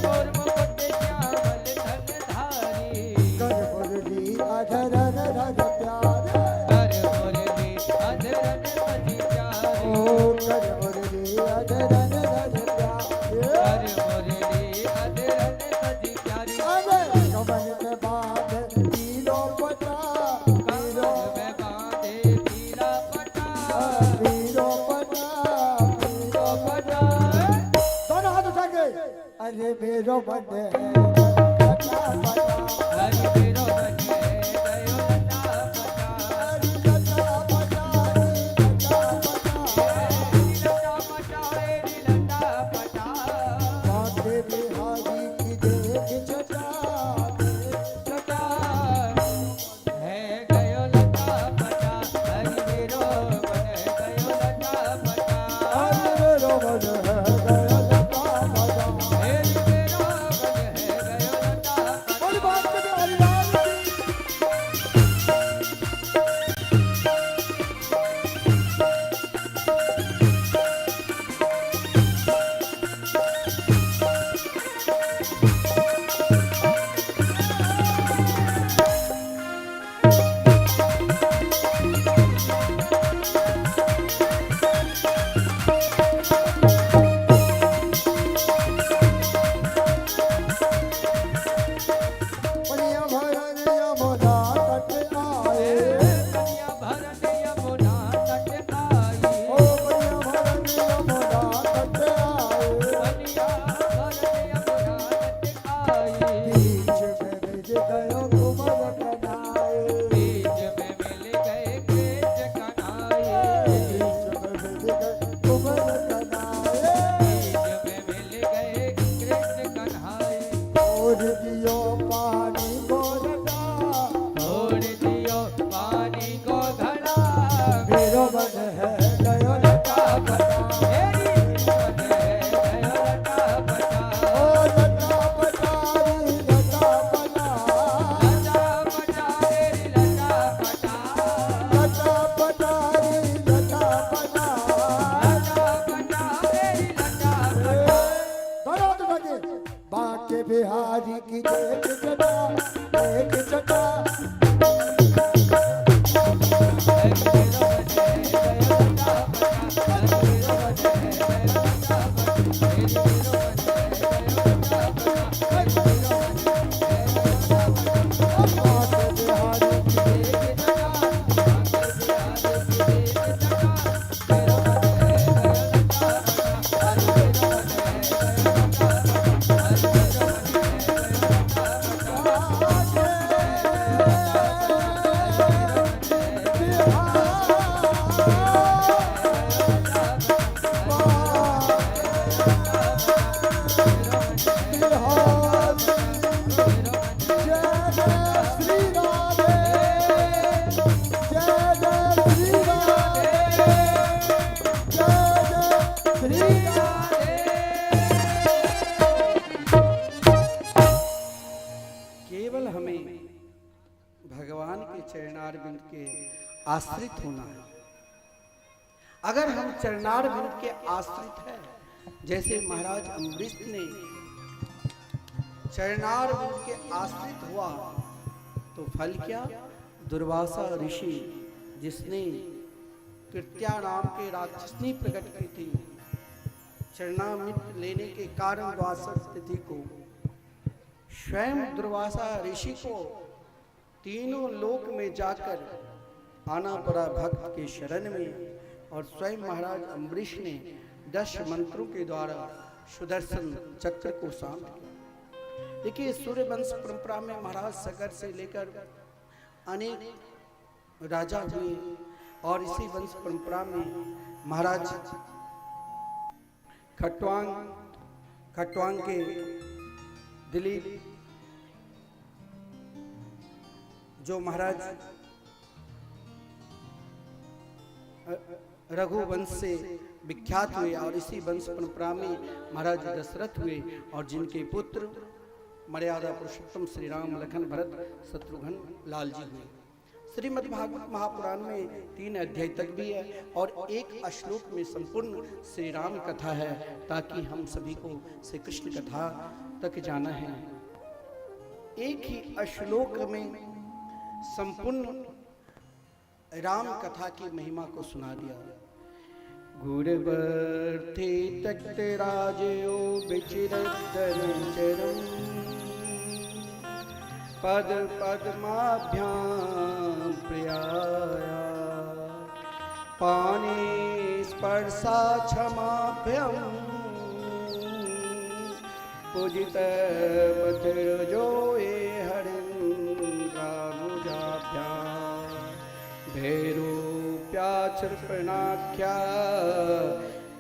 मोर मुकुट श्यामल तन धारी कर मुरली अधरन रज प्यारे कर मुरली अधरन सजी प्यारी ओ कर मुरली अधरन रज प्यारे कर मुरली अधरन सजी प्यारी अरे कमल में बांध पीलो पटा पीलो कमर में बांधे पीला पटा पीलो पटा पीलो पटा दोनों हाथ उठा के अरे मेरो मन है पटा पटा हरि मेरो मन है गयो लटा पटा अरे लटा पटा लटा पटा तेरी लटा पटा तेरी लटा पटा बांधे बिहारी की देख छटा लटा है गयो लटा पटा हरि मेरो मन है गयो लटा पटा अरे मेरो मन है गया लटा पटा हरि मेरो मन है गयो लटा पटा और बात बिहारी लाल की आश्रित होना है। अगर हम चरणार बिंद के आश्रित हैं, जैसे महाराज अम्बरीश ने चरणार बिंद के आश्रित हुआ, तो फल क्या? दुर्वासा ऋषि, जिसने कृत्या नाम के राक्षसनी प्रकट की थी, चरणामृत लेने के कारण द्वादश तिथि को स्वयं दुर्वासा ऋषि को तीनों लोक में जाकर आना पड़ा भक्त के शरण में, और स्वयं महाराज अम्बरीश ने 10 मंत्रों के द्वारा सुदर्शन चक्र को शांत किया। देखिए, सूर्यवंश परंपरा में महाराज सगर से लेकर अनेक राजा हुए, और इसी वंश परंपरा में महाराज खटवांग के दिलीप, जो महाराज रघुवंश से विख्यात हुए, और इसी वंश परंपरा में महाराज दशरथ हुए, और जिनके पुत्र मर्यादा पुरुषोत्तम श्री राम लखन भरत शत्रुघ्न लाल जी हुए। श्रीमद् भागवत महापुराण में 3 अध्याय तक भी है, और एक श्लोक में संपूर्ण श्री राम कथा है, ताकि हम सभी को श्री कृष्ण कथा तक जाना है। एक ही श्लोक में संपूर्ण राम कथा की महिमा को सुना दिया। गुरुवर्थे तक्त राजयो विचिरतरचरम पद पद्माभ्यां प्रियाया पानी स्पर्शा क्षमाभ्यं पूजित पतिरजो ये हरिन्द्रामुजाभ्यां भैरूप्याचर्पणाख्या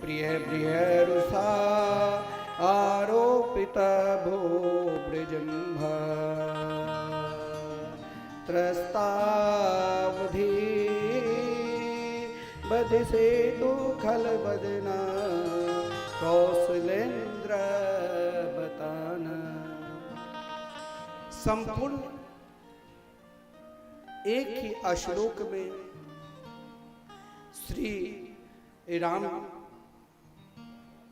प्रिय बृहरुषा आरोपित भो ब्रजम्भ त्रस्तावधि बधसे तो खल बदना कौशलेन्द्र बताना। संपूर्ण एक ही श्लोक में श्री राम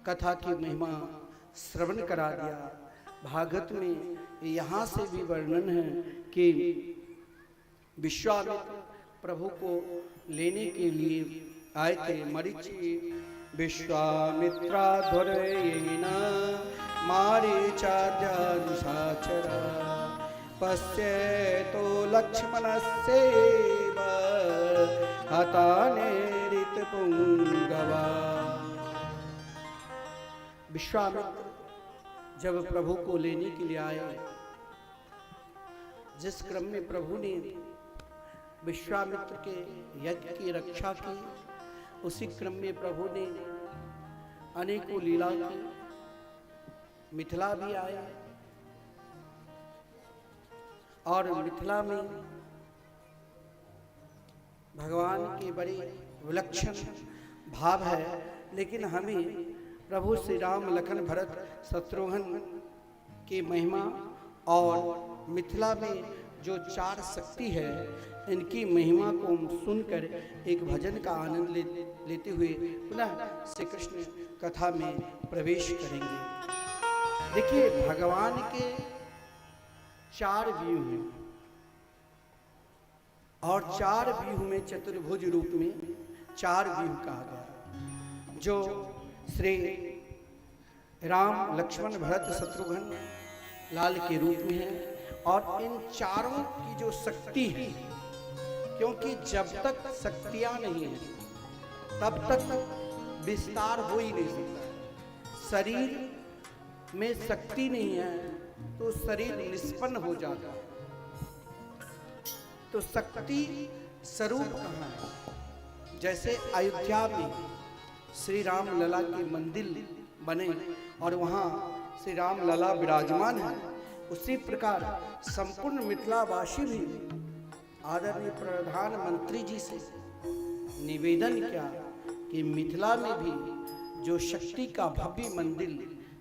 कथा की महिमा श्रवण करा दिया। भागवत में यहाँ से भी वर्णन है कि विश्वामित्र प्रभु को लेने के लिए आए थे। मरीचि विश्वामित्राध्वर्येण मारीचार्यानुशाचरा पश्येतो लक्ष्मणस्यैव हताने ऋतपुंगवा। विश्वामित्र जब प्रभु को लेने के लिए आए, जिस क्रम में प्रभु ने विश्वामित्र के यज्ञ की रक्षा की, उसी क्रम में प्रभु ने अनेकों लीला की। मिथिला भी आए, और मिथिला में भगवान के बड़े विलक्षण भाव है, लेकिन हमें प्रभु श्री राम लखन भरत शत्रुघ्न की महिमा और मिथिला में जो 4 शक्ति है, इनकी महिमा को हम सुनकर एक भजन का आनंद लेते हुए पुनः श्री कृष्ण कथा में प्रवेश करेंगे। देखिए, भगवान के 4 व्यूह हैं, और 4 व्यूह में चतुर्भुज रूप में 4 व्यूह कहा गया, जो श्री राम लक्ष्मण भरत शत्रुघ्न लाल के रूप में है। और इन चारों की जो शक्ति है, क्योंकि जब तक शक्तियां नहीं है तब तक विस्तार हो ही नहीं सकता। शरीर में शक्ति नहीं है तो शरीर निष्पन्न हो जाता है। तो शक्ति स्वरूप कहाँ है? जैसे अयोध्या में श्री राम लला के मंदिर बने और वहाँ श्री राम लला विराजमान है, उसी प्रकार संपूर्ण मिथिलावासी भी आदरणीय प्रधानमंत्री जी से निवेदन किया कि मिथिला में भी जो शक्ति का भव्य मंदिर,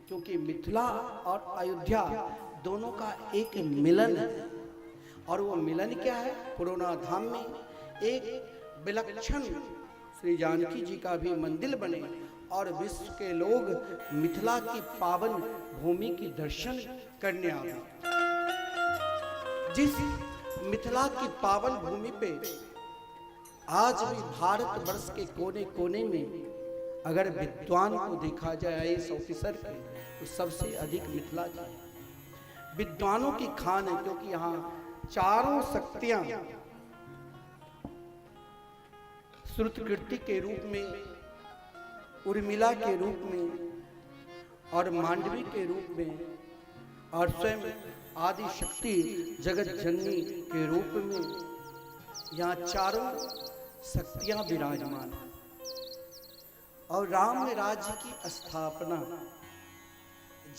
क्योंकि मिथिला और अयोध्या दोनों का एक मिलन है, और वो मिलन क्या है? पुरोना धाम में एक विलक्षण श्री जानकी जी का भी मंदिर बने और विश्व के लोग मिथिला की पावन भूमि की दर्शन करने आए। जिस मिथिला की पावन भूमि पे आज भी भारत वर्ष के कोने कोने में अगर विद्वान को देखा जाए आईएएस ऑफिसर के, तो सबसे अधिक मिथिला की विद्वानों की खान है, क्योंकि यहाँ चारों शक्तियां श्रुतकीर्ति के रूप में, उर्मिला के रूप में और मांडवी के रूप में और स्वयं आदि शक्ति जगत जननी के रूप में यहाँ चारों शक्तियां विराजमान हैं। और राम राज्य की स्थापना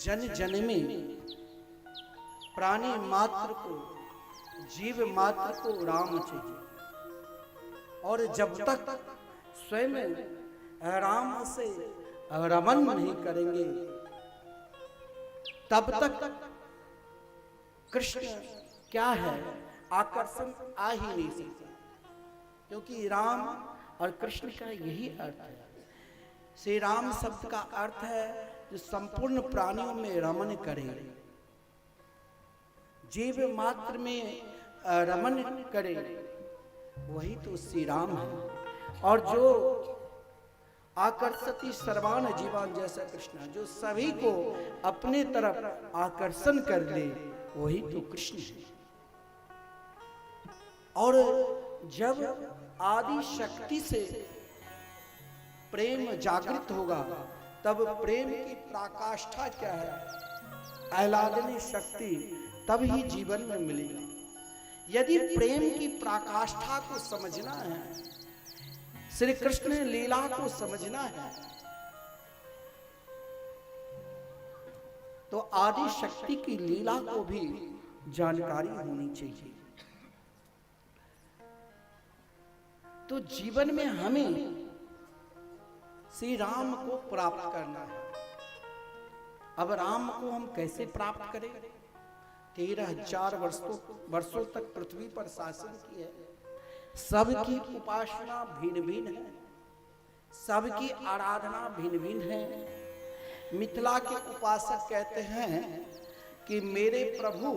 जन जन में प्राणी मात्र को, जीव मात्र को राम चाहिए। और जब तक स्वयं राम से रमन नहीं करेंगे तब तक कृष्ण क्या है, आकर्षण आ ही नहीं सकता। क्योंकि राम और कृष्ण का यही अर्थ है। श्री राम शब्द का अर्थ है जो संपूर्ण प्राणियों में रमन करे, जीव मात्र में रमन करे, वही तो श्री राम है। और जो आकर्षति सर्वान जीवान, जैसा कृष्ण जो सभी को अपने तरफ आकर्षण कर ले, वही तो कृष्ण है। और जब आदि शक्ति से प्रेम जागृत होगा तब प्रेम की पराकाष्ठा क्या है, आह्लादनी शक्ति तब ही जीवन में मिलेगी। यदि प्रेम की पराकाष्ठा को समझना है, श्री कृष्ण लीला को समझना है, तो आदि शक्ति की लीला को भी जानकारी होनी चाहिए। तो जीवन में हमें श्री राम को प्राप्त करना है। अब राम को हम कैसे प्राप्त करें? 13,000 वर्षों तक पृथ्वी पर शासन किया है। सबकी उपासना भिन्न भिन्न है, सबकी आराधना भिन्न भिन्न है। मिथिला के उपासक कहते हैं कि मेरे प्रभु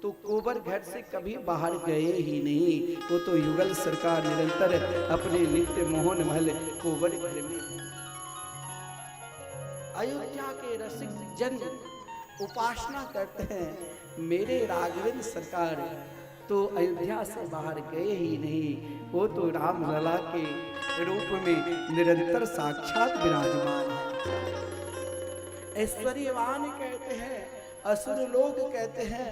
तो कोबर घर से कभी बाहर गए ही नहीं, वो तो युगल सरकार निरंतर अपने नित्य मोहन महल कोबर घर में। अयोध्या के रसिक जन उपासना करते हैं, मेरे राघवेंद्र सरकार तो अयोध्या से बाहर गए ही नहीं, वो तो राम लला के रूप में निरंतर साक्षात विराजमान है। ऐश्वर्यवान कहते हैं, असुर लोग कहते हैं,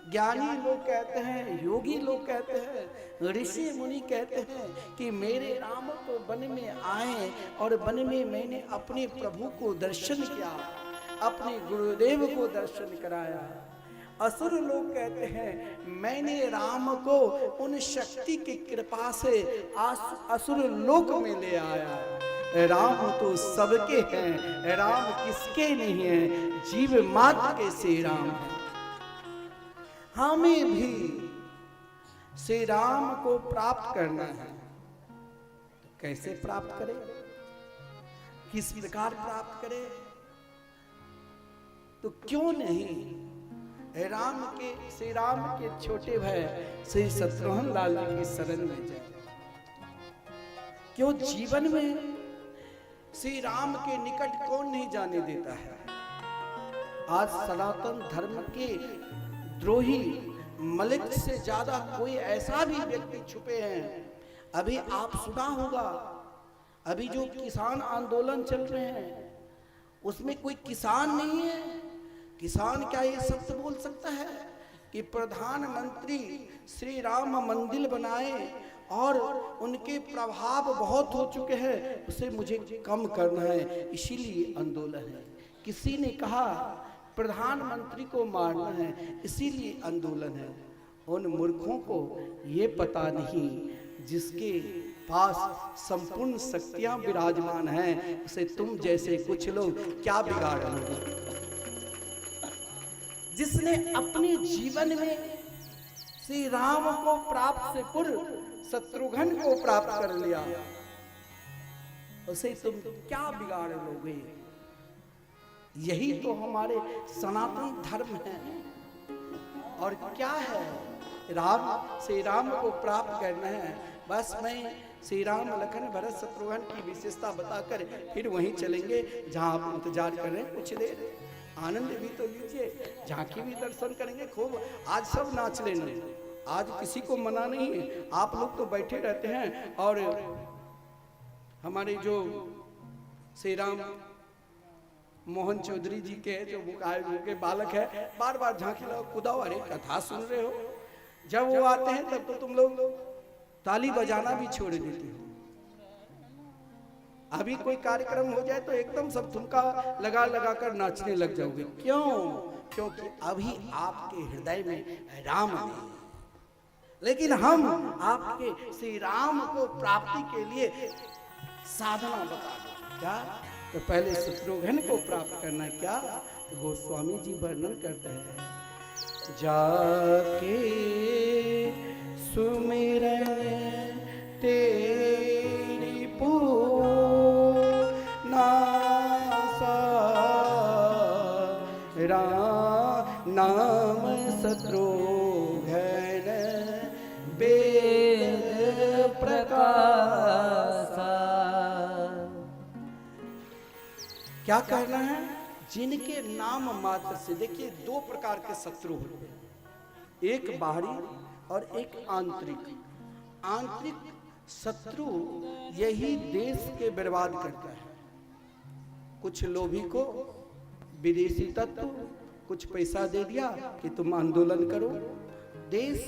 ज्ञानी लोग कहते हैं, योगी लोग कहते हैं, ऋषि मुनि कहते हैं कि मेरे राम तो वन में आए और वन में मैंने अपने प्रभु को दर्शन किया, अपने गुरुदेव को दर्शन कराया। असुर लोग कहते हैं मैंने राम को उन शक्ति की कृपा से असुर लोक में ले आया। राम तो सबके हैं, राम किसके नहीं है, जीव मात्र के से राम है। हमें भी श्री राम को प्राप्त करना है। तो कैसे प्राप्त करें, किस प्रकार प्राप्त करें? तो क्यों नहीं श्री राम के छोटे भाई श्री शत्रुघ्न लाल जी की शरण में जाए। क्यों जीवन में श्री राम के निकट कौन नहीं जाने देता है? आज सनातन धर्म के द्रोही मलिक से ज्यादा कोई ऐसा भी व्यक्ति छुपे हैं। अभी आप सुना होगा, अभी जो किसान आंदोलन चल रहे हैं उसमें कोई किसान नहीं है। किसान क्या ये शब्द बोल सकता है कि प्रधानमंत्री श्री राम मंदिर बनाए और उनके प्रभाव बहुत हो चुके हैं, उसे मुझे कम करना है, इसीलिए आंदोलन है। किसी ने कहा प्रधानमंत्री को मारना है, इसीलिए आंदोलन है। उन मूर्खों को ये पता नहीं जिसके पास संपूर्ण शक्तियां विराजमान हैं, उसे तुम जैसे कुछ लोग क्या बिगाड़ लोगे। जिसने अपने जीवन में श्री राम को प्राप्त से पूर्व शत्रुघ्न को प्राप्त कर लिया, उसे तुम क्या बिगाड़ लोगे? यही तो हमारे सनातन धर्म है। और क्या है? श्री राम को प्राप्त करना है। बस मैं श्री राम लखन भरत शत्रुघ्न की विशेषता बताकर फिर वहीं चलेंगे जहां आप इंतजार कर रहे हैं। कुछ देर आनंद भी तो लीजिए, झांकी भी दर्शन करेंगे खूब। आज सब नाच लेंगे, आज किसी को मना नहीं है। आप लोग तो बैठे रहते हैं और हमारे जो श्री राम मोहन चौधरी जी के जो के बालक है, बार बार झांकी लगाओ, कुदाओ, अरे कथा सुन रहे हो। जब वो आते हैं तब तो तुम लोग ताली बजाना भी छोड़ देते हो। अभी कोई कार्यक्रम हो जाए तो एकदम सब ठुमका लगा लगा कर नाचने लग जाओगे। क्यों? क्योंकि अभी आपके हृदय में राम नहीं। लेकिन हम आपके श्री राम को प्राप्ति के लिए साधना बता दो। क्या? तो पहले शत्रुघ्न को प्राप्त करना। क्या? तो गोस्वामी जी वर्णन करते हैं, जाके सुमिरन तेरी पूना नाम शत्रुघ्न वेद प्रकाशा। क्या कहना है? जिनके नाम मात्र से, देखिए दो प्रकार के शत्रु होते हैं, एक बाहरी और एक आंतरिक। आंतरिक शत्रु यही देश के बर्बाद करता है। कुछ लोभी को विदेशी तत्व कुछ पैसा दे दिया कि तुम आंदोलन करो, देश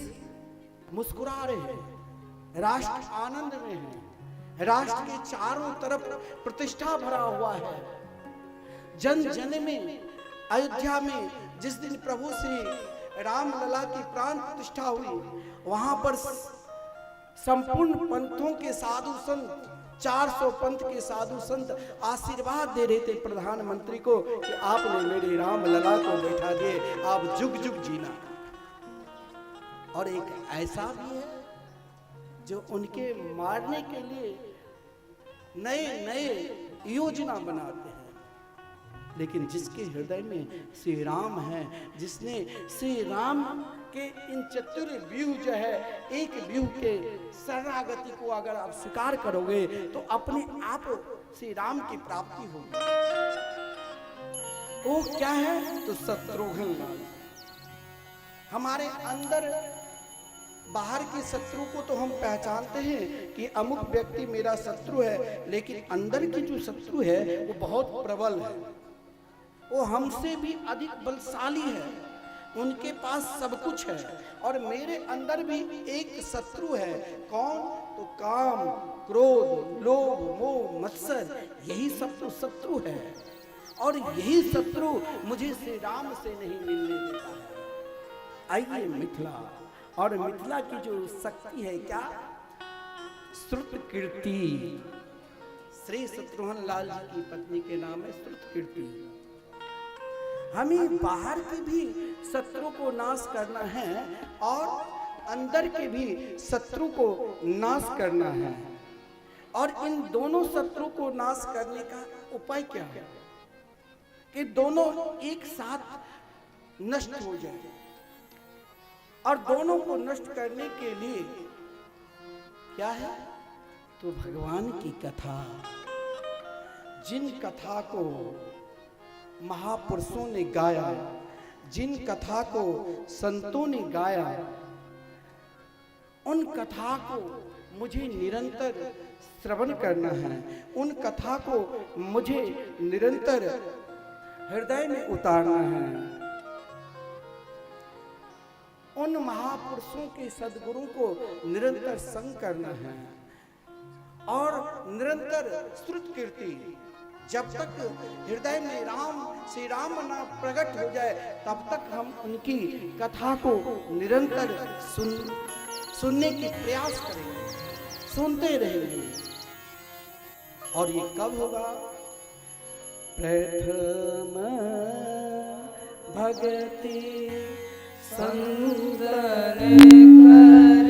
मुस्कुरा रहे हैं, राष्ट्र आनंद में है, राष्ट्र के चारों तरफ प्रतिष्ठा भरा हुआ है। जन जन में, अयोध्या में जिस दिन प्रभु श्री राम लला की प्राण प्रतिष्ठा हुई, वहां पर संपूर्ण पंथों के साधु संत, 400 पंथ के साधु संत आशीर्वाद दे रहे थे प्रधानमंत्री को कि आपने मेरे राम लला को बैठा दिए, आप जुग जुग जीना। और एक ऐसा भी है जो उनके मारने के लिए नए नए योजना बनाते हैं। लेकिन जिसके हृदय में श्री राम है, जिसने श्री राम के इन चतुर व्यूह जो है, एक व्यूह के शरणागति को अगर आप स्वीकार करोगे तो अपने आप श्री राम की प्राप्ति होगी। वो क्या है? तो शत्रुघ्न लाल। हमारे अंदर बाहर के शत्रु को तो हम पहचानते हैं कि अमुक व्यक्ति मेरा शत्रु है, लेकिन अंदर की जो शत्रु है वो बहुत प्रबल है, वो हमसे भी अधिक बलशाली है, उनके पास सब कुछ है। और मेरे अंदर भी एक शत्रु है। कौन? तो काम, क्रोध, लोभ, मोह, मत्सर, यही सब तो शत्रु है। और यही शत्रु मुझे श्री राम से नहीं मिलने देता है। आइए मिथिला, और मिथिला की जो शक्ति है क्या? श्रुत कीर्ति। श्री शत्रुघ्न लाल जी की पत्नी के नाम है श्रुत कीर्ति। हमें बाहर के भी शत्रु को नाश करना है और अंदर के भी शत्रु को नाश करना है। और इन दोनों शत्रु को नाश करने का उपाय क्या है? कि दोनों एक साथ नष्ट हो जाए। और दोनों को नष्ट करने के लिए क्या है? तो भगवान की कथा। जिन कथा को महापुरुषों ने गाया, जिन कथा को संतों ने गाया, उन कथा को मुझे निरंतर श्रवण करना है, उन कथा को मुझे निरंतर हृदय में उतारना है। उन महापुरुषों के सद्गुरु को निरंतर संग करना है और निरंतर श्रुत कीर्ति। जब तक हृदय में राम श्री राम नाम प्रकट हो जाए तब तक हम उनकी कथा को निरंतर सुनने की प्रयास करेंगे, सुनते रहेंगे। और ये कब होगा? प्रथम भक्ति सुंदर कर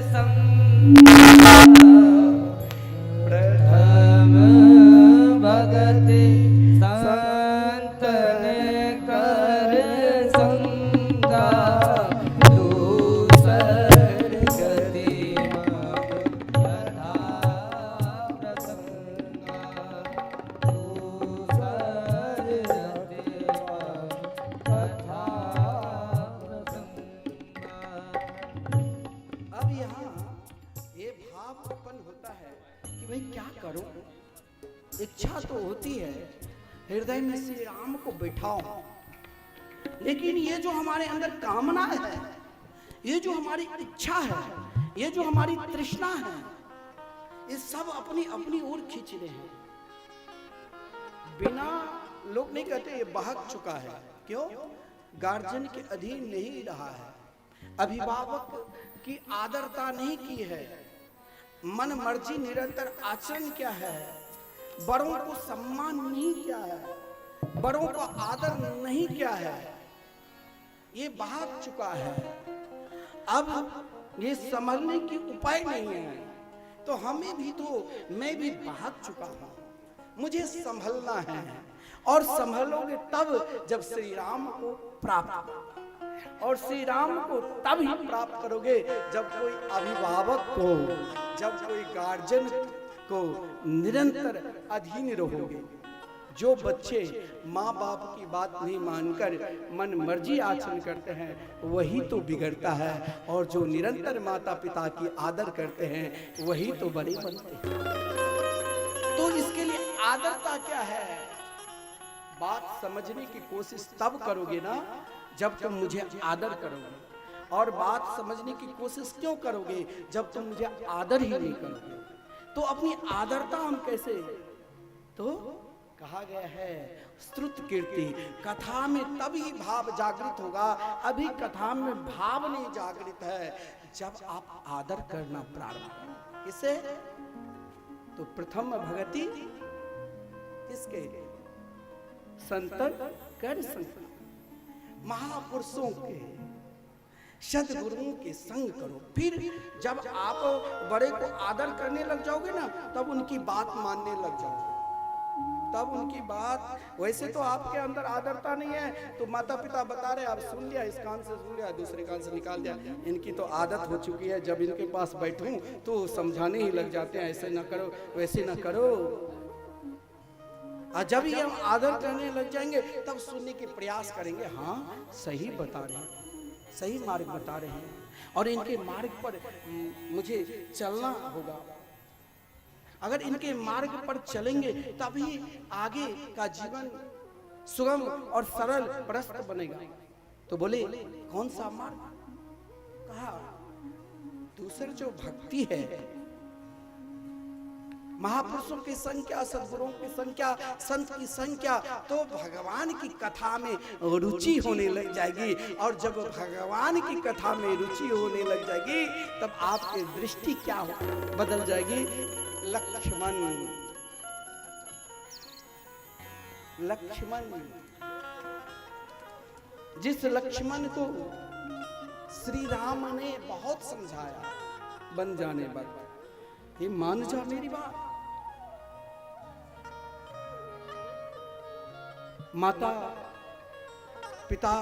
संग प्रथम भगति संतन कर संगा, दूसर गति यथा प्रसंगा, दूसर गति यथा प्रसंगा। अब यहाँ ये भाव उत्पन्न होता है कि भाई क्या करूं। इच्छा तो होती है हृदय में श्री राम को बैठाओ, लेकिन ये जो हमारे अंदर कामना है, ये जो हमारी इच्छा है, ये जो हमारी तृष्णा है, ये सब अपनी अपनी ओर खींच रहे हैं। बिना लोग नहीं कहते ये बहक चुका है। क्यों? गार्जियन के अधीन नहीं रहा है, अभिभावक की आदरता नहीं की है, मन मर्जी निरंतर आचरण क्या है, बड़ों को सम्मान नहीं किया है, बड़ों को आदर नहीं किया है, ये भाग चुका है। अब ये संभलने की उपाय नहीं है, तो हमें भी तो, मैं भी भाग चुका हूं, मुझे संभलना है। और संभलोगे तब जब श्री राम को प्राप्त, और श्री राम को तब ही प्राप्त करोगे जब कोई अभिभावक को, जब कोई गार्जियन को निरंतर अधीन रहोगे। जो बच्चे माँ बाप की बात नहीं मानकर मन मर्जी आचरण करते हैं वही तो बिगड़ता है, और जो निरंतर माता पिता की आदर करते हैं वही तो बड़े बनते हैं। तो इसके लिए आदरता क्या है, बात समझने की कोशिश तब करोगे ना जब तुम मुझे आदर करोगे। और बात समझने की कोशिश क्यों करोगे जब तुम मुझे आदर ही नहीं करोगे। तो अपनी आदरता हम कैसे, तो कहा गया है स्तुत कीर्ति कथा में तभी भाव जागृत होगा। अभी कथा में भाव नहीं जागृत है जब आप आदर करना प्रारंभ करें। किसे? तो प्रथम भगति किसके? संतन कर संतन, महापुरुषों के, सद्गुरुओं के संग करो। फिर जब आप बड़े को आदर करने लग जाओगे ना, तब उनकी बात मानने लग जाओगे। तब उनकी बात, वैसे तो आपके अंदर आदरता नहीं है, तो माता पिता बता रहे, आप सुन लिया, इस कान से सुन लिया, दूसरे कान से निकाल दिया। इनकी तो आदत हो चुकी है, जब इनके पास बैठूं तो समझाने ही लग जाते हैं, ऐसे ना करो, वैसे ना करो। और जब ये हम आदर करने लग जाएंगे तब सुनने के प्रयास करेंगे, हाँ सही बता रहे हैं, सही मार्ग बता रहे हैं, और इनके मार्ग पर मुझे चलना होगा। अगर इनके मार्ग पर चलेंगे तभी आगे का जीवन सुगम और सरल प्रशस्त बनेगा। तो बोले कौन सा मार्ग? कहा दूसरी जो भक्ति है, महापुरुषों की संख्या, सद्गुरुओं की संख्या, संत की संख्या, तो भगवान की कथा में रुचि होने लग जाएगी। और जब भगवान की कथा में रुचि होने लग जाएगी तब आपकी दृष्टि क्या हो, बदल जाएगी। लक्ष्मण, लक्ष्मण, जिस लक्ष्मण को श्री राम ने बहुत समझाया, बन जाने पर ये मान जा मेरी बात, माता पिता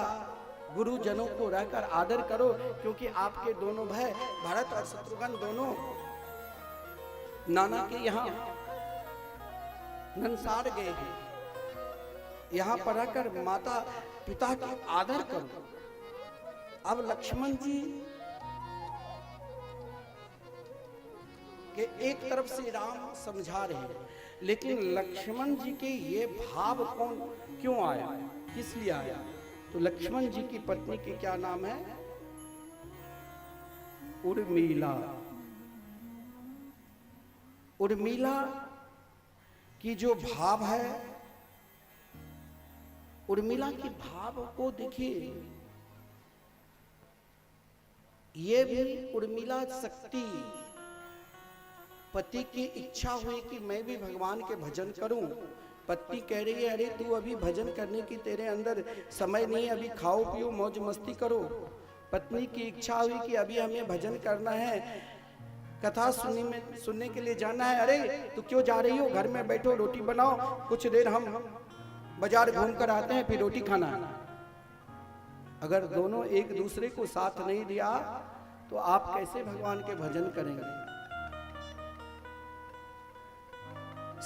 गुरुजनों को रहकर आदर करो, क्योंकि आपके दोनों भाई भरत और शत्रुघ्न दोनों नाना के यहाँ नंसार गए हैं। यहाँ पर रहकर माता पिता की आदर करो। अब लक्ष्मण जी के एक तरफ से राम समझा रहे हैं, लेकिन लक्ष्मण जी के ये भाव कौन क्यों आया, किस लिए आया? तो लक्ष्मण जी की पत्नी के क्या नाम है? उर्मिला। उर्मिला की जो भाव है, उर्मिला की भाव को देखिए, ये भी उर्मिला शक्ति, पति की इच्छा हुई कि मैं भी भगवान के भजन करूं। पत्नी कह रही है, अरे तू अभी भजन करने की तेरे अंदर समय नहीं, अभी खाओ पियो मौज मस्ती करो। पत्नी की इच्छा हुई कि अभी हमें भजन करना है, कथा सुनने के लिए जाना है। अरे तू क्यों जा रही हो, घर में बैठो, रोटी बनाओ, कुछ देर हम बाजार घूम कर आते हैं, फिर रोटी खाना। अगर दोनों एक दूसरे को साथ नहीं दिया तो आप कैसे भगवान के भजन करेंगे।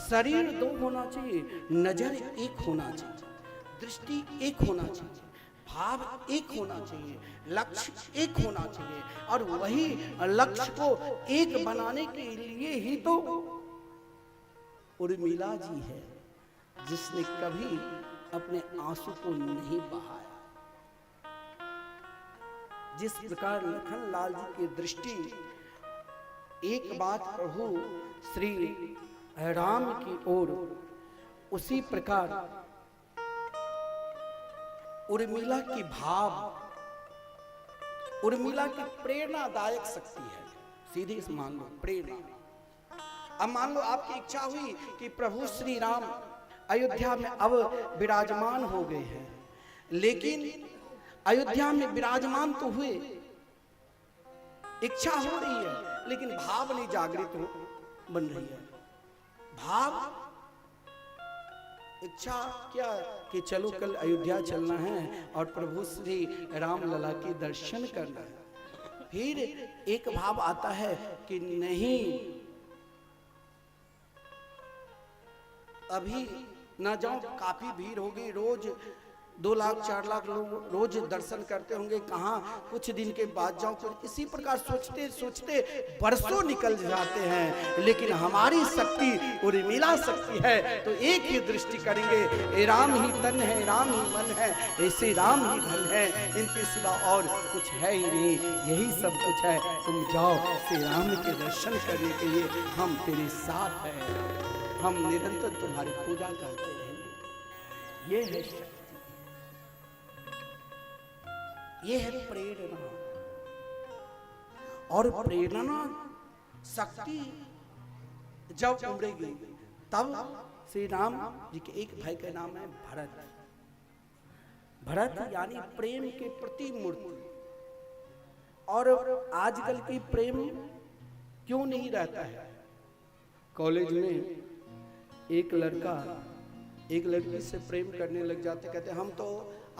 शरीर दो होना चाहिए, नजर एक होना चाहिए, दृष्टि एक होना चाहिए, भाव एक होना चाहिए, लक्ष्य एक होना चाहिए। और वही लक्ष्य को एक बनाने के लिए ही तो उर्मिला जी है, जिसने कभी अपने आंसू को नहीं बहाया। जिस प्रकार लखन लाल जी की दृष्टि एक बात प्रभु श्री राम की ओर, उसी प्रकार उर्मिला की भाव, उर्मिला की प्रेरणादायक शक्ति है। सीधे इस मान लो प्रेरणा। अब मान लो आपकी इच्छा हुई कि प्रभु श्री राम अयोध्या में अब विराजमान हो गए हैं, लेकिन अयोध्या में विराजमान तो हुए, इच्छा हो रही है, लेकिन भाव नहीं जागृत हो बन रही है। भाव इच्छा क्या कि चलो कल अयोध्या चलना है और प्रभु श्री राम लला के दर्शन करना है। फिर एक भाव आता है कि नहीं, अभी ना जाओ, काफी भीड़ होगी, रोज 2 लाख 4 लाख लोग रोज दर्शन करते होंगे, कहाँ कुछ दिन के बाद जाऊं। कुछ इसी प्रकार सोचते सोचते बरसों निकल जाते हैं। लेकिन हमारी शक्ति उर्मिला शक्ति है, तो एक ही दृष्टि करेंगे, ए राम ही तन है, राम ही मन है, ऐसे राम ही धन है, इनके सिवा और कुछ है ही नहीं, यही सब कुछ है। तुम जाओ श्री राम के दर्शन करने के लिए, हम तेरे साथ हैं, हम निरंतर तुम्हारी पूजा करते रहेंगे। ये है शक्ति, ये है प्रेरणा। और प्रेरणा शक्ति जब उमड़ेगी, तब श्री राम जी के एक भाई का नाम है भरत। भरत यानी प्रेम के प्रतिमूर्ति। और आजकल की प्रेम क्यों नहीं रहता है। कॉलेज में एक लड़का एक लड़की से प्रेम करने लग जाते, कहते हम तो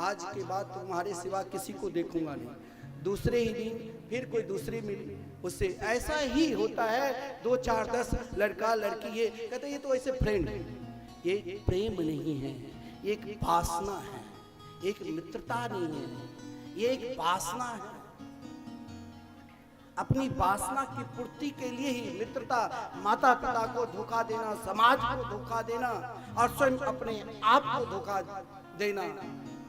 आज के बाद तुम्हारे सिवा किसी को देखूंगा नहीं। दूसरे ही दिन फिर कोई दूसरी मिली उससे, ऐसा ही होता है। 2 4 10 लड़का लड़की, ये कहते ये तो ऐसे फ्रेंड है। ये प्रेम नहीं है, ये एक वासना है, एक मित्रता नहीं है, ये एक वासना है। अपनी वासना की पूर्ति के लिए ही मित्रता, माता पिता को धोखा देना, समाज को धोखा देना और स्वयं अपने आप को धोखा देना।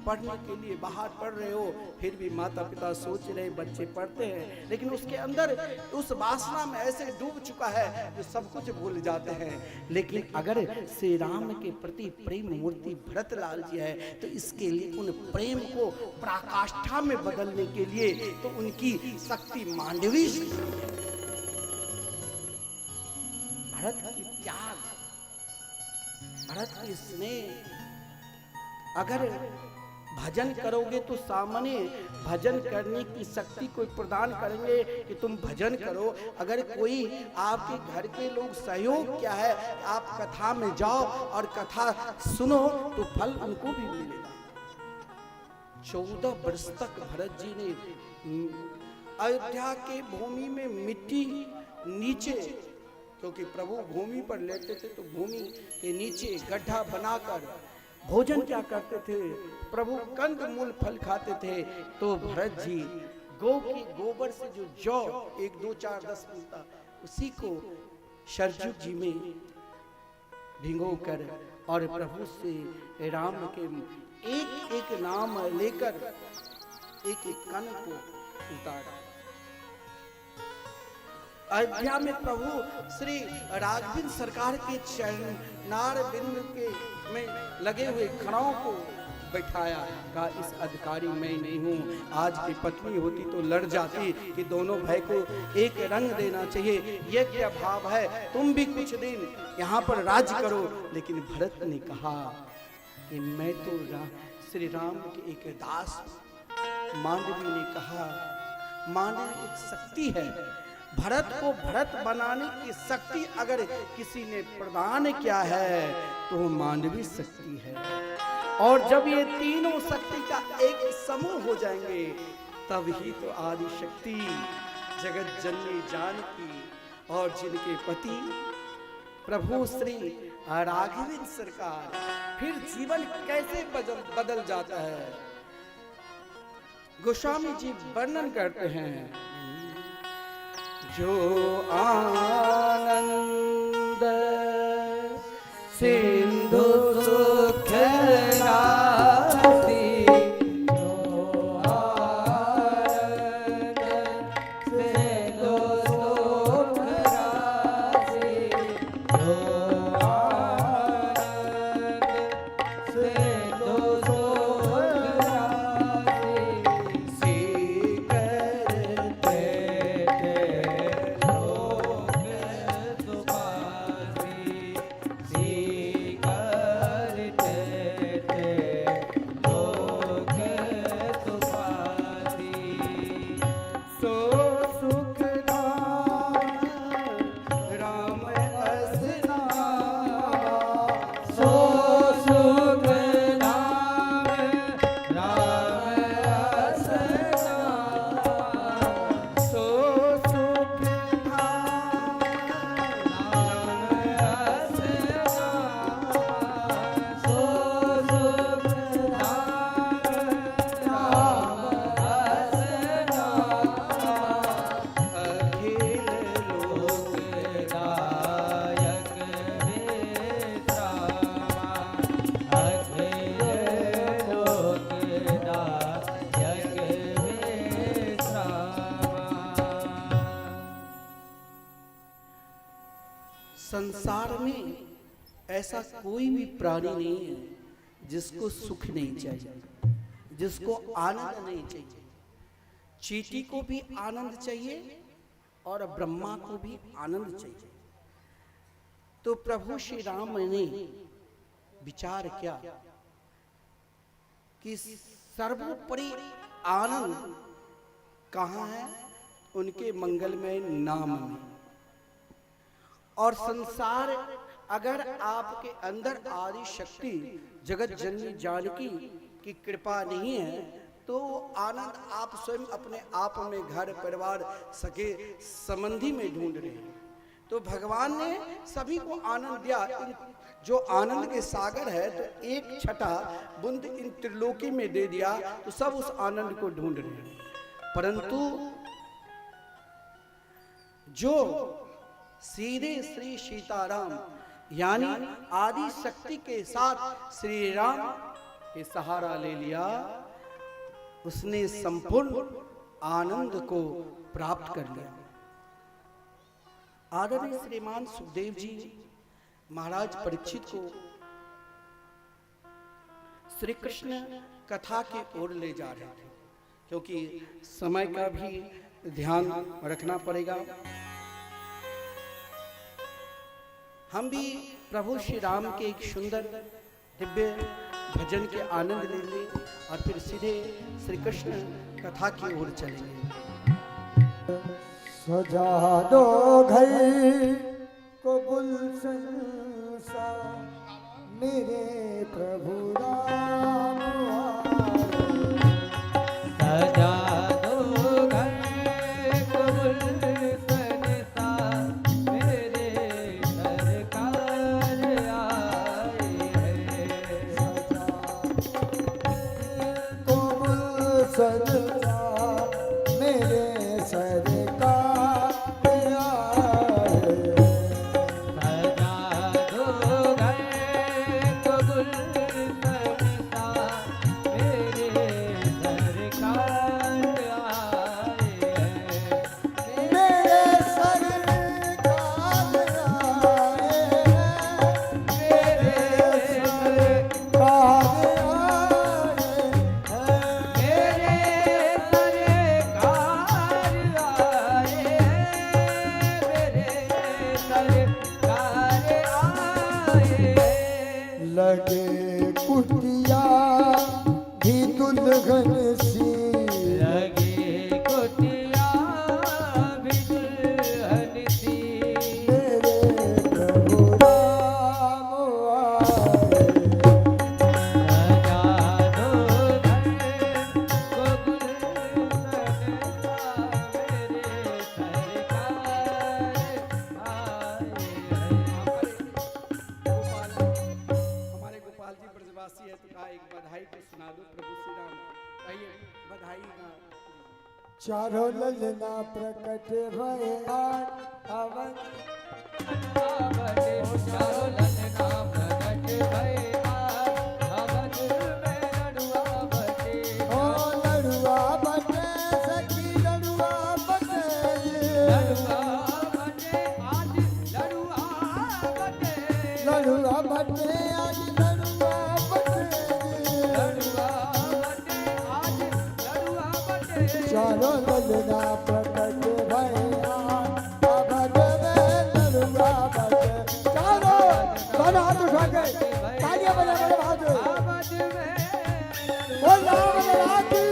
पढ़ने के लिए बाहर पढ़ रहे हो, फिर भी माता पिता सोच रहे बच्चे पढ़ते हैं, लेकिन उसके अंदर उस वासना में ऐसे डूब चुका है जो सब कुछ भूल जाते हैं। लेकिन अगर श्री राम के प्रति प्रेम मूर्ति भरत लाल जी है, तो इसके लिए उन प्रेम को पराकाष्ठा में बदलने के लिए तो उनकी शक्ति मांडवी शक्ति है। भरत की त्याग, भरत की स्नेह। अगर भजन करोगे तो सामने भजन करने की शक्ति कोई प्रदान करेंगे कि तुम भजन करो। अगर कोई आपके घर के लोग सहयोग क्या है, आप कथा में जाओ और कथा सुनो तो फल उनको भी मिलेगा। 14 वर्ष तक भरत जी ने अयोध्या के भूमि में मिट्टी नीचे, क्योंकि प्रभु भूमि पर लेटे थे, तो भूमि के नीचे गड्ढा बनाकर भोजन क्या करते थे, प्रभु कंद मूल फल खाते थे। तो भरत जी गौ की गोबर से जो जौ 1 2 4 10 मिलता, उसी को सरजू जी में भिगो कर और प्रभु से राम के एक एक नाम लेकर एक एक कण को उतारा। अयोध्या में प्रभु श्री राघवेंद्र सरकार के चरणार बिंद के में लगे हुए खड़ाओं को बैठाया। कहा इस अधिकारी मैं नहीं हूँ। आज की पत्नी होती तो लड़ जाती कि दोनों भाई को एक रंग देना चाहिए। ये क्या भाव है, तुम भी कुछ दिन यहाँ पर राज्य करो। लेकिन भरत ने कहा कि मैं तो श्री राम के एक दास। मांडवी ने कहा, मांडवी एक शक्ति है, भरत को भरत बनाने की शक्ति अगर किसी ने प्रदान किया है तो वो मानवीय शक्ति है। और जब ये तीनों शक्ति का एक समूह हो जाएंगे तब ही तो आदि शक्ति जगत जननी जानकी और जिनके पति प्रभु श्री राघवेंद्र सरकार, फिर जीवन कैसे बदल जाता है। गोस्वामी जी वर्णन करते हैं, जो आनंद सिंधु सुख राशि, संसार में ऐसा कोई भी प्राणी नहीं है जिसको सुख नहीं चाहिए, जिसको आनंद नहीं चाहिए। चींटी को भी आनंद चाहिए और ब्रह्मा को भी आनंद चाहिए। तो प्रभु श्री राम ने विचार किया कि सर्वोपरि आनंद कहाँ है? उनके मंगलमय नाम में। और संसार अगर आपके अंदर आदि शक्ति जगत जननी जानकी की कृपा नहीं है तो आनंद आप स्वयं अपने आप में घर परिवार सके संबंधी में ढूंढ रहे हैं। तो भगवान ने सभी को आनंद दिया। जो आनंद के सागर है तो एक छटा बूंद इन त्रिलोकी में दे दिया तो सब उस आनंद को ढूंढ रहे हैं। परंतु जो सीधे श्री सीताराम यानी आदि शक्ति के साथ श्री राम के सहारा ले लिया, उसने संपूर्ण आनंद को प्राप्त कर लिया। आदरणीय श्रीमान सुखदेव जी महाराज परीक्षित को श्री कृष्ण कथा की ओर ले जा रहे थे, क्योंकि समय का भी ध्यान रखना पड़ेगा। हम भी प्रभु श्री राम के एक सुंदर दिव्य भजन के आनंद लेंगे और फिर सीधे श्री कृष्ण कथा की ओर चलेंगे। सजा दो घर को गुलशन सा मेरे प्रभु राम सजा दो घर को गुलशन सा मेरे सरकार आए हैं। को गुलशन सा मेरे सरकार लगे कुटिया भी दुल्हन सी, लगे कुटिया भी दुल्हन हमारे गोपाल जी ब्रजवासी है तो कहा एक बधाई तो सुना दो प्रभु श्री राम। आइए बधाई ना चारों ललना प्रकट भय अवन ओ लड़ुआ बटे सखी लड़ुआ बटे लड़ुआ बटे आज लड़ुआ बटे चारों ललना प्रकट भय अवन लड़ुआ बटे चारों दोनों हाथ उठा के तालियां बजा बजा हाथ बोल राम राती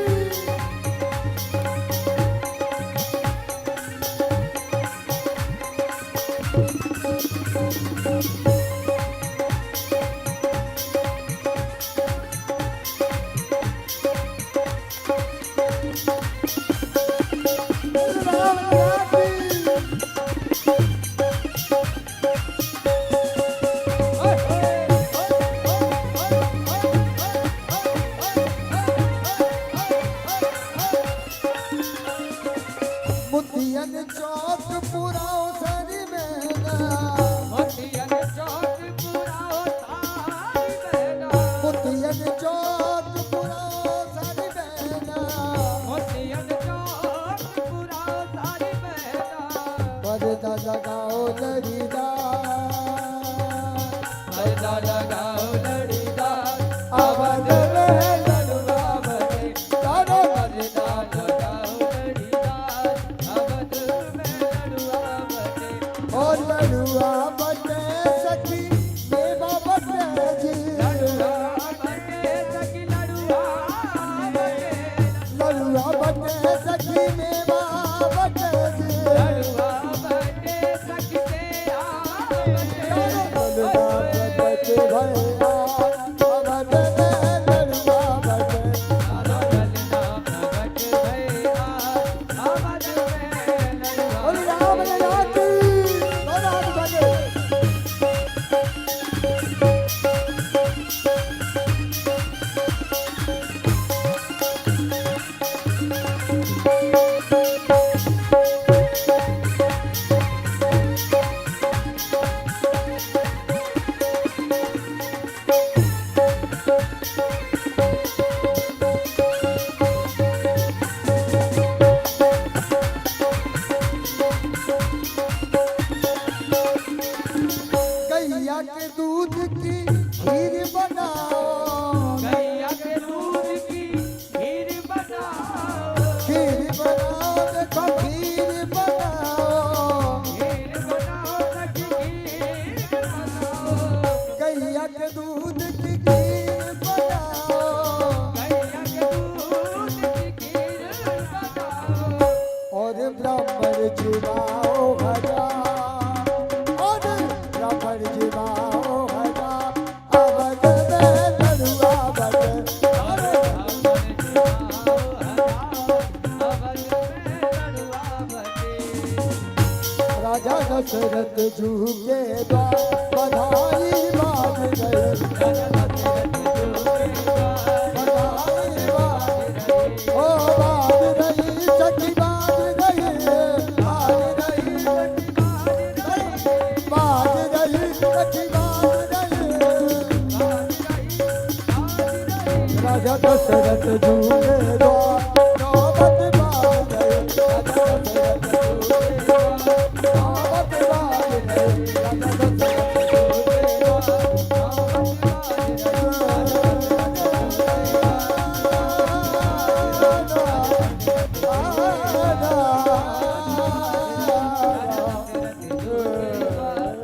राम राती मुतियन चौक पुराओ सरी में मुतियन चौक पुराओ सारी बहना पर्दा लगाओ लड़ीदा आवाज में लड़ुआ बजे चारों ओ लड़ुआ बटे सखी देवा बटे जी लड़ुआ बटे सखी देवा बटे जी लड़ुआ बटे भैया अवध में लड़ुआ बटे बोली राम राती दोनों हाथ उठा के गैया के दूध की खीर बनाओ खीर बनाओ देखो खीर बनाओ गैया के दूध की खीर बनाओ और ब्राह्मण जुबाओ भजा और ब्राह्मण जुबाओ भजा अवध में लड़ुआ बटे राजा दशरथ जू के द्वार बधाई बाज गए बधाई बाज ओ बाज रही सखी बाज गई बाज रही सखी बाज रही राजा दशरथ जू के द्वार नौबत बाज गए राजा दशरथ जू के द्वार नौबत बाज गए राजा दशरथ जू के द्वार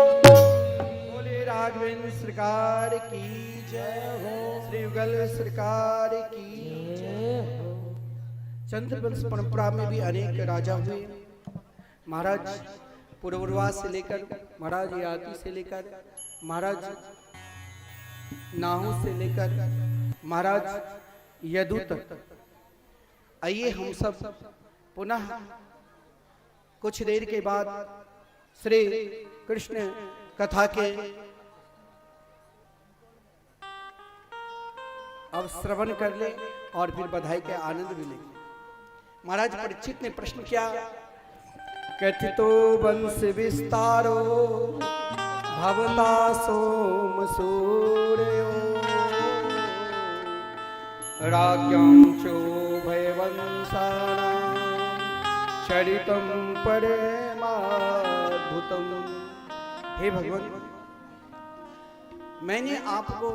बोले राघवेंद्र सरकार की जय हो, श्री युगल सरकार की जय हो। चंद्रवंश परंपरा में भी अनेक राजा हुए। महाराज पूर्ववा से लेकर महाराज याति से लेकर महाराज नाहू से लेकर महाराज यदु तक। आइए हम सब पुनः कुछ देर के बाद श्री कृष्ण कथा के अब श्रवण कर ले और फिर बधाई के आनंद भी लेंगे। महाराज परीक्षित ने प्रश्न किया, कथितो वंश विस्तारो भवता सोम सूर्यो राज्ञं चोभयवंशानां चरितं परमाद्भुतम्। हे भगवान, मैंने आपको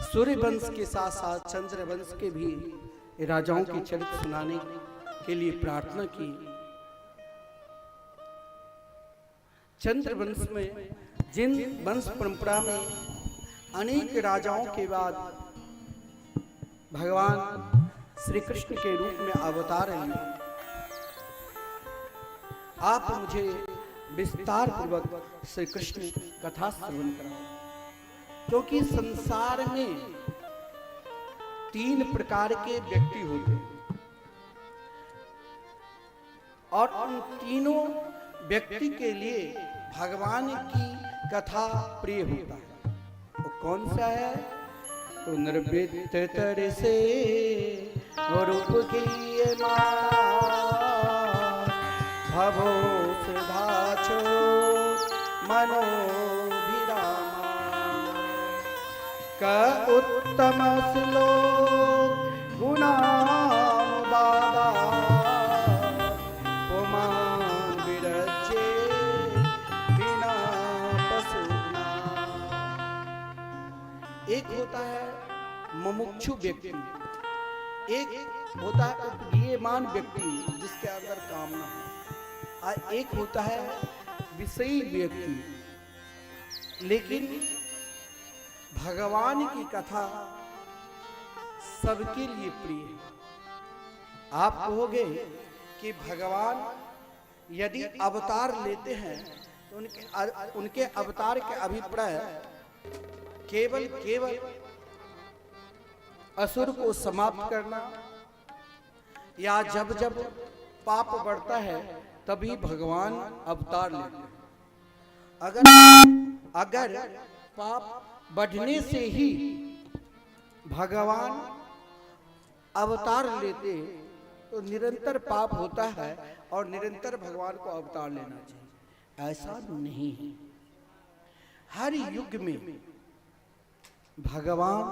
सूर्य वंश के साथ साथ चंद्र वंश के भी राजाओं के चरित्र सुनाने के लिए प्रार्थना की। चंद्र वंश में जिन वंश परंपरा में अनेक राजाओं के बाद भगवान श्री कृष्ण के रूप में अवतार हैं, आप मुझे विस्तार पूर्वक श्री कृष्ण कथा श्रवण कराओ। क्योंकि संसार में 3 प्रकार के व्यक्ति होते हैं और उन तीनों व्यक्ति के लिए भगवान की कथा प्रिय होता है। वो कौन सा है? तो निर्वृत्त तर से रूप की भवो सुधाचो मनोभिरामा क उत्तम श्लोक गुणानुवादा पुमान विरचे बिना पशुना। एक होता है मुमुक्षु व्यक्ति, एक होता है उपगीयमान व्यक्ति जिसके अंदर कामना है, और एक होता है विषयी व्यक्ति। लेकिन भगवान की कथा सबके लिए प्रिय है। आप कहोगे कि भगवान यदि अवतार लेते हैं तो उनके अवतार के अभिप्राय केवल असुर को समाप्त करना, या जब जब पाप बढ़ता है तभी भगवान अवतार लेते हैं। अगर पाप बढ़ने से ही भगवान अवतार लेते तो निरंतर पाप होता है और निरंतर भगवान को अवतार लेना चाहिए। ऐसा नहीं है। हर युग में भगवान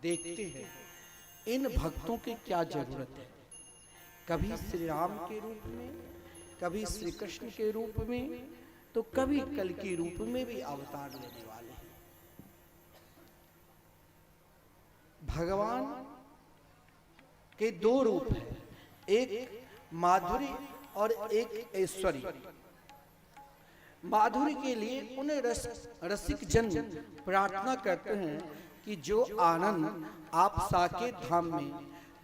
देखते हैं इन भक्तों की क्या जरूरत है। कभी श्री राम के रूप में, कभी श्री कृष्ण के रूप में, तो कभी कल के रूप में भी अवतार लेने वाले हैं। भगवान के 2 रूप हैं, एक माधुरी और एक ऐश्वर्य। माधुरी के लिए उन्हें रसिक जन प्रार्थना करते हैं कि जो आनंद आप साकेत धाम में,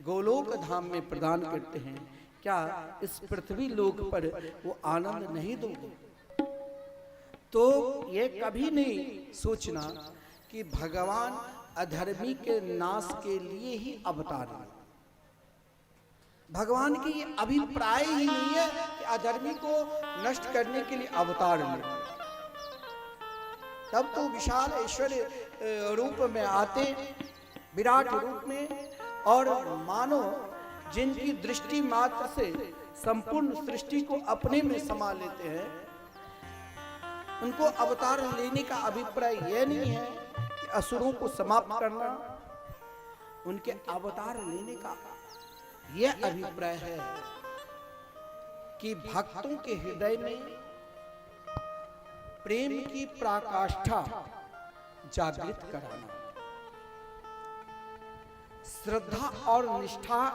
गोलोक धाम में प्रदान करते हैं, क्या इस पृथ्वी लोक पर वो आनंद नहीं दोगे? तो ये कभी नहीं सोचना कि भगवान अधर्मी के नाश के लिए ही अवतार है। भगवान की ये अभिप्राय ही नहीं है कि अधर्मी को नष्ट करने के लिए अवतार ले। तब तो विशाल ऐश्वर्य रूप में आते, विराट रूप में, और मानो जिनकी दृष्टि मात्र से संपूर्ण सृष्टि को अपने में समा लेते हैं, उनको अवतार लेने का अभिप्राय यह नहीं है कि असुरों को समाप्त करना। उनके अवतार लेने का यह अभिप्राय है कि भक्तों के हृदय में प्रेम की पराकाष्ठा जागृत कराना, श्रद्धा और निष्ठा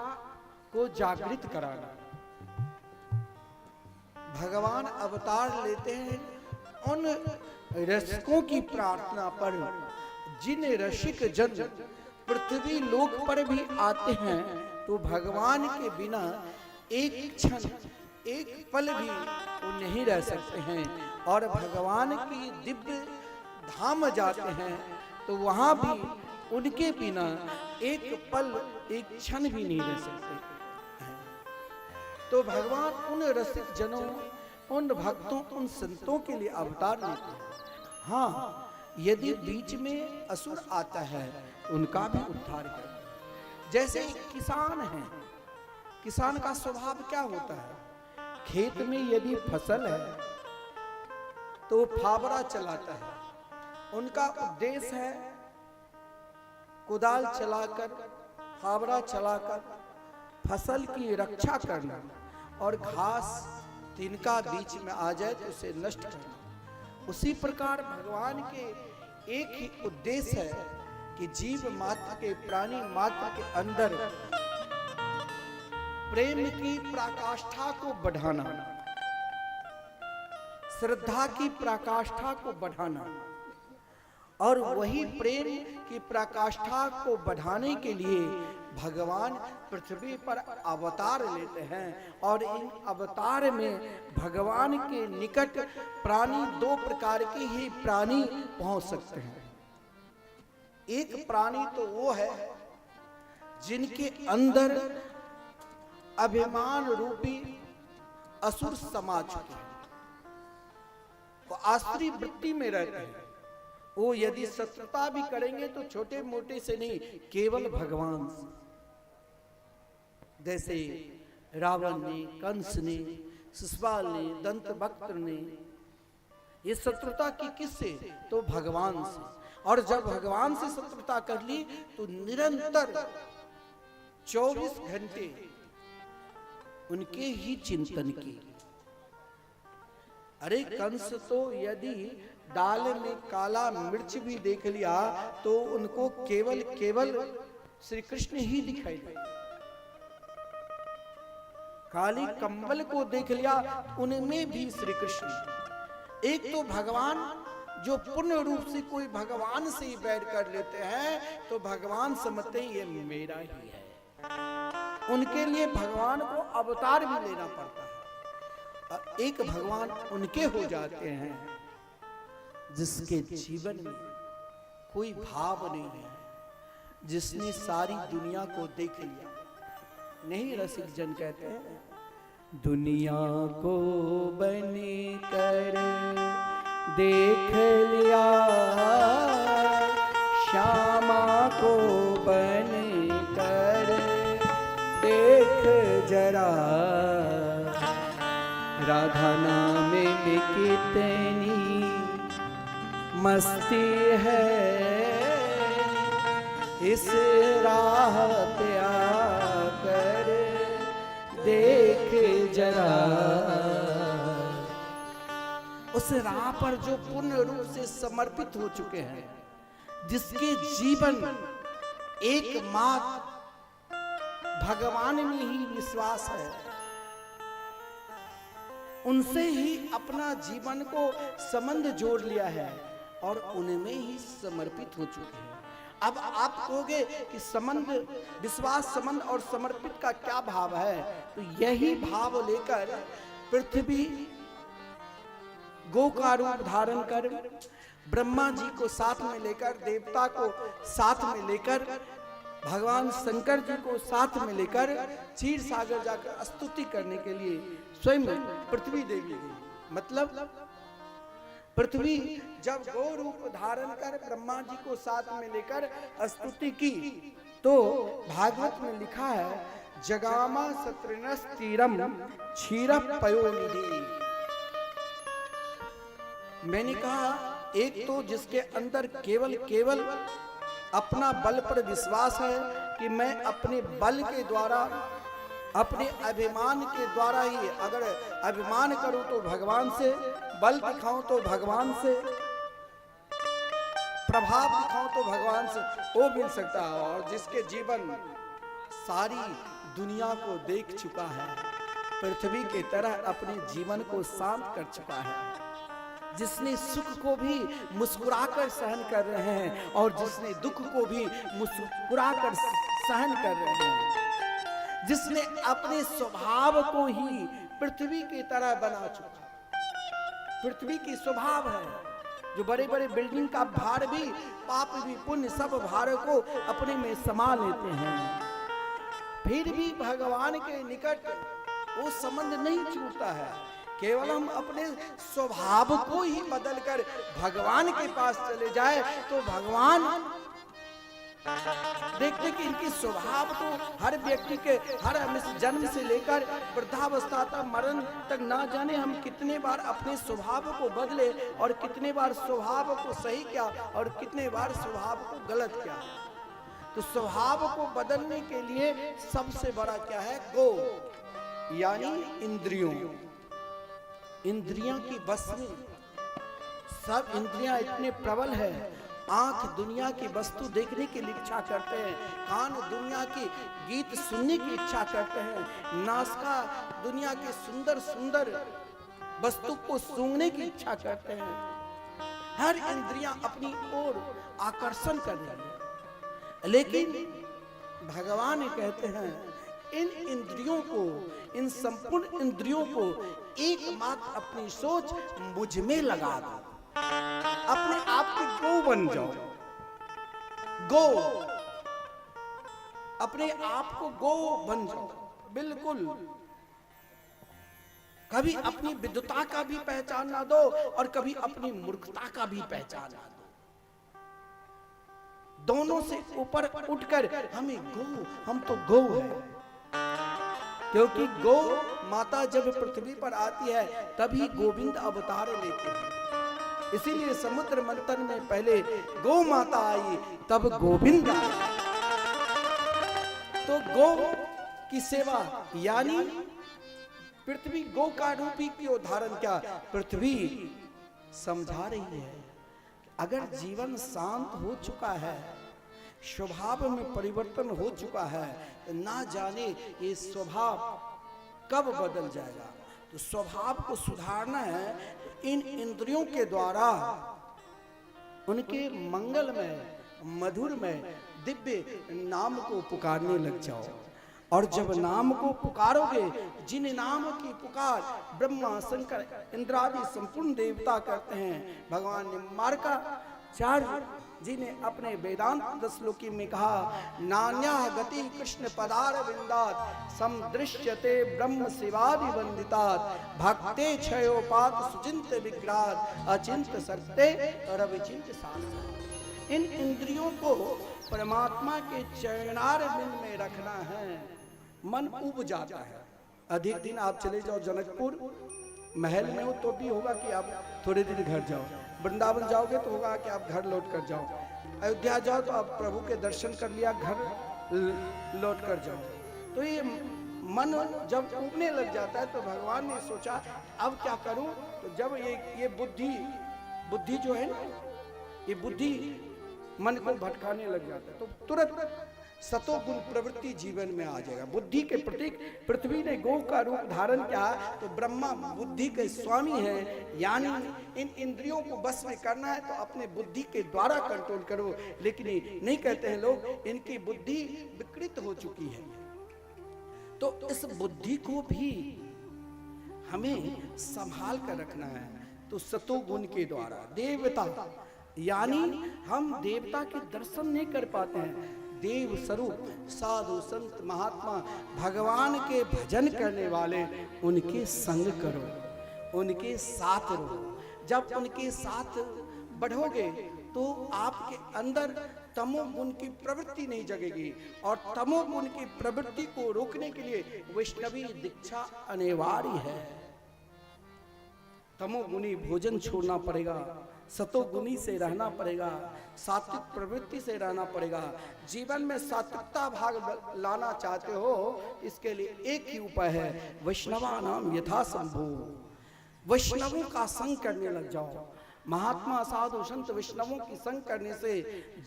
को जागृत कराना। भगवान अवतार लेते हैं उन रसिकों की प्रार्थना पर, जिन रसिक जन पृथ्वी लोक पर भी आते हैं तो भगवान के बिना एक क्षण एक पल भी वो नहीं रह सकते हैं। और भगवान की दिव्य धाम जाते हैं तो वहां भी उनके बिना एक पल एक क्षण भी नहीं रह सकते। तो भगवान उन रसिक जनों, उन भक्तों, उन संतों के लिए अवतार लेते हैं। हाँ, यदि बीच में असुर आता है उनका भी उद्धार करते हैं। जैसे एक किसान है, किसान का स्वभाव क्या होता है? खेत में यदि फसल है तो वो फावड़ा चलाता है। उनका उद्देश्य है कुदाल चलाकर, फावड़ा चलाकर फसल की रक्षा करना और घास तिनका बीच में आ जाए तो उसे नष्ट करना। उसी प्रकार भगवान के एक ही उद्देश्य है कि जीव मात्र के, प्राणी मात्र के अंदर प्रेम की पराकाष्ठा को बढ़ाना, श्रद्धा की पराकाष्ठा को बढ़ाना। और वही प्रेम की पराकाष्ठा को बढ़ाने के लिए भगवान पृथ्वी पर अवतार लेते हैं। और इन अवतार में भगवान के निकट प्राणी दो प्रकार के ही प्राणी पहुंच सकते हैं। एक प्राणी तो वो है जिनके अंदर अभिमान रूपी असुर समा चुके हैं, वो आसुरी वृत्ति में रहते हैं। वो यदि शत्रुता भी करेंगे तो छोटे मोटे से नहीं, केवल भगवान से। जैसे रावण ने, कंस ने, शिशुपाल ने, दंतवक्त्र ने, ये शत्रुता की किससे? तो भगवान से। और जब भगवान से शत्रुता कर ली तो निरंतर 24 घंटे उनके ही चिंतन की। अरे कंस तो यदि दाल में काला मिर्च भी देख लिया तो उनको केवल श्री कृष्ण ही दिखाई दे। काली कंबल को देख लिया, उनमें भी श्री कृष्ण। एक तो भगवान जो पूर्ण रूप से कोई भगवान से ही बैठ कर लेते हैं तो भगवान समझते हैं ये मेरा ही है। उनके लिए भगवान को अवतार भी लेना पड़ता है। और एक भगवान उनके हो जाते हैं जिसके जीवन में कोई भाव नहीं है, जिसने सारी दुनिया को देख लिया। नहीं, रसिक जन कहते हैं दुनिया को बनी कर देख लिया, श्यामा को बनी कर देख जरा, राधा नाम में कितनी मस्ती है, इस राह पे आकर देख जरा। उस राह पर जो पूर्ण रूप से समर्पित हो चुके हैं, जिसके जीवन एकमात्र भगवान में ही विश्वास है, उनसे ही अपना जीवन को संबंध जोड़ लिया है और उनमें ही समर्पित हो चुके हैं। अब आप कहोगे कि संबंध, विश्वास, संबंध और समर्पित का क्या भाव है? तो यही भाव लेकर पृथ्वी गो का रूप धारण कर, ब्रह्मा जी को साथ में लेकर, देवता को साथ में लेकर, भगवान शंकर जी को साथ में लेकर क्षीर सागर जाकर स्तुति करने के लिए स्वयं पृथ्वी देवी गई। मतलब पृथ्वी जब गो रूप धारण कर ब्रह्मा जी को साथ में लेकर स्तुति की तो भागवत में लिखा है जगामा सत्रिनस तीरम क्षीर पयोनिधि। मैंने कहा एक तो जिसके अंदर केवल अपना बल पर विश्वास है कि मैं अपने बल के द्वारा, अपने अभिमान के द्वारा ही अगर अभिमान करूं तो भगवान से, बल दिखाऊं तो भगवान से, प्रभाव दिखाऊं तो भगवान से, वो मिल सकता है। और जिसके जीवन सारी दुनिया को देख चुका है, पृथ्वी के तरह अपने जीवन को शांत कर चुका है, जिसने सुख को भी मुस्कुराकर सहन कर रहे हैं और जिसने दुख को भी मुस्कुराकर सहन कर रहे हैं, जिसने अपने स्वभाव को ही पृथ्वी की तरह बना चुका। पृथ्वी की स्वभाव है, जो बड़े बड़े बिल्डिंग का भार भी, पाप भी, पुण्य सब भार को अपने में समा लेते हैं, फिर भी भगवान के निकट वो संबंध नहीं छूटता है। केवल हम अपने स्वभाव को ही बदलकर भगवान के पास चले जाए तो भगवान देखते कि इनकी स्वभाव तो हर व्यक्ति के हर जन्म से लेकर वृद्धावस्था तक, मरण तक, ना जाने हम कितने बार अपने स्वभाव को बदले और कितने बार स्वभाव को सही किया और कितने बार स्वभाव को गलत किया। तो स्वभाव को बदलने के लिए सबसे बड़ा क्या है? गो, यानी इंद्रियों। इंद्रियां की बस में सब इंद्रियां इतने प्रबल है। आंख दुनिया की वस्तु देखने की इच्छा करते हैं, कान दुनिया की गीत सुनने की इच्छा करते हैं, नासिका दुनिया के सुंदर सुंदर वस्तु को सूंघने की इच्छा करते हैं। हर इंद्रियां अपनी ओर आकर्षण कर रही है, लेकिन भगवान कहते हैं इन इंद्रियों को, इन संपूर्ण इंद्रियों को एकमात्र अपनी सोच मुझ में लगा दो, अपने आप के गो बन जाओ। गो, अपने आप को गो बन जाओ, बिल्कुल। कभी अपनी विद्वता का भी पहचान ना दो और कभी अपनी मूर्खता का भी पहचान ना दो। दोनों से ऊपर उठकर हमें गो, हम तो गो है। क्योंकि गो माता जब पृथ्वी पर आती है तभी गोविंद अवतार लेते हैं। इसीलिए समुद्र मंथन में पहले गो माता आई, तब गोविंद आया। तो गो की सेवा, यानी पृथ्वी गो का रूप ही क्यों धारण किया? पृथ्वी समझा रही है अगर जीवन शांत हो चुका है, स्वभाव में परिवर्तन हो चुका है, तो ना जाने ये स्वभाव कब बदल जाएगा। तो स्वभाव को सुधारना है तो इन इंद्रियों के द्वारा उनके मंगल में, मधुर में, दिव्य नाम को पुकारने लग जाओ। और जब नाम को पुकारोगे, जिन नाम की पुकार ब्रह्मा, शंकर, इंद्रादि संपूर्ण देवता करते हैं, भगवान निम्बार्काचार्य जी ने अपने वेदांत 10 श्लोकी में कहा, नान्या गति कृष्ण पदार विंदात समदृश्यते ब्रह्म शिवादि वंदितात भक्ते क्षयोपात सुचिंत विग्रात अचिंत सत्ते और अविचिंत शास्त्र। इन इंद्रियों को परमात्मा के चरणारविंद में रखना है। मन उब जाता है। अधिक दिन आप चले जाओ जनकपुर महल में हो तो भी होगा कि आप थोड़े दिन घर जाओ, वृंदावन जाओगे तो होगा कि आप घर लौट कर जाओ, अयोध्या जाओ तो आप प्रभु के दर्शन कर लिया, घर लौट कर जाओ। तो ये मन जब उबने लग जाता है तो भगवान ने सोचा अब क्या करूं? तो जब ये बुद्धि जो है ना, ये बुद्धि मन को भटकाने लग जाता है तो तुरंत सतोगुण प्रवृत्ति जीवन में आ जाएगा। बुद्धि के प्रतीक पृथ्वी ने गौ का रूप धारण किया तो ब्रह्मा बुद्धि के स्वामी है, यानी इन इंद्रियों को बस में करना है तो अपने बुद्धि के द्वारा कंट्रोल करो। लेकिन नहीं कहते हैं लोग, इनकी बुद्धि विकृत हो चुकी है। तो इस बुद्धि को भी हमें संभाल कर रखना है। तो सतोगुण के द्वारा देवता, यानी हम देवता के दर्शन नहीं कर पाते हैं, देव स्वरूप साधु संत महात्मा भगवान के भजन करने वाले, उनके संग करो, उनके साथ रहो। जब उनके साथ बढ़ोगे तो आपके अंदर तमोगुण की प्रवृत्ति नहीं जगेगी, और तमोगुण की प्रवृत्ति को रोकने के लिए वैष्णवी दीक्षा अनिवार्य है। तमोगुणी भोजन छोड़ना पड़ेगा, सतोगुणी से रहना पड़ेगा, सात्विक प्रवृत्ति से रहना पड़ेगा। जीवन में सात्विकता भाग लाना चाहते हो, इसके लिए एक ही उपाय है, वैष्णवा नाम यथा संभो, वैष्णवों का संग करने लग जाओ। महात्मा साधु संत वैष्णवों की संग करने से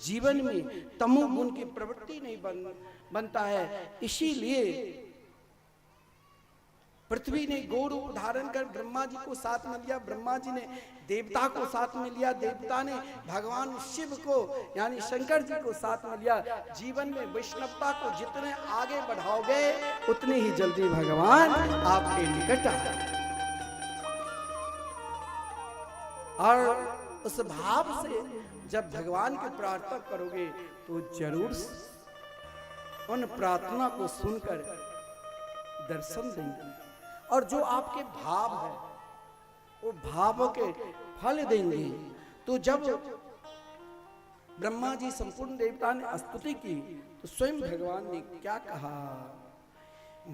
जीवन में तमोगुण की प्रवृत्ति नहीं बनता है। इसीलिए पृथ्वी ने गौ रूप धारण कर ब्रह्मा जी को साथ में लिया, ब्रह्मा जी ने देवता को साथ में लिया, देवता ने भगवान शिव को यानी शंकर जी को साथ में लिया। जीवन में वैष्णवता को जितने आगे बढ़ाओगे उतने ही जल्दी भगवान आपके निकट आएंगे। और उस भाव से जब भगवान की प्रार्थना करोगे तो जरूर उन प्रार्थना को सुनकर दर्शन देंगे, और जो आपके भाव है वो भावों के फल देंगे। तो जब ब्रह्मा जी संपूर्ण देवता ने स्तुति की तो स्वयं भगवान ने क्या कहा,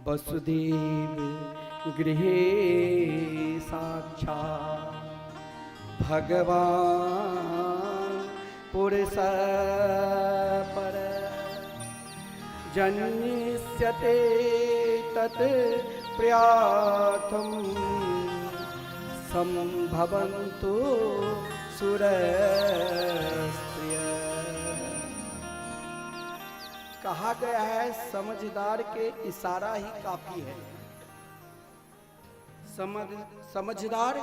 वसुदेव गृहे साक्षात् भगवान पुरुष पर जनिष्यते तत् प्रियार्थम संभवन्तु सुरस्त्रिय। कहा गया है समझदार के इशारा ही काफी है। समझदार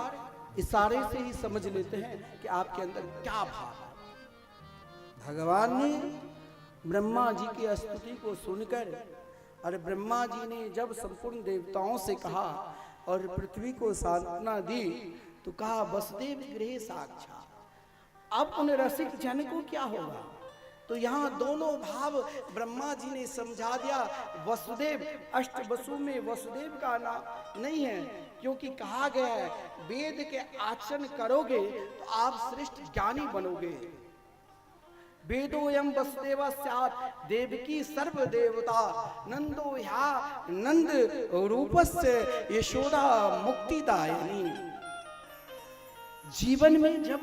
इशारे से ही समझ लेते हैं कि आपके अंदर क्या भाव है। भगवान ने ब्रह्मा जी की स्तुति को सुनकर और ब्रह्मा जी ने जब संपूर्ण देवताओं से कहा और पृथ्वी को सांत्वना दी तो कहा वसुदेव गृहे साक्षात्। अब उन रसिक जन को क्या होगा, तो यहाँ दोनों भाव ब्रह्मा जी ने समझा दिया। वसुदेव अष्ट वसु में वसुदेव का नाम नहीं है, क्योंकि कहा गया है वेद के आचरण करोगे तो आप श्रेष्ठ ज्ञानी बनोगे। वेदोयम वसुदेव स्यात् देवकी सर्वदेवता नंदो ह्या नंद रूपस्य यशोदा मुक्तिदायिनी। जीवन में जब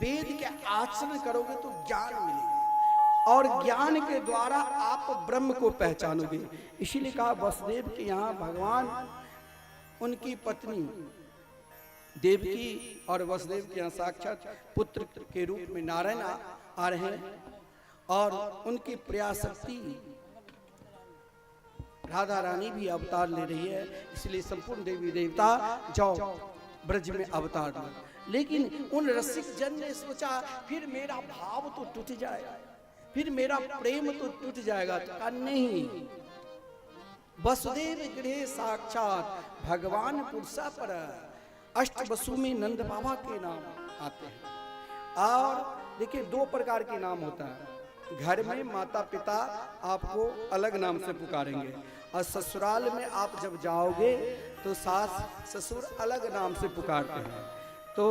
वेद के आचरण करोगे तो ज्ञान मिलेगा, और ज्ञान के द्वारा आप ब्रह्म को पहचानोगे। इसीलिए कहा वसुदेव के यहाँ भगवान उनकी पत्नी देवकी और वसुदेव के यहाँ साक्षात पुत्र के रूप में नारायण आ रहे हैं, और उनकी प्रयाशक्ति राधा रानी भी अवतार ले रही है। इसलिए संपूर्ण देवी देवता जाओ ब्रज में अवतार लो। लेकिन उन रसिक जन ने सोचा फिर मेरा भाव तो टूट जाएगा, फिर मेरा प्रेम तो टूट जाएगा। तो कहा नहीं, वसुदेव गृहे साक्षात भगवान पुरुषा पर। अष्ट वसु में नंद बाबा के नाम आते हैं, और देखिए दो प्रकार के नाम होता है। घर में माता पिता आपको अलग नाम से पुकारेंगे, और ससुराल में आप जब जाओगे तो सास ससुर अलग नाम से पुकारते हैं। तो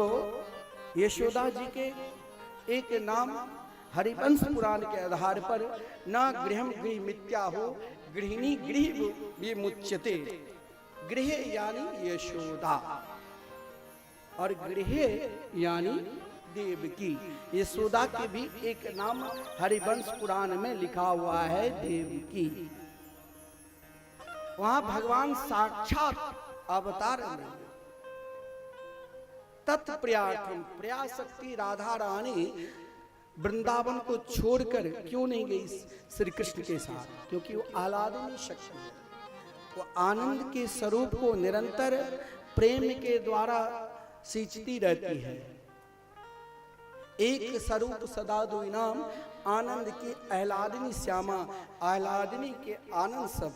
यशोदा जी के एक नाम हरिवंश पुराण के आधार पर न गृहम गृह मिथ्या हो गृहिणी गृह विमुच्यते। गृह यानी यशोदा और गृह यानी देवकी। यशोदा के भी एक नाम हरिवंश पुराण में लिखा हुआ है देवकी। वहां भगवान साक्षात अवतार में तत्प्रियार्थम प्रयाशक्ति राधा रानी वृंदावन को छोड़कर क्यों नहीं गई श्री कृष्ण के साथ, क्योंकि वो आह्लादनी शक्ति है। वो आनंद के स्वरूप को निरंतर प्रेम के द्वारा सींचती रहती है। एक स्वरूप सदा दुई नाम आनंद की आह्लादनी श्यामा, आह्लादनी के आनंद सब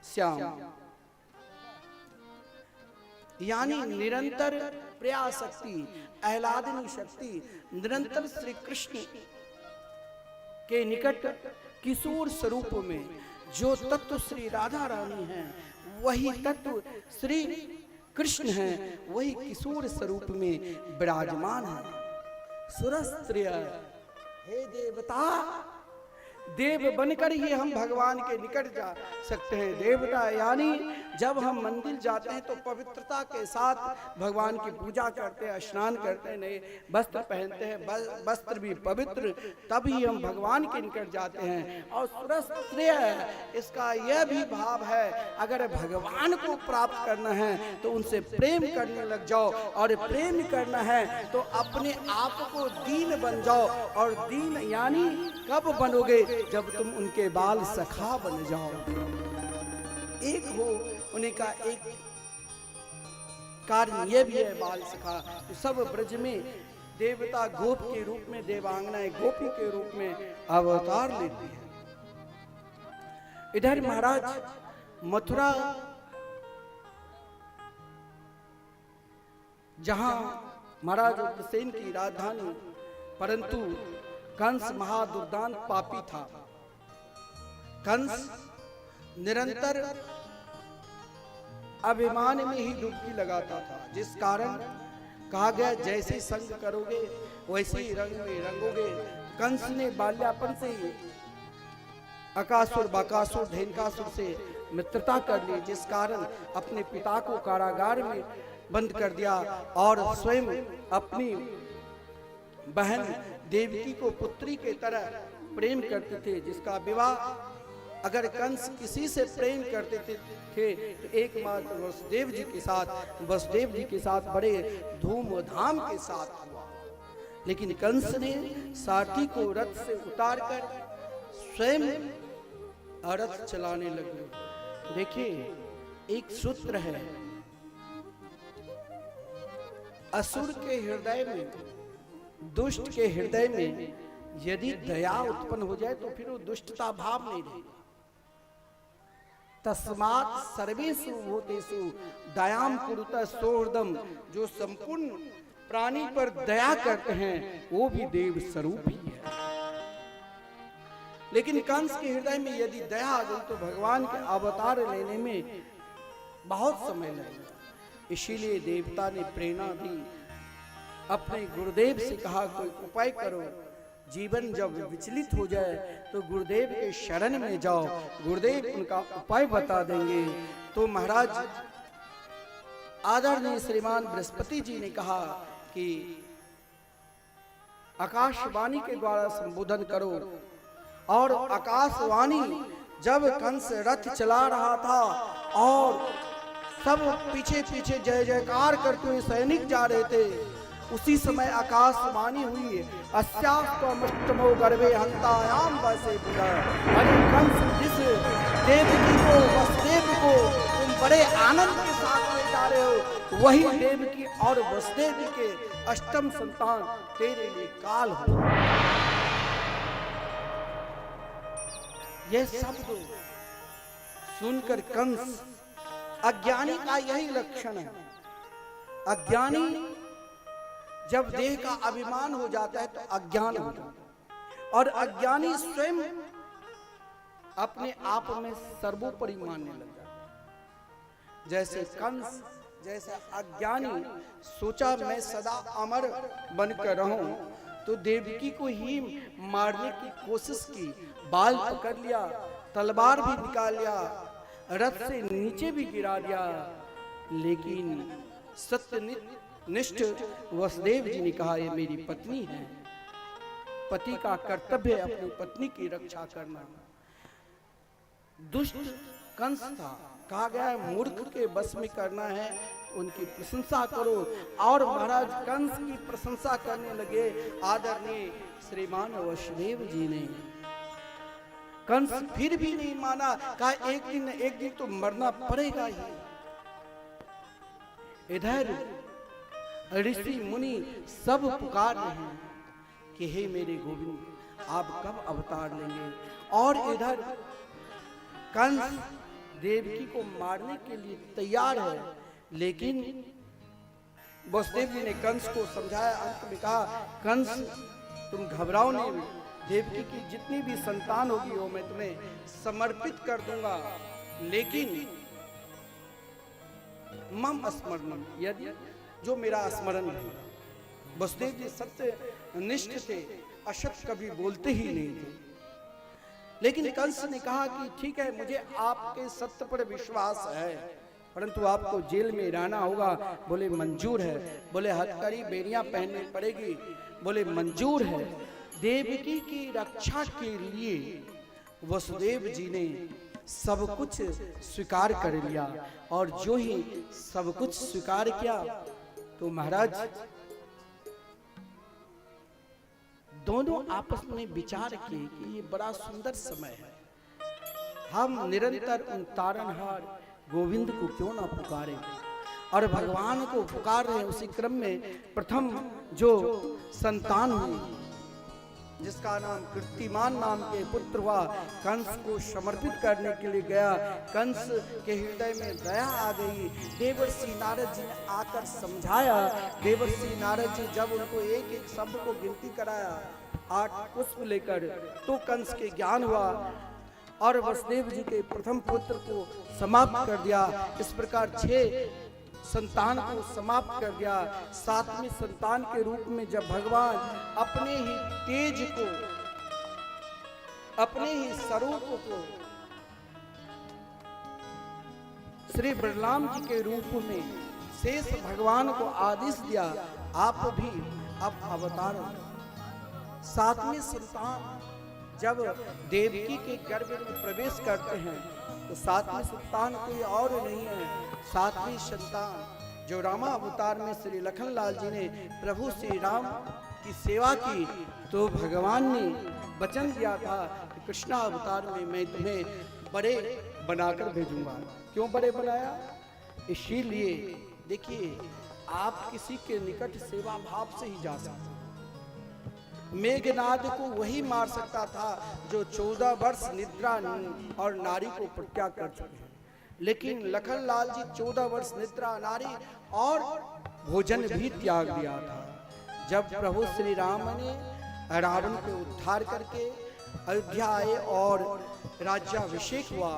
श्याम। यानी निरंतर प्रयाशक्ति आह्लादनी शक्ति निरंतर श्री कृष्ण के निकट किशोर स्वरूप में जो तत्व श्री राधा रानी है वही तत्व श्री कृष्ण है, वही किशोर स्वरूप में विराजमान है। सुरस्त्रिय हे देवता, देव बनकर ही हम भगवान के निकट जा सकते हैं। देवता यानी जब हम मंदिर जाते हैं तो पवित्रता के साथ भगवान की पूजा करते हैं, स्नान करते हैं, नए वस्त्र पहनते हैं, वस्त्र भी पवित्र, तभी हम भगवान के निकट जाते हैं। और सुरस्त्रिय इसका यह भी भाव है, अगर भगवान को प्राप्त करना है तो उनसे प्रेम करने लग जाओ, और प्रेम करना है तो अपने आप को दीन बन जाओ। और दीन यानी कब बनोगे, जब तुम उनके बाल सखा बन जाओ, एक हो उन्हीं का एक कार्य ये भी है बाल सखा, सब ब्रज में देवता गोप के रूप में, देवांगनाएं गोपी के रूप में अवतार लेती है। इधर महाराज मथुरा, जहां महाराज उग्रसेन की राजधानी, परंतु कंस महादुर्दांत पापी था। कंस निरंतर अभिमान में ही डुबकी लगाता था, जिस कारण कहा गया जैसे संग करोगे वैसे ही रंग में रंगोगे। कंस ने बाल्यापन से ही अकासुर, बकासुर, धेनुकासुर से मित्रता कर ली, जिस कारण अपने पिता को कारागार में बंद कर दिया और स्वयं अपनी बहन देवकी को पुत्री के तरह प्रेम करते थे, जिसका विवाह अगर कंस किसी से प्रेम करते थे तो एकमात्र वसुदेव जी के साथ बड़े धूमधाम के साथ हुआ। लेकिन कंस ने सारथी को रथ से उतारकर स्वयं रथ चलाने लगे। देखिए, एक सूत्र है, असुर के हृदय में, दुष्ट के हृदय में यदि दया उत्पन्न हो जाए तो फिर वो दुष्टता भाव नहीं रहेगा। तस्मात् सर्वेषु भूतेषु दयाम कुरुतः सोहृदम, जो संपूर्ण प्राणी पर दया करते हैं वो भी देव स्वरूप ही है। लेकिन कंस के हृदय में यदि दया आ गई तो भगवान के अवतार लेने में बहुत समय लगेगा। इसीलिए देवता ने प्रेरणा दी, अपने गुरुदेव से कहा कोई उपाय करो। जीवन जब विचलित हो जाए तो गुरुदेव के शरण में जाओ, गुरुदेव उनका उपाय बता देंगे। तो महाराज आदरणीय श्रीमान बृहस्पति जी ने कहा कि आकाशवाणी के द्वारा संबोधन करो। और आकाशवाणी जब कंस रथ चला रहा था और सब पीछे पीछे जय जयकार करते हुए सैनिक जा रहे थे, उसी समय आकाशवाणी हुई, अस्यास्तमो गर्भे हंतायाम वैसे बुला। अरे कंस, जिस देवकी को, वसुदेव को तुम बड़े आनंद के साथ ले जा रहे हो, वही देवकी और वसुदेव के अष्टम संतान तेरे लिए काल हो। यह शब्द सुनकर कंस, अज्ञानी का यही लक्षण है, अज्ञानी जब देह का अभिमान हो जाता है तो अज्ञान हो जाता है, और अज्ञानी स्वयं अपने आप में सर्वोपरि मानने लग जाता है। जैसे कंस जैसे अज्ञानी सोचा मैं सदा अमर बनकर रहूं, तो देवकी को ही मारने की कोशिश की, बाल पकड़ लिया, तलवार भी निकाल लिया, रथ से नीचे भी गिरा दिया। लेकिन सत्यनिष्ठ वसुदेव जी ने कहा ये मेरी पत्नी है, पति का कर्तव्य है अपनी पत्नी की रक्षा करना। दुष्ट कंस था, कहा गया है मूर्ख के बस में करना है उनकी प्रशंसा करो। और महाराज कंस की प्रशंसा करने लगे आदरणीय श्रीमान वसुदेव जी ने। कंस फिर भी नहीं माना, कहा एक दिन तो मरना पड़ेगा ही। इधर ऋषि मुनि सब पुकार रहे हैं कि हे मेरे गोविंद आप कब अवतार लेंगे। और इधर कंस देवकी को मारने के लिए तैयार है, लेकिन वसुदेव जी ने कंस को समझाया, अंत में कहा कंस तुम घबराओ नहीं, देवकी की जितनी भी संतान होगी वो मैं तुम्हें समर्पित कर दूंगा। लेकिन मम स्मरणम, यदि जो मेरा स्मरण है। वसुदेव जी सत्य निष्ठ थे, असत्य कभी बोलते ही नहीं थे। लेकिन कंस ने कहा कि ठीक है मुझे आपके सत्य पर विश्वास है, परंतु आपको जेल में रहना होगा। बोले मंजूर है। बोले हथकड़ी बेड़ियां पहननी पड़ेगी। बोले मंजूर है। देवकी की रक्षा के लिए वसुदेव जी ने सब कुछ स्वीकार कर लिया। और जो ही सब कुछ स्वीकार किया तो महाराज दोनों आपस में विचार किए कि ये बड़ा सुंदर समय है, हम निरंतर उन तारनहार गोविंद को क्यों ना पुकारे। और भगवान को पुकार रहे हैं। उसी क्रम में प्रथम जो संतान हुई, जिसका नाम कीर्तिमान नाम के पुत्र हुआ, कंस को समर्पित करने के लिए गया। कंस के हृदय में दया आ गई। देवर्षि नारद जी ने आकर समझाया। देवर्षि नारद जी जब उनको एक एक शब्द को गिनती कराया 8 पुष्प लेकर, तो कंस के ज्ञान हुआ और वसुदेव जी के प्रथम पुत्र को समाप्त कर दिया। इस प्रकार 6 संतान को समाप्त कर दिया। 7वें संतान के रूप में जब भगवान अपने ही तेज को, अपने ही स्वरूप को श्री बलराम जी के रूप में शेष भगवान को आदेश दिया, आप भी अब अवतार। 7वें संतान जब देवकी के गर्भ में प्रवेश करते हैं तो 7वें संतान कोई और नहीं है, 7वीं संतान जो रामा अवतार में श्री लखनलाल जी ने प्रभु श्री राम की सेवा की, तो भगवान ने वचन दिया था कि कृष्णा अवतार में मैं तुम्हें बड़े बनाकर भेजूंगा। क्यों बड़े बनाया? इसीलिए देखिए, आप किसी के निकट सेवा भाव से ही जा सकते। मेघनाद को वही मार सकता था जो 14 वर्ष निद्रा और नारी को परित्याग कर चुके हैं, लेकिन लखनलाल जी 14 वर्ष निद्रा, नारी और भोजन भी त्याग दिया था। जब प्रभु श्री राम ने रावण को उद्धार करके अयोध्या आए और राज्याभिषेक हुआ,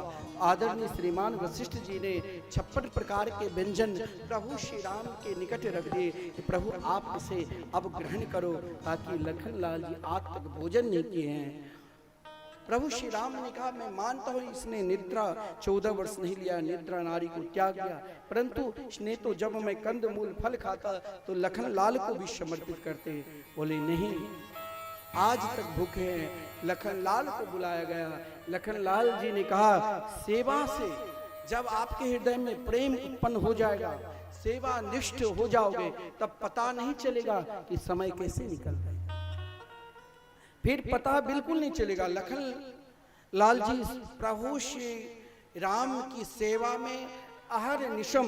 आदरणीय श्रीमान वशिष्ठ जी ने 56 प्रकार के व्यंजन प्रभु श्री राम के निकट रख दिए कि प्रभु आप इसे अब ग्रहण करो, ताकि लखनलाल जी आज तक भोजन नहीं किए हैं। प्रभु श्री राम ने कहा, मैं मानता हूँ इसने निद्रा 14 वर्ष नहीं लिया, निद्रा नारी को त्याग दिया, परंतु इसने तो जब मैं कंदमूल फल खाता तो लखनलाल को भी समर्पित करते। बोले नहीं, आज तक भूखे हैं। लखनलाल को बुलाया गया। लखनलाल जी ने कहा, सेवा से जब आपके हृदय में प्रेम उत्पन्न हो जाएगा, सेवा निष्ठ हो जाओगे, तब पता नहीं चलेगा कि समय कैसे निकल गया, फिर पता बिल्कुल नहीं चलेगा। लखनलाल जी प्रभु श्री राम की सेवा में अहर निशम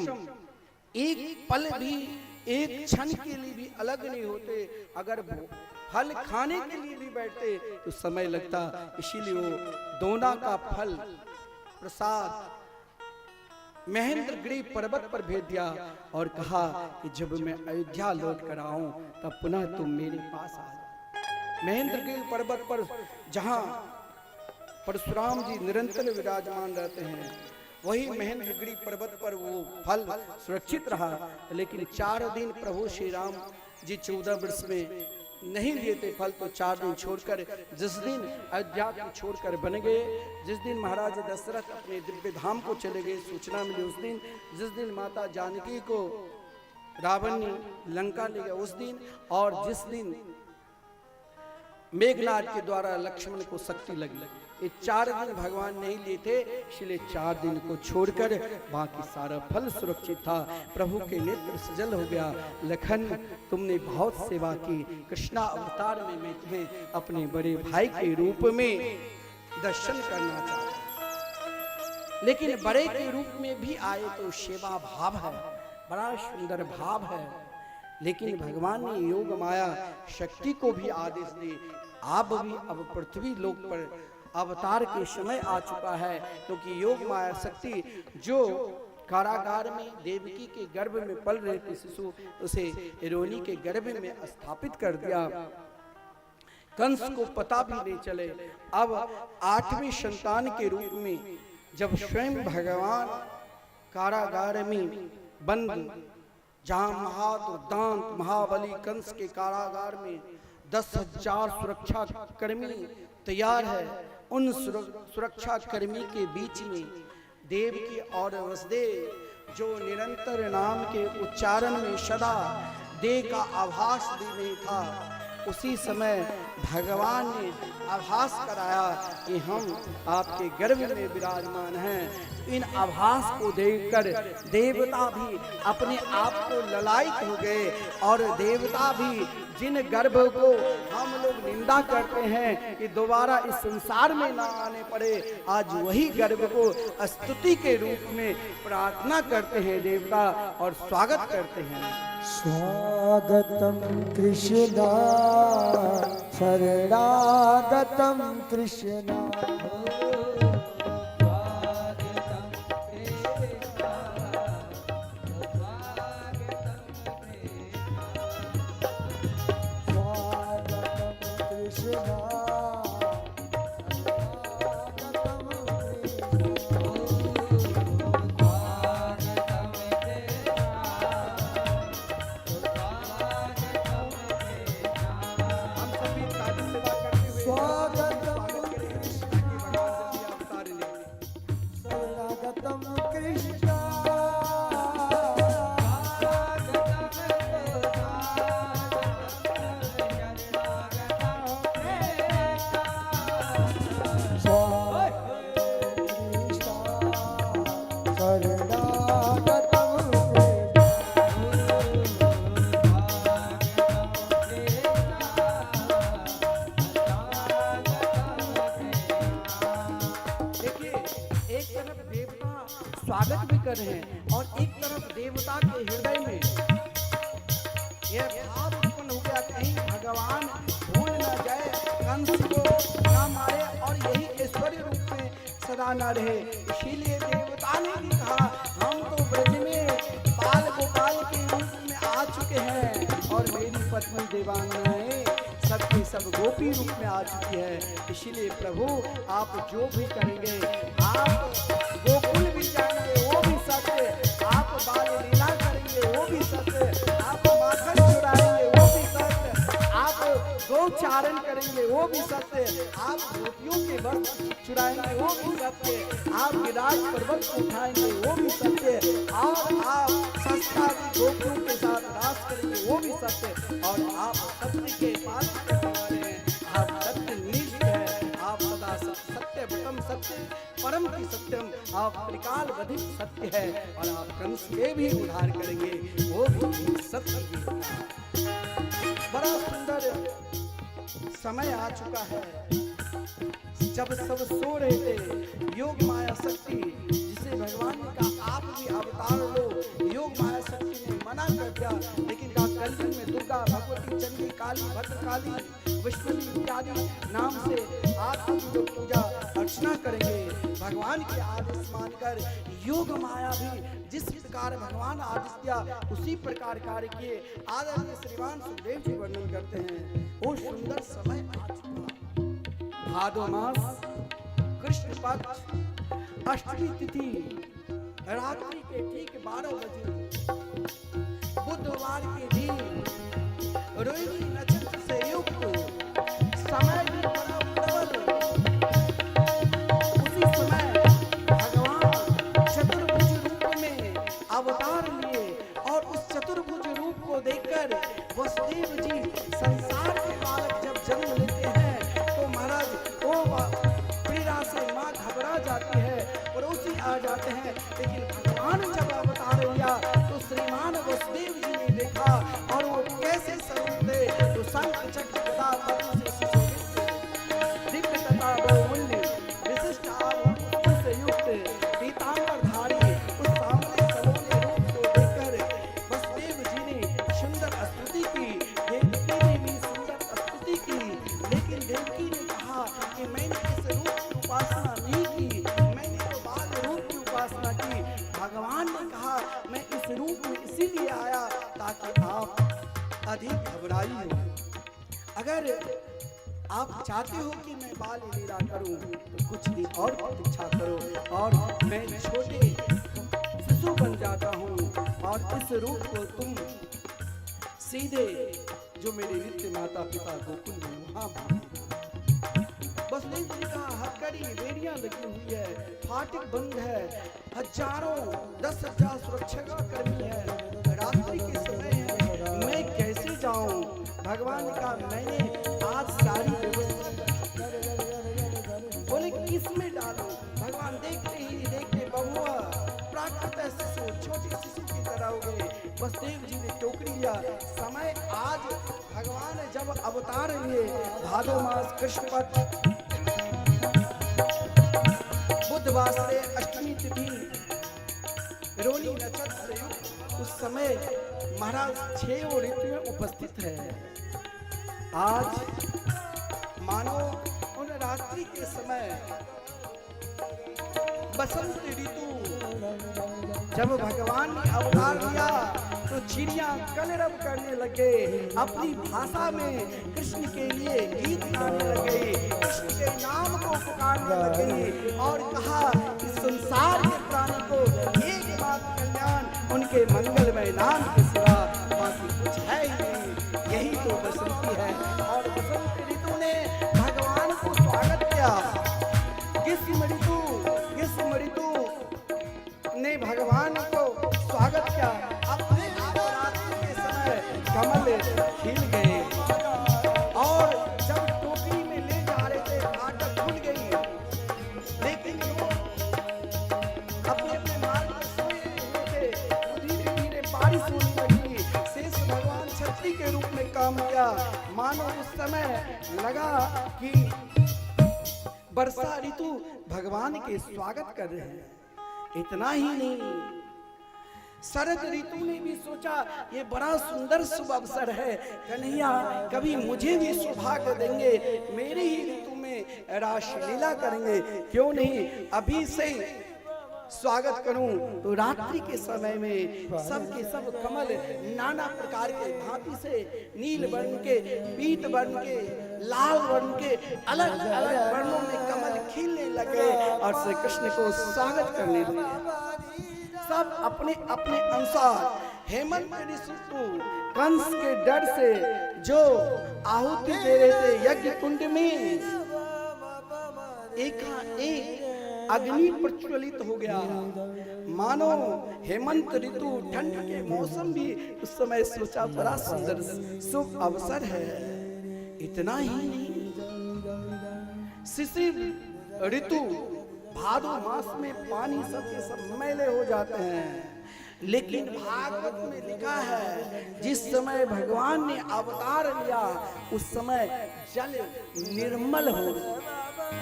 एक पल भी, एक क्षण के लिए भी अलग नहीं होते। अगर फल खाने के लिए भी बैठते तो समय लगता, इसीलिए वो दोना का फल प्रसाद महेंद्रगिरी पर्वत पर भेज दिया और कहा कि जब मैं अयोध्या लौट कर आऊं तब पुनः तुम मेरे पास आ जाओ। महेंद्रगिरी पर्वत पर जहां परशुराम जी निरंतर विराजमान रहते हैं, वही महेंद्रगिरी पर्वत पर वो फल सुरक्षित रहा। लेकिन 4 दिन प्रभु श्री राम जी 14 वर्ष में नहीं लिए थे फल, तो 4 दिन छोड़कर, जिस दिन अयोध्या को छोड़कर बन गए, जिस दिन महाराज दशरथ अपने दिव्य धाम को चले गए, सूचना मिली उस दिन, जिस दिन माता जानकी को रावण ने लंका ले गया उस दिन, और जिस दिन मेघनाद के द्वारा लक्ष्मण को शक्ति लगी, ये 4 दिन भगवान नहीं लिए थे, इसलिए 4 दिन को छोड़कर बाकी सारा फल सुरक्षित था। प्रभु के नेत्र सजल हो गया, लखन तुमने बहुत सेवा की, कृष्णा अवतार में मैं तुम्हें अपने बड़े भाई के रूप में दर्शन करना चाहता। लेकिन बड़े के रूप में भी आए तो सेवा भाव है, बड़ा सुंदर भाव है। लेकिन भगवान ने योग माया शक्ति को भी आदेश दी, आप भी अब पृथ्वी लोक पर अवतार के समय आ चुका है, क्योंकि योग माया शक्ति जो कारागार में देवकी के गर्भ में पल रहे थे शिशु, उसे हिरोनी के गर्भ में स्थापित कर दिया। कंस को पता भी नहीं चले। अब 8वें संतान के रूप में जब स्वयं भगवान कारागार में बंद, जहां महादांत महाबली कंस के कारागार में 10,000 सुरक्षा कर्मी तैयार है, उन सुरक्षा कर्मी के बीच में देवकी और वसुदेव जो निरंतर नाम के उच्चारण में सदा देह का आभास दे नहीं था, उसी समय भगवान ने आभास कराया कि हम आपके गर्भ में विराजमान हैं। इन आभास को देखकर देवता भी अपने आप को ललायित हो गए और देवता भी जिन गर्भ को हम लोग निंदा करते हैं कि दोबारा इस संसार में ना आने पड़े, आज वही गर्भ को स्तुति के रूप में प्रार्थना करते हैं देवता और स्वागत करते हैं। स्वागतम कृष्णा शरणागतम कृष्णा स्वागत भी कर रहे हैं और एक तरफ देवता के हृदय में यह भाव उत्पन्न हो गया कहीं भगवान भूल न जाए, कंस को न मारे और यही ऐश्वर्य रूप में सदा न रहे। इसीलिए देवता ने भी कहा हम तो ब्रज में बाल गोपाल के रूप में आ चुके हैं और मेरी पत्नी देवांगनाएं सबके सब गोपी रूप में आ चुकी है। इसीलिए प्रभु आप जो भी करेंगे, आप गोकुल भी जाएंगे वो भी सत्य, आप बाल लीला करेंगे वो भी सत्य, आप माखन चुराएंगे वो भी सत्य, आप गोचारण करेंगे वो भी सत्य, आप गोपियों के वस्त्र चुराएंगे वो भी सत्य, आप गिराज पर्वत को उठाएंगे वो भी सत्य, और आप सस्ता गोपियों के साथ रास करेंगे वो भी सत्य, और आप सत्य के पालन करने वाले हैं, आप सत्य निष्ठ है, आप सदा सत्य बटम सत्य परम की सत्यम, आप त्रिकाल अधिक सत्य है और आप कंस के भी उद्धार करेंगे वो भी सत्य ही। बड़ा सुंदर समय आ चुका है जब सब सो रहे थे। योग माया शक्ति जिसे भगवान ने कहा आप भी अवतार लो, योग माया शक्ति ने मना कर दिया, लेकिन कहा कलयुग में दुर्गा भगवती चंडी काली भद्रकाली विष्णु इत्यादि नाम से आप लोग पूजा अर्चना करेंगे। भगवान के आदेश मानकर योग माया भी जिस प्रकार भगवान आदेश दिया उसी प्रकार कार्य किए। आदरणीय श्रीमान सुखदेव जी वर्णन करते हैं वो सुंदर समय आ चुका। भादो मास कृष्ण पक्ष अष्टमी तिथि रात्रि के ठीक 12 बजे बुधवार के दिन रोहिणी नक्षत्र से युक्त समय भी बड़ा प्रबल। उसी समय भगवान चतुर्भुज रूप में अवतार लिए और उस चतुर्भुज रूप को देखकर वसुदेव जी संसार के बालक जब जन्म लेते हैं तो महाराज वो पीड़ा से माँ घबरा जाती है, पड़ोसी आ जाते हैं, लेकिन भगवान जब अवतार लिया तो श्रीमान वसुदेव जी ने देखा और वो कैसे स्वरूप थे, तो शंख चक्र गदा पद्म से सुशोभित दिव्य तथा बहुमूल्य विशिष्ट आभूषणों से युक्त पीतांबरधारी उस सामने सलोने रूप को देखकर वसुदेव जी ने सुंदर स्तुति की। देवकी ने भी सुंदर स्तुति की, लेकिन देवकी ने कहा कि मैंने इस रूप की उपासना नहीं की, मैंने तो बाल रूप की उपासना की। भगवान ने कहा मैं इस रूप में इसीलिए आया ताकि आप अधिक घबराई हो। अगर आप चाहते हो कि मैं बाल लीला करूं तो कुछ दिन और प्रतीक्षा करो और मैं छोटे शिशु बन जाता हूं और इस रूप को तुम सीधे जो मेरे नित्य माता पिता गोकुल में वहां बस नहीं का हथकड़ी बेड़ियां लगी हुई है, फाटक बंद है, हजारों 10,000 सुरक्षा कर्मी है, रात्रि के समय है, मैं कैसे जाऊं? भगवान ने कहा मैंने आज सारी व्यवस्था बोले किस में डालूं? भगवान देखते ही देखते बहु वसुदेव जी ने टोकरी लिया। समय आज भगवान जब अवतार लिए, भादो मास कृष्ण पक्ष बुधवार से अष्टमी तिथि रोहिणी नक्षत्र से युक्त उस समय महाराज 6 ऋतु में उपस्थित है। आज मानो उन रात्रि के समय बसंत ऋतु जब भगवान ने अवतार लिया तो चिड़िया कलरव करने लगे, अपनी भाषा में कृष्ण के लिए गीत गाने लगे, कृष्ण के नाम को पुकारने लगे और कहा कि संसार के प्राणी को एक बात कल्याण उनके मंगलमय नाम के सिवा बाकी कुछ है ही नहीं। यही तो बसंती है। और बसंत ऋतु ने भगवान को स्वागत किया। ग्रीष्म ऋतु ने भगवान को स्वागत किया। अपने नवरात्रि के समय कमल खिल गए और जब टोकरी में ले जा रहे थे फाटक खुल गई, लेकिन अपने अपने मार्ग में सोए हुए थे। धीरे धीरे बारिश होने लगी। शेष भगवान छतरी के रूप में काम किया। मानो उस समय लगा कि वर्षा ऋतु भगवान के स्वागत कर रहे हैं। इतना ही नहीं, शरद ऋतु ने भी सोचा ये बड़ा सुंदर शुभ अवसर है, कन्हैया कभी मुझे भी सौभाग्य देंगे, मेरे ही ऋतु में रासलीला करेंगे, क्यों नहीं अभी से स्वागत करूं। तो रात्रि के समय में सब के सब कमल नाना प्रकार के भांति से नील वर्ण के, पीत वर्ण के, लाल वर्ण के, अलग अलग वर्णों में कमल खिलने लगे और श्री कृष्ण को स्वागत करने लगे। सब अपने अपने अनुसार हेमंत ऋतु कंस के डर से जो आहुति दे रहे थे यज्ञ कुंड में, एक अग्नि प्रज्वलित हो गया। मानो हेमंत ऋतु ठंड के मौसम भी उस समय सोचा बड़ा सुंदर शुभ अवसर है। इतना ही नहीं, शिशिर ऋतु भादो मास में पानी सबके सब मैले हो जाते हैं, लेकिन भागवत में लिखा है जिस समय भगवान ने अवतार लिया उस समय जल निर्मल हो,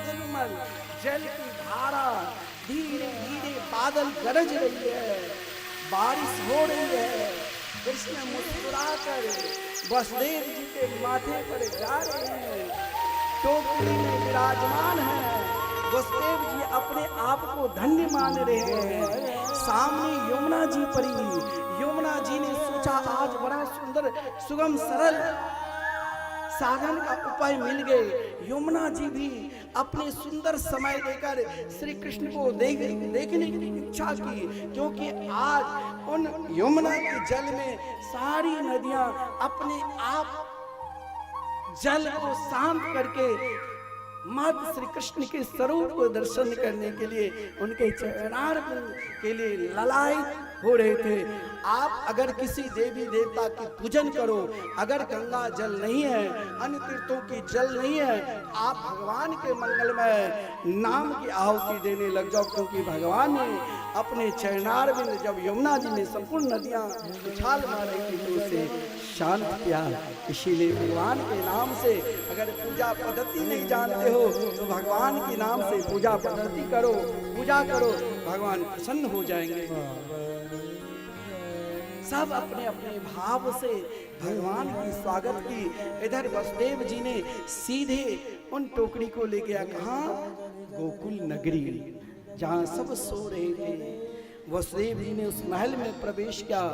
निर्मल जल की धारा धीरे धीरे बादल गरज रही है, बारिश हो रही है। कृष्ण मुस्कुराकर वसुदेव जी के माथे पर जा रहे हैं, टोकरी में विराजमान है। वसुदेव जी अपने आप को धन्य मान रहे हैं। सामने यमुना जी पड़ी। यमुना जी ने सोचा आज बड़ा सुंदर सुगम सरल साधन का उपाय मिल गए। यमुना जी भी अपने सुंदर समय लेकर श्री कृष्ण को देखने की इच्छा की, क्योंकि आज उन यमुना के जल में सारी नदियां अपने आप जल को शांत करके मात्र श्री कृष्ण के स्वरूप को दर्शन करने के लिए उनके चरणारविंद के लिए ललायित हो रहे थे। आप अगर किसी देवी देवता की पूजन करो, अगर गंगा जल नहीं है, अन्य तीर्थों की जल नहीं है, आप भगवान के मंगलमय नाम की आहुति देने लग जाओ, क्योंकि भगवान ने अपने चरणारविंद जब यमुना जी ने संपूर्ण नदियां उछाल मार रही थी तो उसे शांत किया। इसीलिए भगवान के नाम से अगर पूजा पद्धति नहीं जानते हो तो भगवान के नाम से पूजा पद्धति करो, पूजा करो, भगवान प्रसन्न हो जाएंगे। सब अपने अपने भाव से भगवान की स्वागत की। इधर वसुदेव जी ने सीधे उन टोकरी को ले गया कहाँ? गोकुल नगरी, जहाँ सब सो रहे थे। वसुदेव जी ने उस महल में प्रवेश किया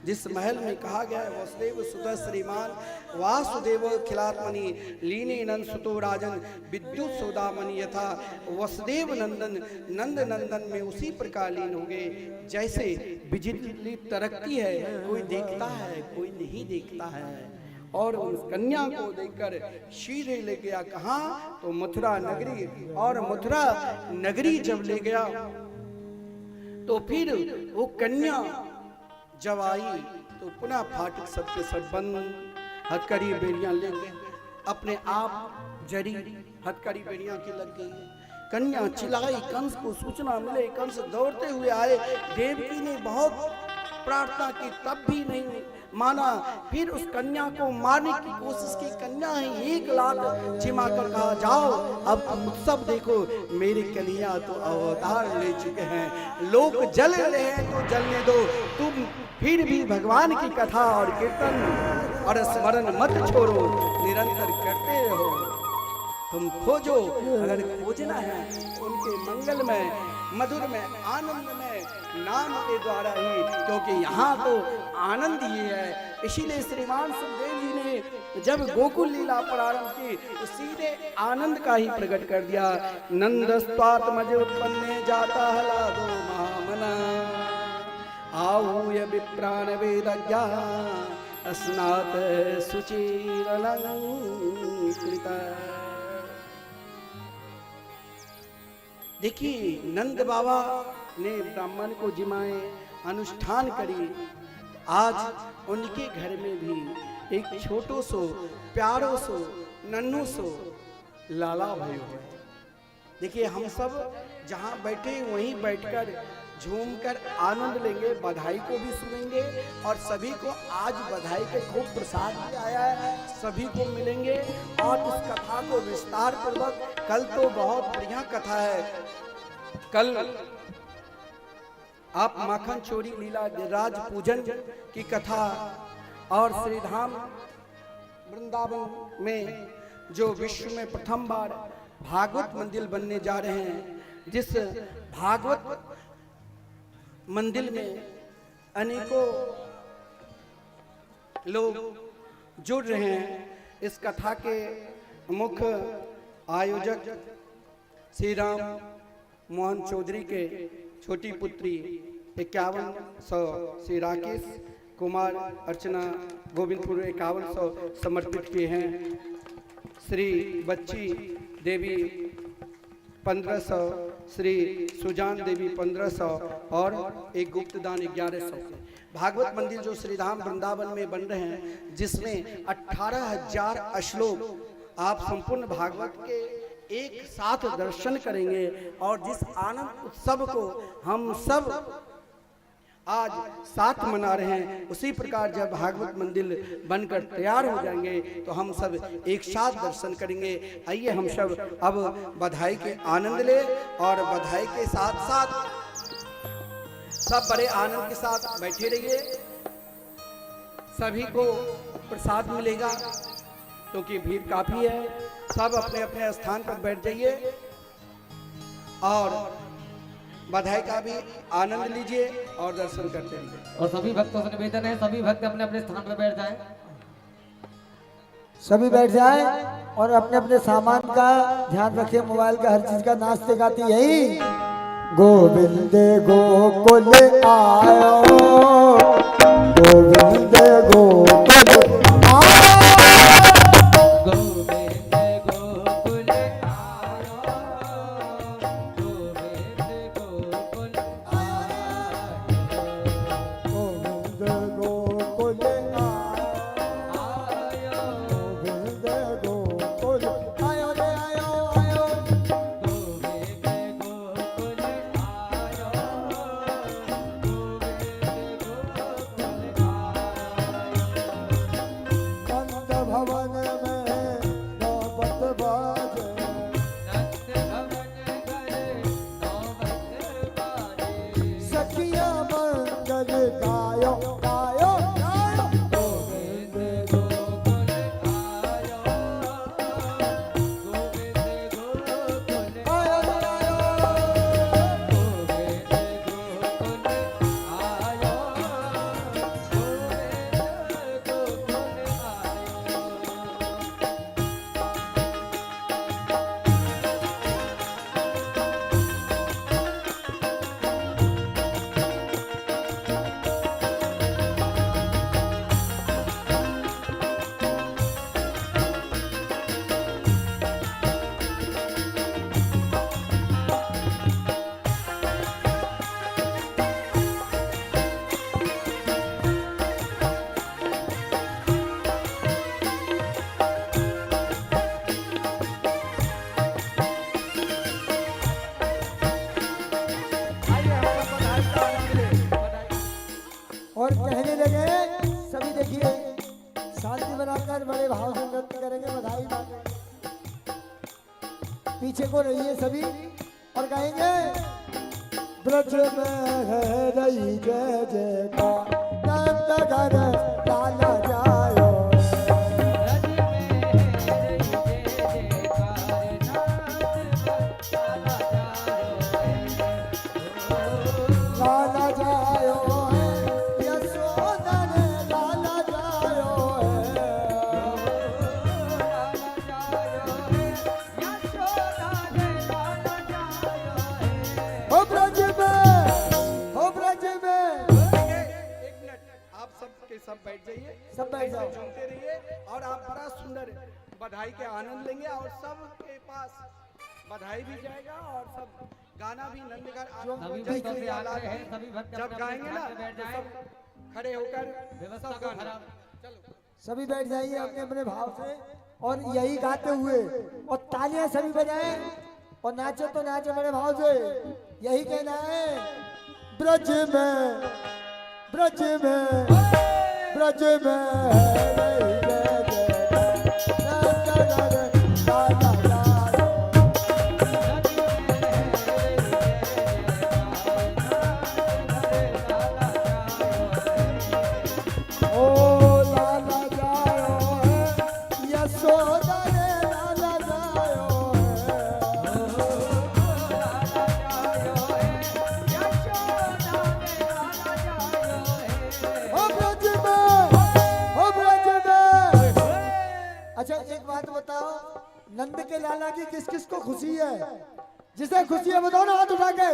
जिस महल में कहा गया है वसुदेव सुत श्रीमान वासुदेव खिलात्मनि लीने नंद सुतो राजन विद्युत सौदामणि यथा वसुदेव नंदन नंद नंदन में उसी प्रकार लीन हो गए जैसे बिजली तरकती है, कोई देखता है कोई नहीं देखता है। और उस कन्या को देखकर सीधे ले गया कहाँ? तो मथुरा नगरी। और मथुरा नगरी जब ले गया तो फिर वो कन्या जब आई तो पुनः फाटक सबके सब बंद, हथकड़ी बेड़ियां लेके अपने आप जरी हथकड़ी बेड़ियां की लग गई। कन्या चिल्लाई, कंस को सूचना मिले, कंस दौड़ते हुए आए। देवकी ने बहुत प्रार्थना की तब भी नहीं माना। फिर उस कन्या को मारने की कोशिश की। कन्या ही 1 लाख जिमा कर कहा जाओ अब तुम उत्सव देखो, मेरी कन्या तो अवतार ले चुके हैं, लोग जल रहे हैं तो जलने दो, तुम फिर भी भगवान की कथा और कीर्तन और स्मरण मत छोड़ो, निरंतर करते रहो। तुम खोजो, अगर खोजना है उनके मंगल में, मधुर में, आनंद में, नाम के द्वारा ही, क्योंकि यहाँ तो आनंद ही है। इसीलिए श्रीमान सुखदेव जी ने जब गोकुल लीला प्रारंभ की तो सीधे आनंद का ही प्रकट कर दिया। नंदस्त्वात्मज उत्पन्ने जाता हलादो महामना, आहूय विप्राण वेदज्ञा स्नात सुचिरलंकृता। देखिए नंद बाबा ने ब्राह्मण को जिमाए, अनुष्ठान करी। आज उनके घर में भी एक छोटो सो प्यारो सो नन्नू सो लाला भयो है। देखिए हम सब जहाँ बैठे वहीं बैठकर झूमकर आनंद लेंगे, बधाई को भी सुनेंगे और सभी को आज बधाई के खूब प्रसाद भी आया है, सभी को मिलेंगे और इस कथा को विस्तार पूर्वक, कल तो बहुत बढ़िया कथा है। कल आप माखन चोरी लीला गिरिराज पूजन की कथा और श्रीधाम वृंदावन में जो विश्व में प्रथम बार भागवत मंदिर बनने जा रहे हैं, जिस भागवत मंदिर में अनेकों लोग जुड़ रहे हैं। इस कथा के मुख्य आयोजक श्री राम मोहन चौधरी के छोटी पुत्री 5100 श्री राकेश कुमार अर्चना गोविंदपुर 5100 समर्पित किए हैं। श्री बच्ची देवी 1500, श्री सुजान देवी 1500 और एक गुप्तदान 1100। भागवत मंदिर जो श्रीधाम वृंदावन में बन रहे हैं, जिसमें 18,000 श्लोक आप संपूर्ण भागवत के एक साथ दर्शन करेंगे और जिस आनंद उत्सव को हम सब आज साथ मना रहे हैं, उसी प्रकार जब भागवत मंदिर बनकर तैयार हो जाएंगे तो हम सब एक साथ दर्शन करेंगे। आइए हम सब अब बधाई के आनंद ले और बधाई के साथ साथ सब बड़े आनंद के साथ बैठे रहिए। सभी को प्रसाद मिलेगा क्योंकि भीड़ काफी है। सब अपने अपने स्थान पर बैठ जाइए और बधाई का भी आनंद लीजिए और दर्शन करते रहिए। और सभी भक्तों से निवेदन है, सभी भक्त अपने अपने स्थान पर बैठ जाएं। सभी बैठ जाएं और अपने अपने सामान का ध्यान रखें, मोबाइल का, हर चीज का। नाचते गाते यही गोविंद गोकुल आयो, गोविंद गोकुल आयो, पालकी बनाकर बड़े भाव से नृत्य करेंगे, बधाई मांगेंगे। पीछे को रहिए सभी और गाएंगे ब्रज में है रही जय जयकार नंद घर लाला जायो। लाला जायो है यशोदा रे लाला जायो है। हो ब्रज में एक मिनट, आप सब के सब बैठ जाइए, सब बैठ जाओ। झूमते रहिए और आप बड़ा सुंदर बधाई के आनंद लेंगे और सबके पास बधाई भी जाएगा और सब गाना भी नंदगार सभी जय भक्तों से श्री आग्रह लाल है, सभी भक्त जब अपने गाएंगे ना स्थान पे बैठ तो जाएं। सब खड़े होकर व्यवस्था सब को गाना। खराब चलो सभी बैठ जाइए अपने अपने भाव से और यही गाते हुए और तालियां सभी बजाएं और नाचो तो नाचो बड़े भाव से। यही कहना है ब्रज में ब्रज में ब्रज में है रही जय जयकार नंद घर लाला जायो। ओ लाला जायो है यशोदा रे लाला जायो है। ओ ब्रज में ओ ब्रज में। अच्छा एक बात बताओ, नंद के लाला की किस किस को खुशी है? जिसे खुशी है बताओ ना हाथ उठा के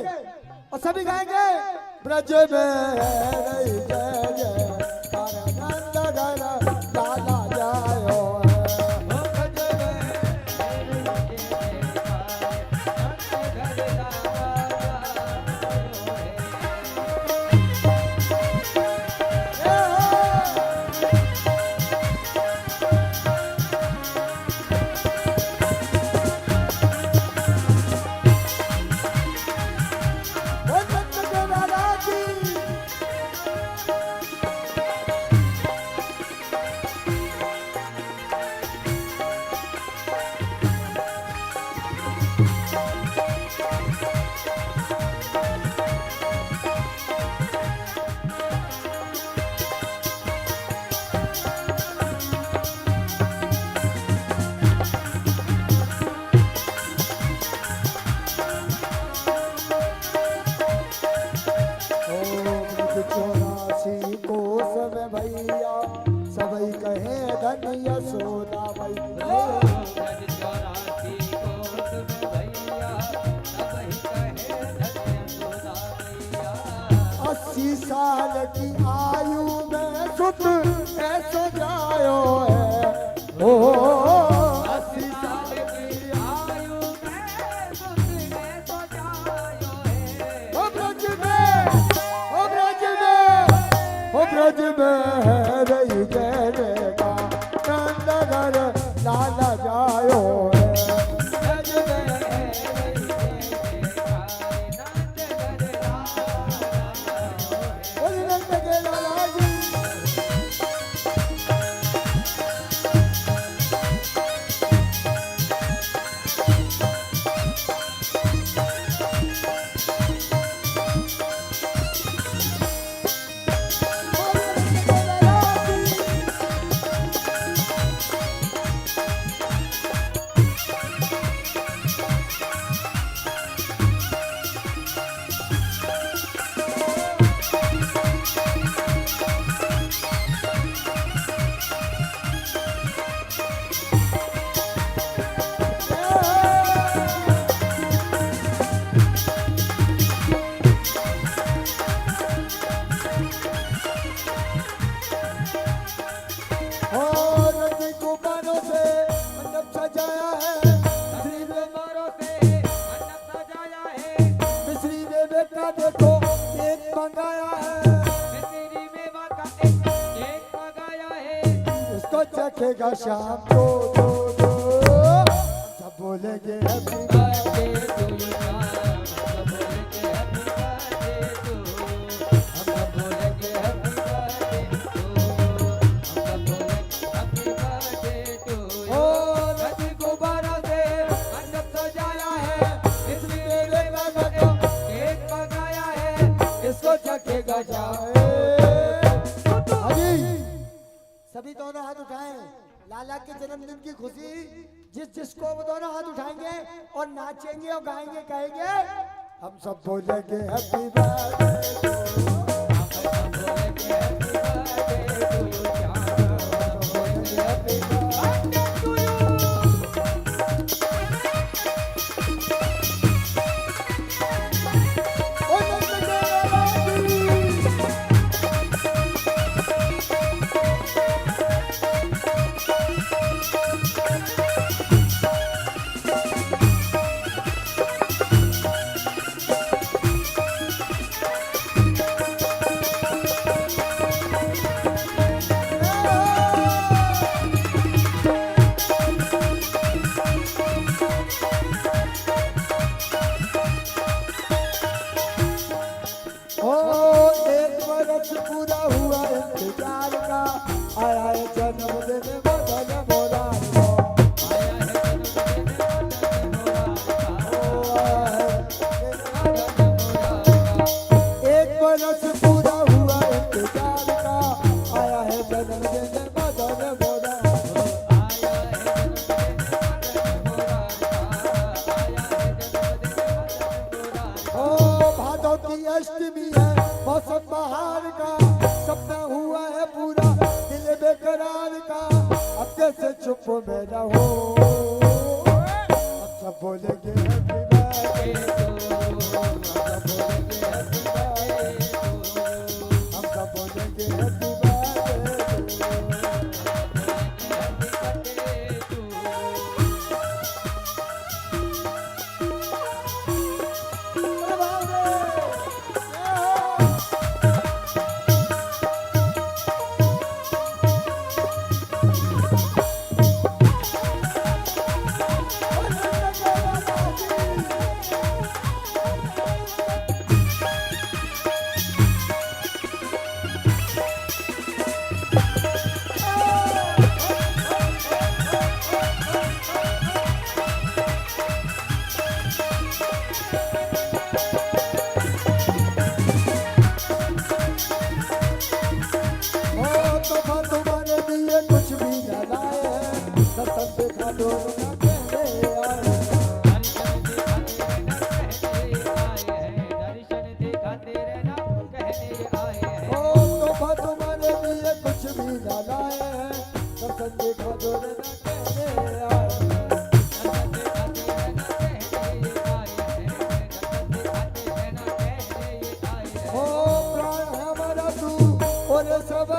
और सभी गाएंगे ब्रज में है रही जय जयकार नंद घर लाला जायो है। ओ नंद के लाला की कोस में भैया सबई कहे धन यशोदा भैया। अस्सी साल की आयु में सुत ऐसो जायो है। ओ 80 साल की आयु ओ ब्रज में ओ ब्रज में ओ ब्रज में है रही जय जयकार नंद घर लाला जायो है। ब्रज में है रही जय जयकार बोल नंद के लाला जी। और रंग गुब्बारों से मंडप सजाया है। श्री मिश्री देवे का देखो केक मंगाया है। उसको चखेगा शाम को दो सब बोलेंगे हैप्पी बर्थडे। लाला के जन्मदिन की खुशी जिसको वो दोनों हाथ उठाएंगे और नाचेंगे और गाएंगे कहेंगे हम सब बोलेंगे हैप्पी पूरा हुआ इंतजार का आया है जन्मदिन बदल मोरा एक बरस पूरा हुआ इंतजार का आया है जन्मदिन बदल मोरा ओ भादों की अष्टमी है मौसम बहार का सपना हुआ है पूरा दिल बेकरार का अब कैसे चुप में रहो अब सब बोलेंगे हैप्पी बर्थडे हम सब बोलेंगे हैप्पी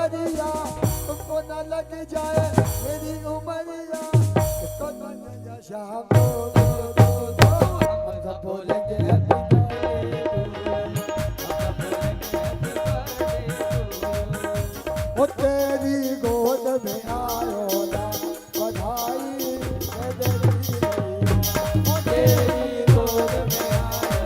तुमको न लग जाए मेरी उमरिया उसको न शाम हम सब बोलेंगे हैप्पी बर्थडे ओ तेरी गोद में आयो ना बधाई ओ तेरी गोद में आयो ना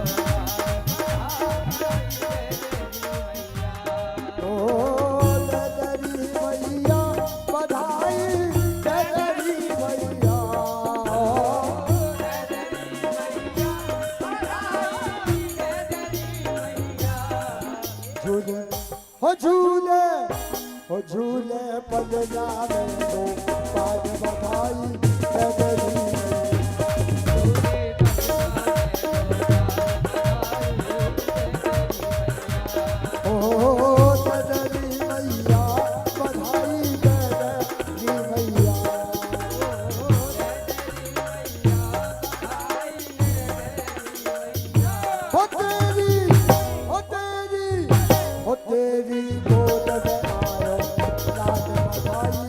ओ झूले पलना में दो पाद बधाई ओ तेरी मैया बधाई तेरी मैया ओ तेरी गोद में आयो लाड बधाई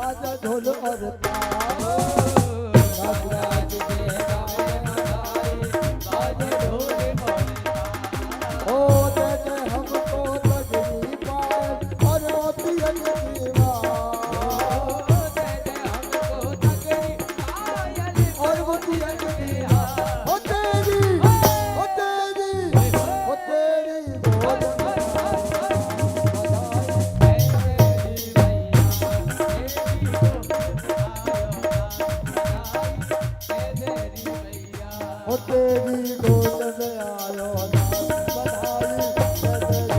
बाजा ढोल और ताल राज राज के गाय बधाई बाजे ढोल और ताल। ओ दे दे हमको तगड़ी पाए और पियन दीवार दे दे हमको तगड़ी पायल और वो पियन दीवार। ओ तेरी गोद ओ तेरी गोद में आयो नाच बधाई दे तेरी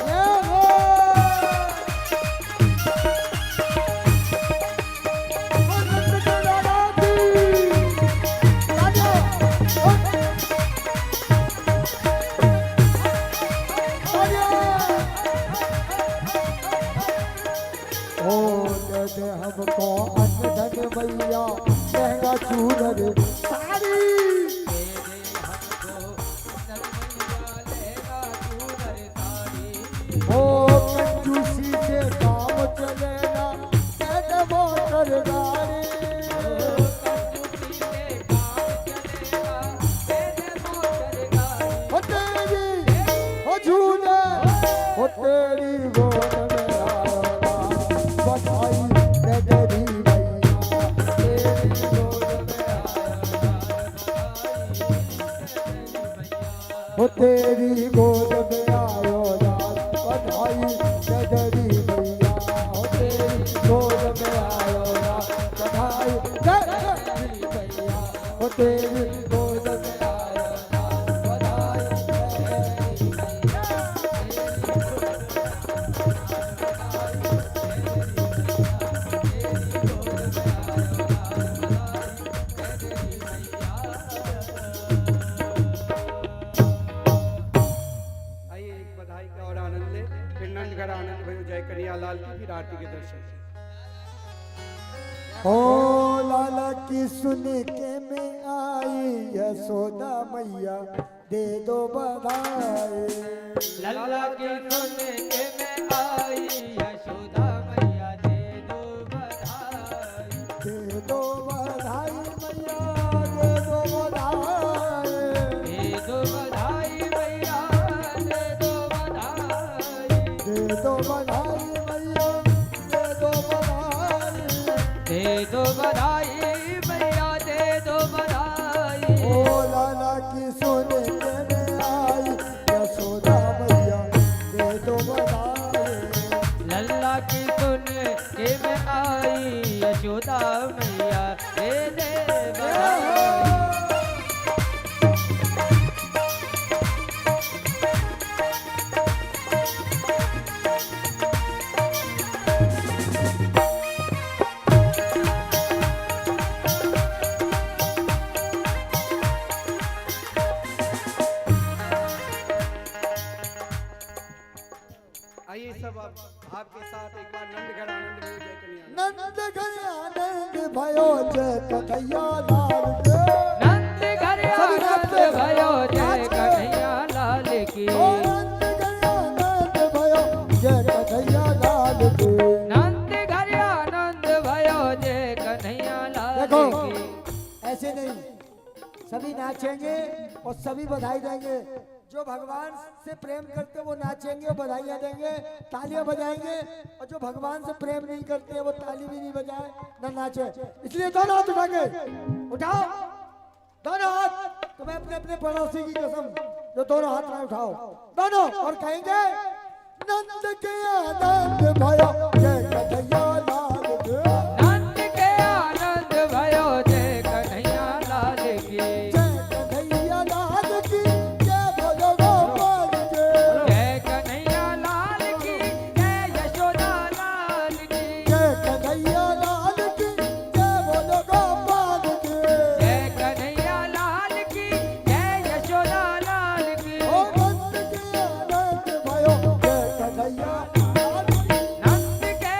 ये हो भगत के दादा की राजा ओ दे हमको अन्न धन मैया महंगा चूनर साड़ी ओ कंजूसी से काम चलेगा कैसे मोटर गाड़ी ओ तेरी ओ झूले ओ तेरी गोद में आयो ना बधाई दे तेरी मैया तेरी गोद में ओ तेरी गोद में आयो ना बधाई दे तेरी मैया ओ तेरी गोद में आयो ना बधाई दे तेरी मैया ओ तेरी गोद में आयो ना बधाई दे तेरी आइए एक बधाई का और आनंद ले, फिर नंदगढ़ आनंद भयो जय कन्हैया लाल की फिर आरती के दर्शन। ओ लाला की सुन के मैं आई यशोदा मैया दे दो बधाई लल्ला की सुन के मैं आई यशोदा मैया दे दो बधाई। दे दो बधाई मैया दे दो बधाई दे दो बधाई मैया दे दो बधाई। दे दो बधाई मैया दे दो बधाई दे दो बधाई मैया दे दो बधाई। ओ लाला की सुन के मैं आई यशोदा मैया दे दो बधाई लल्ला की सुन के मैं आई यशोदा मैया दे दे बधाई। आइए सब अब आपके साथ एक बार नंदगढ़ आनंद भयो जय कन्हैया लाल। नंद घर आनंद भयो जय कन्हैया लाल के नंद घर आनंद भयो जय कन्हैया लाल की। ओ नंद घर आनंद भयो जय कन्हैया लाल के नंद घर आनंद भयो जय कन्हैया लाल देखो की। ऐसे नहीं सभी नाचेंगे और सभी बधाई देंगे जो भगवान से प्रेम करते हैं वो नाचेंगे और बधाइयाँ देंगे तालियां बजाएंगे और जो भगवान से प्रेम नहीं करते वो ताली भी नहीं बजाए न नाचे इसलिए दोनों हाथ उठाएंगे उठाओ दोनों हाथ तुम्हें अपने अपने पड़ोसी की कसम जो दोनों हाथ में उठाओ दोनों और कहेंगे नंद के आनंद भयो जय कन्हैया लाल के नंद के आनंद भयो जय कन्हैया लाल की। जय कन्हैया लाल की जय बोलो गोपाल के जय कन्हैया लाल की जय यशोदा लाल की। जय कन्हैया लाल की जय बोलो गोपाल के जय कन्हैया लाल की जय यशोदा लाल की। ओ नंद के आनंद भयो जय कन्हैया लाल की नंद के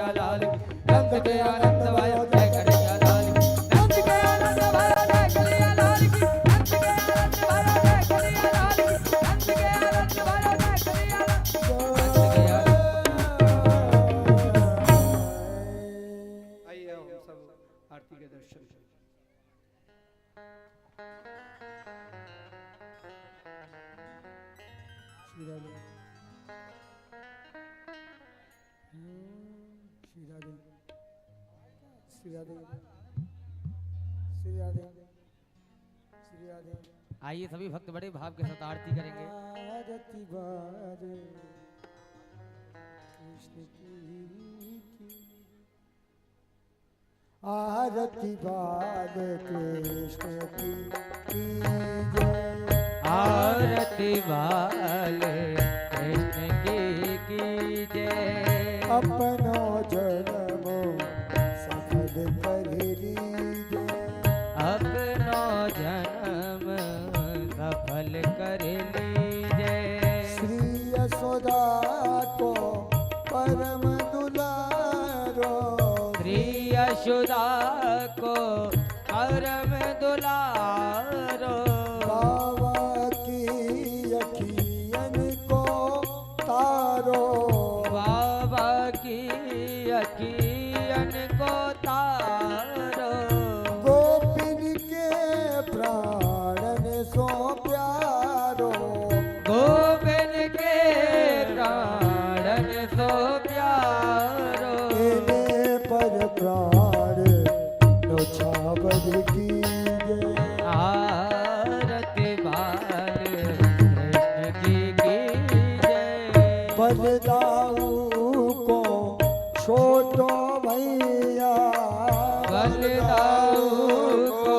कन्हैया लाल की नंद के आनंद भयो जय कन्हैया लाल की नंद के आनंद भयो जय कन्हैया लाल की नंद के आनंद भयो जय कन्हैया लाल की नंद के आनंद भयो जय कन्हैया लाल आइए हम सब आरती के दर्शन करें। श्री राधे श्री राधे श्री राधे श्री राधे श्री राधे आइए सभी भक्त बड़े भाव के साथ आरती करेंगे। आरती बाजे कृष्ण की आरती बाजे कृष्ण की जय आरती वाले कृष्ण की जय अपनो जन्म सफल कर लीजिए अपनो जन्म सफल कर लीजिए श्री यशोदा को परम दुलारो श्री यशोदा को परम दुलारो बाबा की अखियन को तारो बाबा की अखियन को तारो गोपिन के प्राणन सो प्यारो गोविंद के प्राणन सो प्यारो इन्हें पर प्राण नौछावर की जय आरती बाल कृष्ण की जय बलदाऊ को छोटो भैया बलदाऊ को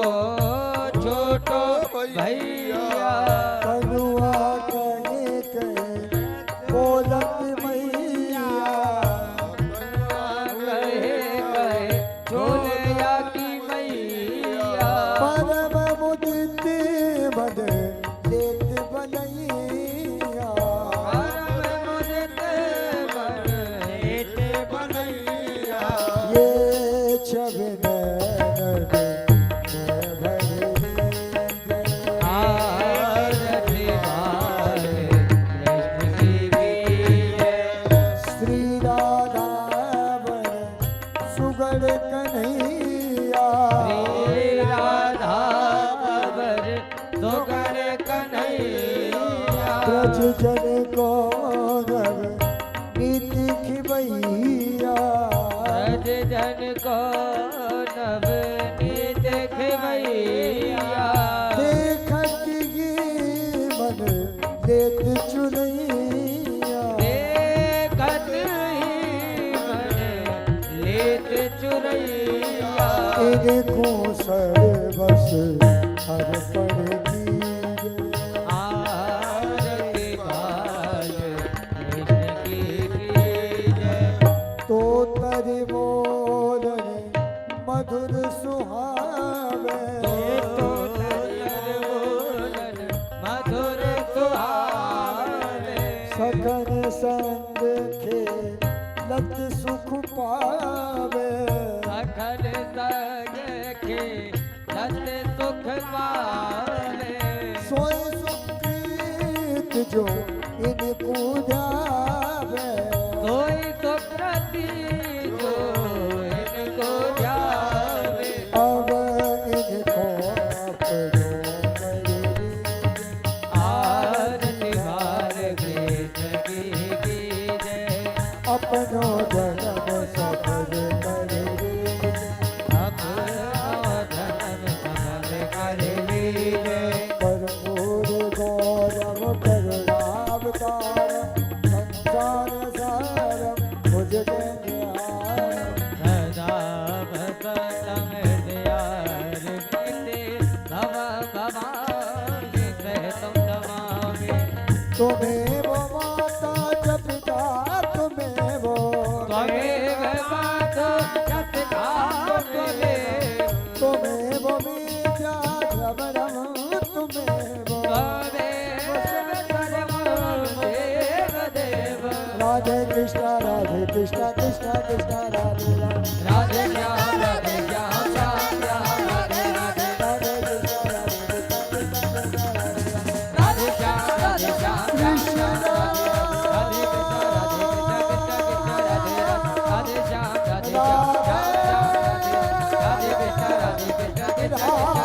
छोटो भैया कनुआ कहे कहे बोलत मैया कहे कहे छोलिया की मैया परम मुदित बद लेत बनैया परम मुदित बन लेत बनैया ये छबिन आरती बाल कृष्ण की जय श्री राधा सुगड़ कन्हैया श्री राधा वर सुगर कन्हैया ब्रज जन को नव नीति खिबैया ब्रज जन को नवनीत खिवैया देखत ही मन लेत चुनैया देखत ही मन लेत चुरैया इनको सर्वस अर्पण कीजिए आरती बाल कृष्ण की जय तो तरि बोलन मधुर सुहावे मधुर सुहावे सखन संग खेलत सुख पावे सखल संग के लत सुख पावे सोय सुकृत जो इनको जावे सोई सुकृति जो इनको जावे अब इनको अपनो करिए आरती बाल कृष्ण की जय अपनो जन्म सफल करिए अपनो धर्म समल कर लीजिए कर्पूर गौरव करुणा राधे कृष्ण कृष्ण कृष्ण राधे राधे राधे श्याम राधे श्याम श्याम श्याम राधे राधे राधे कृष्ण राधे श्याम राधे श्याम कृष्ण राधे कृष्ण राधे कृष्ण कृष्ण राधे राधे श्याम राधे श्याम श्याम राधे राधे कृष्ण राधे कृष्ण कृष्ण